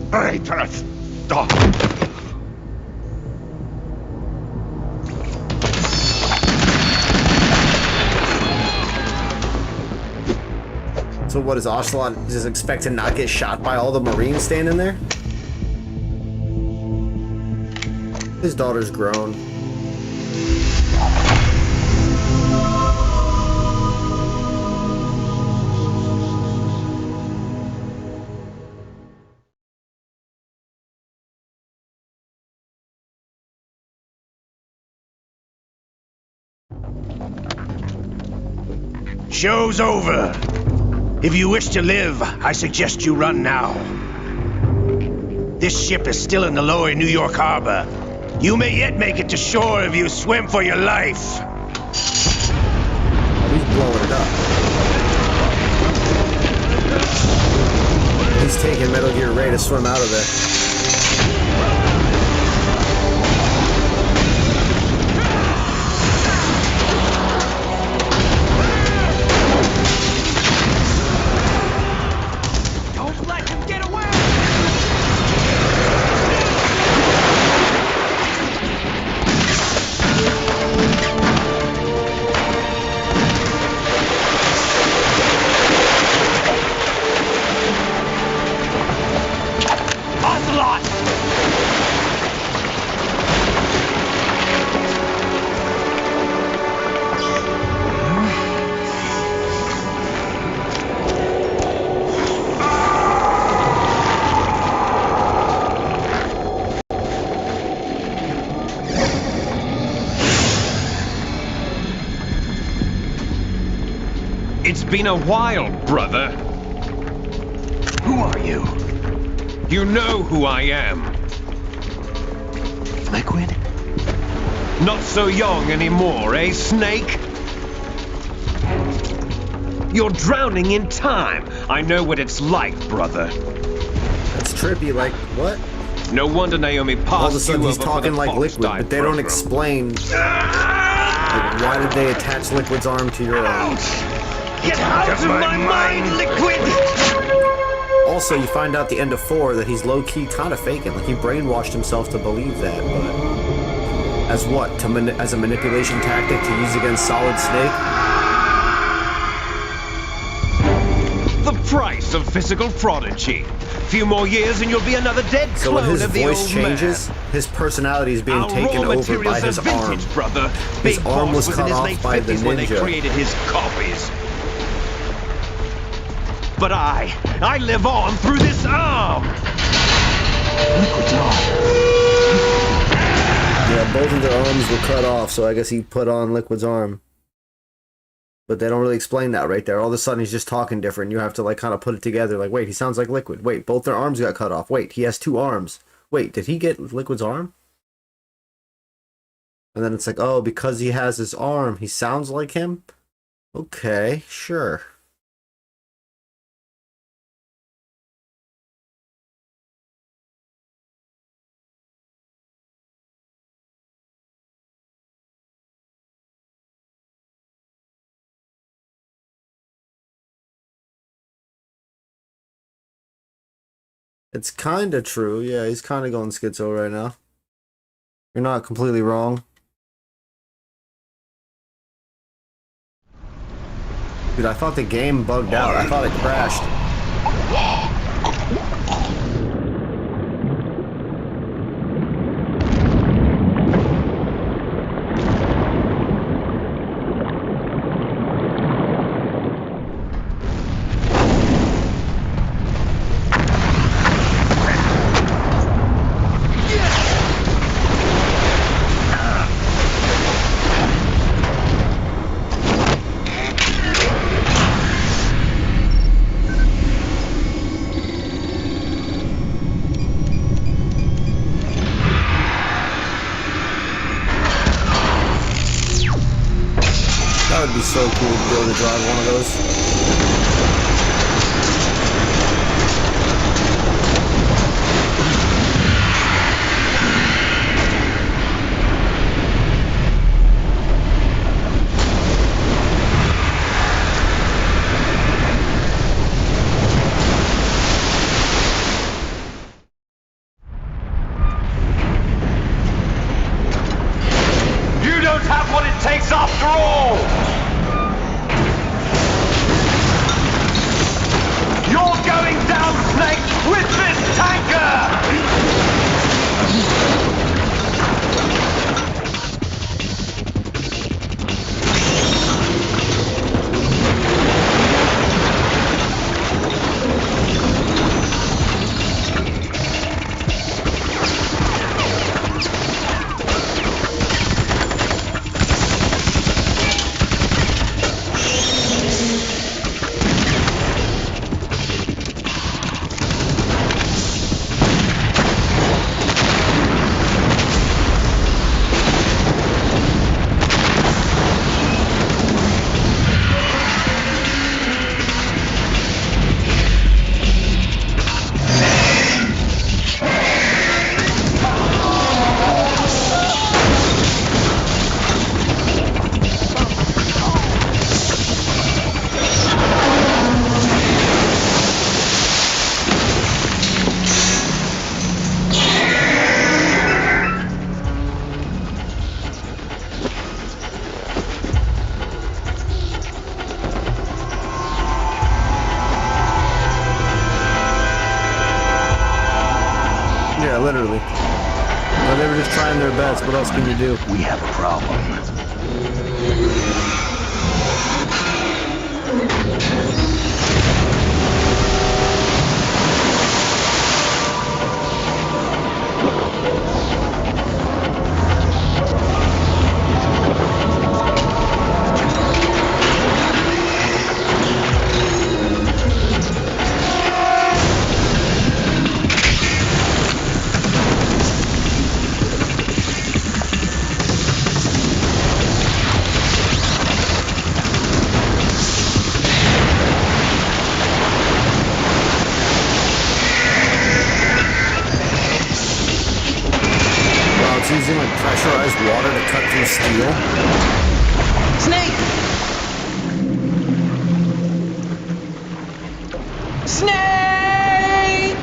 Traitorous dog! So what is Ocelot just expect to not get shot by all the Marines standing there? His daughter's grown. Show's over. If you wish to live, I suggest you run now. This ship is still in the lower New York harbor. You may yet make it to shore if you swim for your life. He's blowing it up. He's taking Metal Gear Ray to swim out of there. It's been a while, brother. Who are you? You know who I am. Liquid? Not so young anymore, eh, Snake? You're drowning in time. I know what it's like, brother. That's trippy, like, what? No wonder Naomi passed All of a sudden you he's over for talking the like Fox Liquid, dive but they don't program. explain like, why did they attach Liquid's arm to your arm? Get out of my mind, Liquid! Also, you find out the end of 4 that he's low-key kind of faking. Like, he brainwashed himself to believe that, but... As what? As a manipulation tactic to use against Solid Snake? The price of physical prodigy. Few more years and you'll be another dead So when clone his of the voice old changes, man. his personality is being Our taken raw over by materials his are vintage, arm. brother. His Big arm Boss was in cut his off late by the 50s when they ninja. created his copies. But I live on through this arm. Liquid's arm. Yeah, both of their arms were cut off, so I guess he put on Liquid's arm. But they don't really explain that right there. All of a sudden, he's just talking different. You have to, like, kind of put it together. Like, wait, he sounds like Liquid. Wait, both their arms got cut off. Wait, he has 2 arms. Wait, did he get Liquid's arm? And then it's like, oh, because he has his arm, he sounds like him? Okay, sure. It's kind of true. Yeah, he's kind of going schizo right now. You're not completely wrong. Dude, I thought the game bugged out. I thought it crashed. That would be so cool to be able to drive one of those. You don't have what it takes after all! You're going down, Snake, with this tanker! Yeah, literally. But they were just trying their best. What else can you do? We have a problem. Using like pressurized water to cut through steel. Snake! Snake!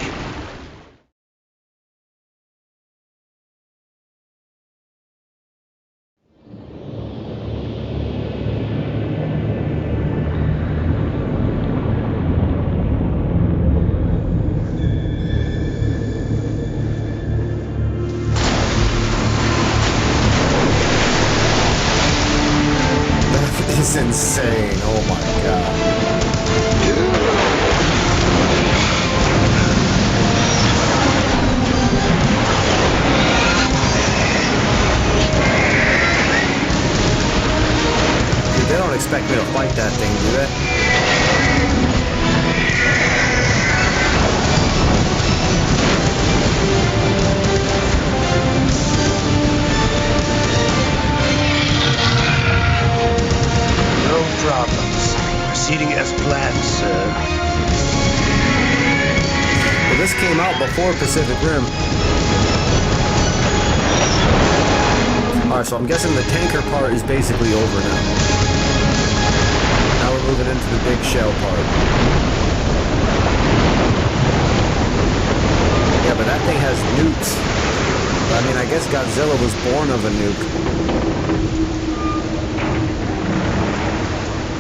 This is insane. Oh my god. Dude, they don't expect me to fight that thing, do they? No problems. Proceeding as planned, sir. Well, this came out before Pacific Rim. Alright, so I'm guessing the tanker part is basically over now. Now we're moving into the big shell part. Yeah, but that thing has nukes. I mean, I guess Godzilla was born of a nuke.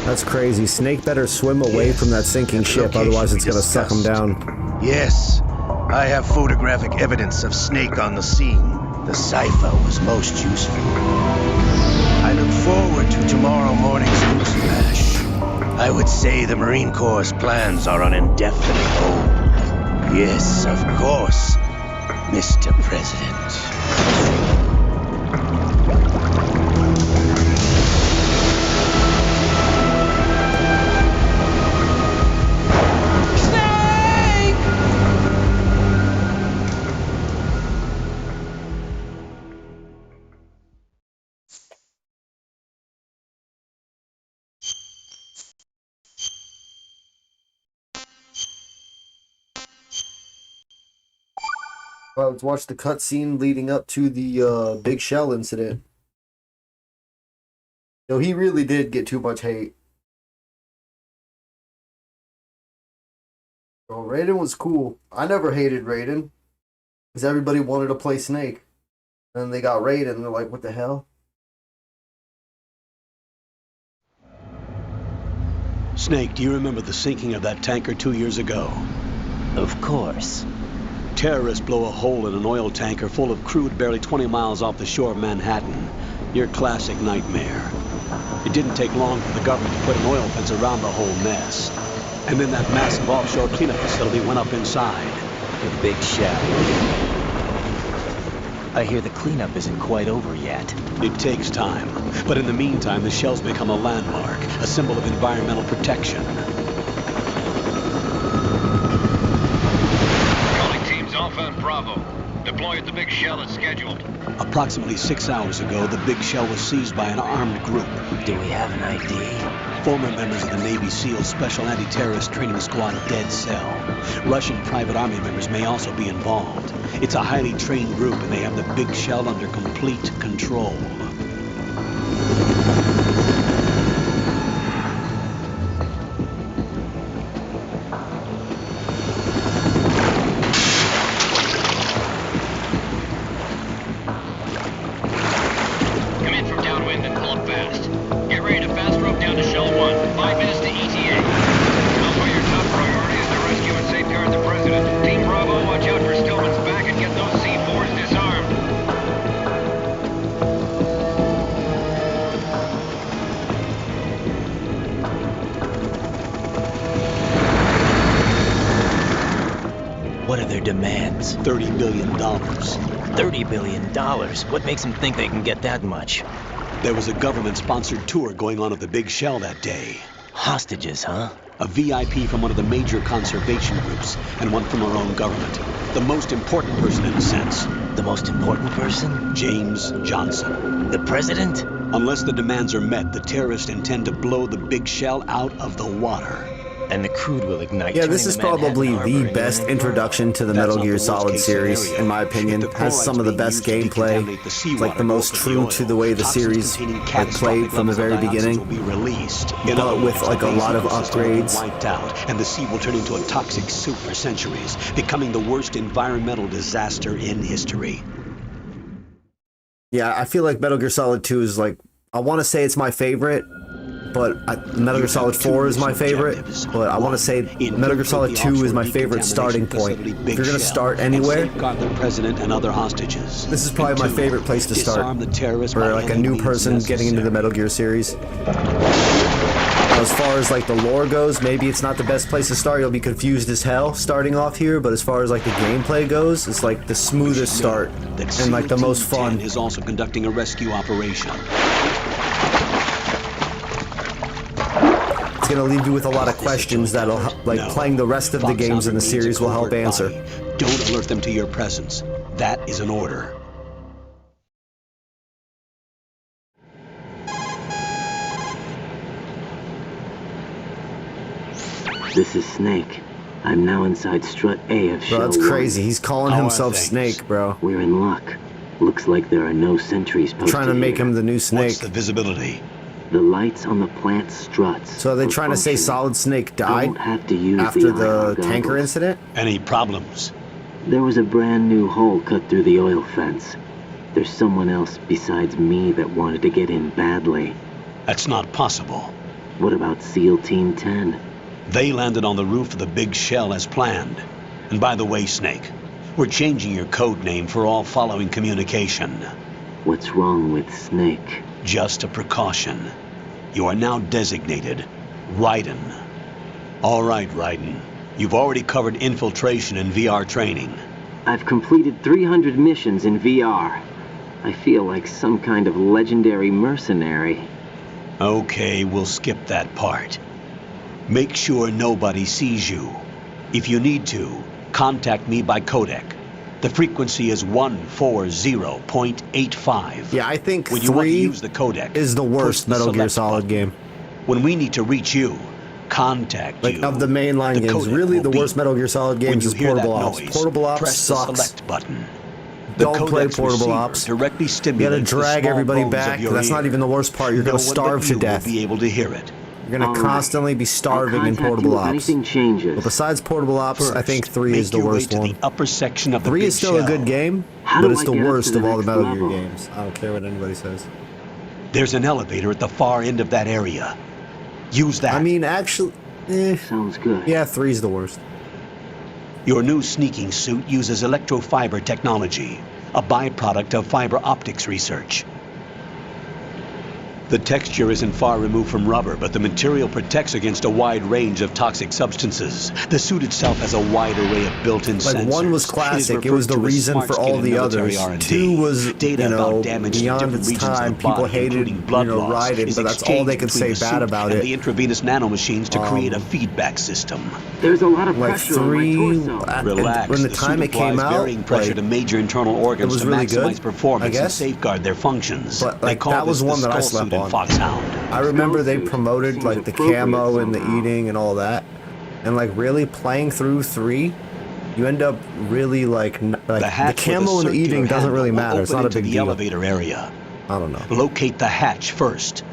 That's crazy. Snake better swim away from that sinking ship, otherwise it's gonna suck him down. Yes, I have photographic evidence of Snake on the scene. The cipher was most useful. I look forward to tomorrow morning's news flash. I would say the Marine Corps' plans are on indefinite hold. Yes, of course, Mr. President. Well, let's watch the cutscene leading up to the big shell incident. Yo, he really did get too much hate. Oh, Raiden was cool. I never hated Raiden. Because everybody wanted to play Snake. And then they got Raiden and they're like, what the hell? Snake, do you remember the sinking of that tanker 2 years ago? Of course. Terrorists blow a hole in an oil tanker full of crude barely 20 miles off the shore of Manhattan. Your classic nightmare. It didn't take long for the government to put an oil fence around the whole mess. And then that massive offshore cleanup facility went up inside. The big shell. I hear the cleanup isn't quite over yet. It takes time. But in the meantime, the shell's become a landmark, a symbol of environmental protection. Alpha and Bravo. Deploy at the big shell as scheduled. Approximately 6 hours ago, the big shell was seized by an armed group. Do we have an ID? Former members of the Navy SEAL Special Anti-Terrorist Training Squad Dead Cell. Russian private army members may also be involved. It's a highly trained group and they have the big shell under complete control. What are their demands? $30 billion. $30 billion? What makes them think they can get that much? There was a government-sponsored tour going on at the big shell that day. Hostages, huh? A VIP from one of the major conservation groups, and one from our own government. The most important person in a sense. The most important person? James Johnson. The president? Unless the demands are met, the terrorists intend to blow the big shell out of the water. and the crude will ignite. Yeah, this is probably the best introduction to the Metal Gear Solid series, in my opinion. Has some of the best gameplay, like the most true to the way the series like played from the very beginning, but with like a lot of upgrades. Wiped out, and the sea will turn into a toxic soup for centuries, becoming the worst environmental disaster in history. Yeah, I feel like Metal Gear Solid 2 is like, I want to say it's my favorite, but Metal Gear Solid 4 is my favorite, but I want to say Metal Gear Solid 2 is my favorite starting point. If you're going to start anywhere, the president and other hostages. This is probably my favorite place to start for like a new person getting into the Metal Gear series. As far as like the lore goes, maybe it's not the best place to start. You'll be confused as hell starting off here, but as far as like the gameplay goes, it's like the smoothest start and like the most fun. Is also conducting a rescue operation. It's gonna leave you with a lot of questions that'll like playing the rest of the games in the series will help answer. Don't alert them to your presence. That is an order. This is Snake. I'm now inside Strut A of Shell 1. Bro, that's crazy. He's calling himself Snake, bro. We're in luck. Looks like there are no sentries posted. Trying to make him the new Snake. What's the visibility? The lights on the plant struts. So are they trying to say Solid Snake died after the tanker incident? Any problems? There was a brand new hole cut through the oil fence. There's someone else besides me that wanted to get in badly. That's not possible. What about SEAL Team 10? They landed on the roof of the big shell as planned. And by the way, Snake, we're changing your code name for all following communication. What's wrong with Snake? Just a precaution. You are now designated Raiden. All right, Raiden. You've already covered infiltration and VR training. I've completed 300 missions in VR. I feel like some kind of legendary mercenary. Okay, we'll skip that part. Make sure nobody sees you. If you need to, contact me by codec. The frequency is 140.85. Yeah, I think when you want to 3 use the codec, is the worst Metal Gear Solid game. When we need to reach you, contact like, you. of the mainline games, really the worst Metal Gear Solid games is Portable Ops. Portable Ops sucks. Select button. Don't play Portable Ops. Directly You gotta drag everybody back. That's not even the worst part. You're gonna No one starve but to you death. will be able to hear it. You're gonna constantly be starving in Portable Ops. But besides Portable Ops, I think 3 is the worst one. Upper section of the 3 big is still a good shell. game, but it's the worst of all the Metal Gear games. I don't care what anybody says. There's an elevator at the far end of that area. Use that. I mean, actually, sounds good. Yeah, 3 is the worst. Your new sneaking suit uses electrofiber technology, a byproduct of fiber optics research. The texture isn't far removed from rubber, but the material protects against a wide range of toxic substances. The suit itself has a wide array of built-in sensors. 1 was classic. It was the reason for all the others. 2 was, you know, beyond its time. People hated, you know, Raiden, but that's all they could say bad about it. The intravenous nanomachines to create a feedback system. There's a lot of like pressure on my 3, torso. Relax. when the time it came out, varying pressure to major internal organs it was to really maximize good, performance I and guess. safeguard their functions. But They like call that was this the one that I skull slept suit in on. Foxhound. I remember they promoted like the camo and the eating and all that, and like really playing through 3, you end up really like the camo and the eating doesn't really matter. It's not a big the deal. elevator area. I don't know. Locate the hatch first.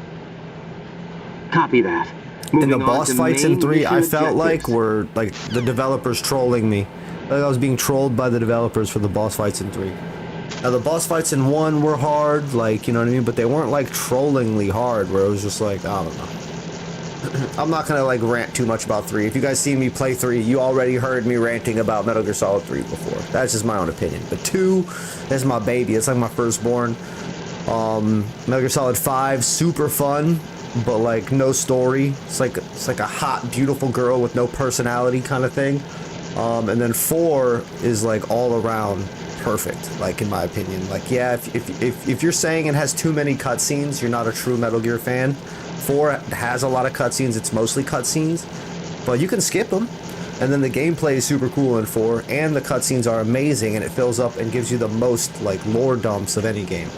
Copy that. In the boss fights in 3, I felt like were like the developers trolling me. Like I was being trolled by the developers for the boss fights in 3. Now the boss fights in 1 were hard, like, you know what I mean, but they weren't like trollingly hard where it was just like, I don't know. I'm not gonna like rant too much about 3. If you guys see me play 3, you already heard me ranting about Metal Gear Solid 3 before. That's just my own opinion. But 2 is my baby. It's like my firstborn. Metal Gear Solid 5, super fun, but like no story. It's like a hot, beautiful girl with no personality kind of thing. And then 4 is like all around perfect, like in my opinion. Like, yeah, if you're saying it has too many cutscenes, you're not a true Metal Gear fan. 4 has a lot of cutscenes. It's mostly cutscenes, but you can skip them. And then the gameplay is super cool in 4, and the cutscenes are amazing, and it fills up and gives you the most like lore dumps of any game.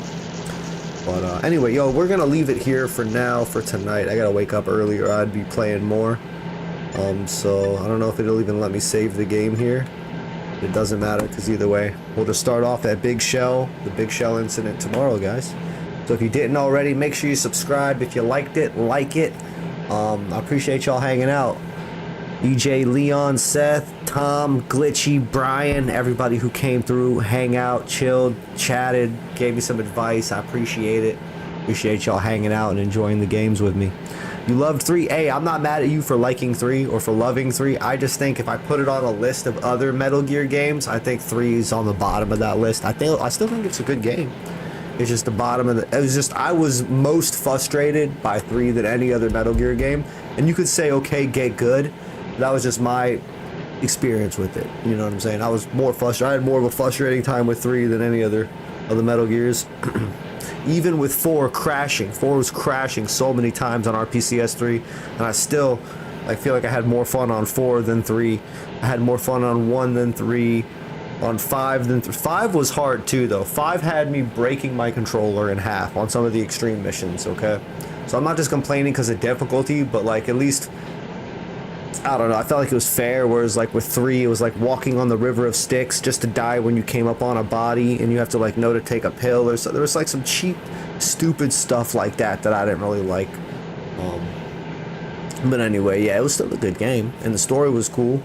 But anyway, yo, we're gonna leave it here for now for tonight. I gotta wake up earlier. I'd be playing more. So I don't know if it'll even let me save the game here. It doesn't matter because either way, we'll just start off at Big Shell, the Big Shell incident tomorrow, guys. So if you didn't already, make sure you subscribe. If you liked it, like it. I appreciate y'all hanging out. EJ, Leon, Seth, Tom, Glitchy, Brian, everybody who came through, hang out, chilled, chatted, gave me some advice. I appreciate it. Appreciate y'all hanging out and enjoying the games with me. You loved 3. Hey, I'm not mad at you for liking 3 or for loving 3. I just think if I put it on a list of other Metal Gear games, I think 3 is on the bottom of that list. I still think it's a good game. It's just the bottom of the... It was just... I was most frustrated by 3 than any other Metal Gear game. And you could say, okay, get good. That was just my experience with it. You know what I'm saying? I was more frustrated. I had more of a frustrating time with 3 than any other of the Metal Gears. Even with 4 crashing. 4 was crashing so many times on our PCS3. And I still... I feel like I had more fun on 4 than 3. I had more fun on 1 than 3. On 5 than 5 was hard too though. 5 had me breaking my controller in half on some of the extreme missions, okay? So I'm not just complaining because of difficulty, but like at least, I don't know, I felt like it was fair, whereas like with 3 it was like walking on the river of Styx just to die when you came up on a body and you have to like know to take a pill or so. There was like some cheap, stupid stuff like that I didn't really like. But anyway, yeah, it was still a good game and the story was cool.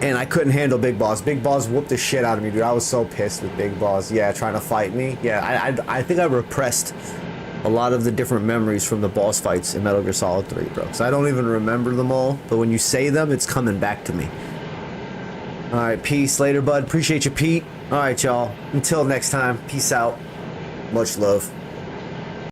And I couldn't handle Big Boss. Big Boss whooped the shit out of me, dude. I was so pissed with Big Boss. Yeah, trying to fight me. Yeah, I think I repressed a lot of the different memories from the boss fights in Metal Gear Solid 3, bro. So I don't even remember them all. But when you say them, it's coming back to me. Alright, peace. Later, bud. Appreciate you, Pete. Alright, y'all. Until next time. Peace out. Much love.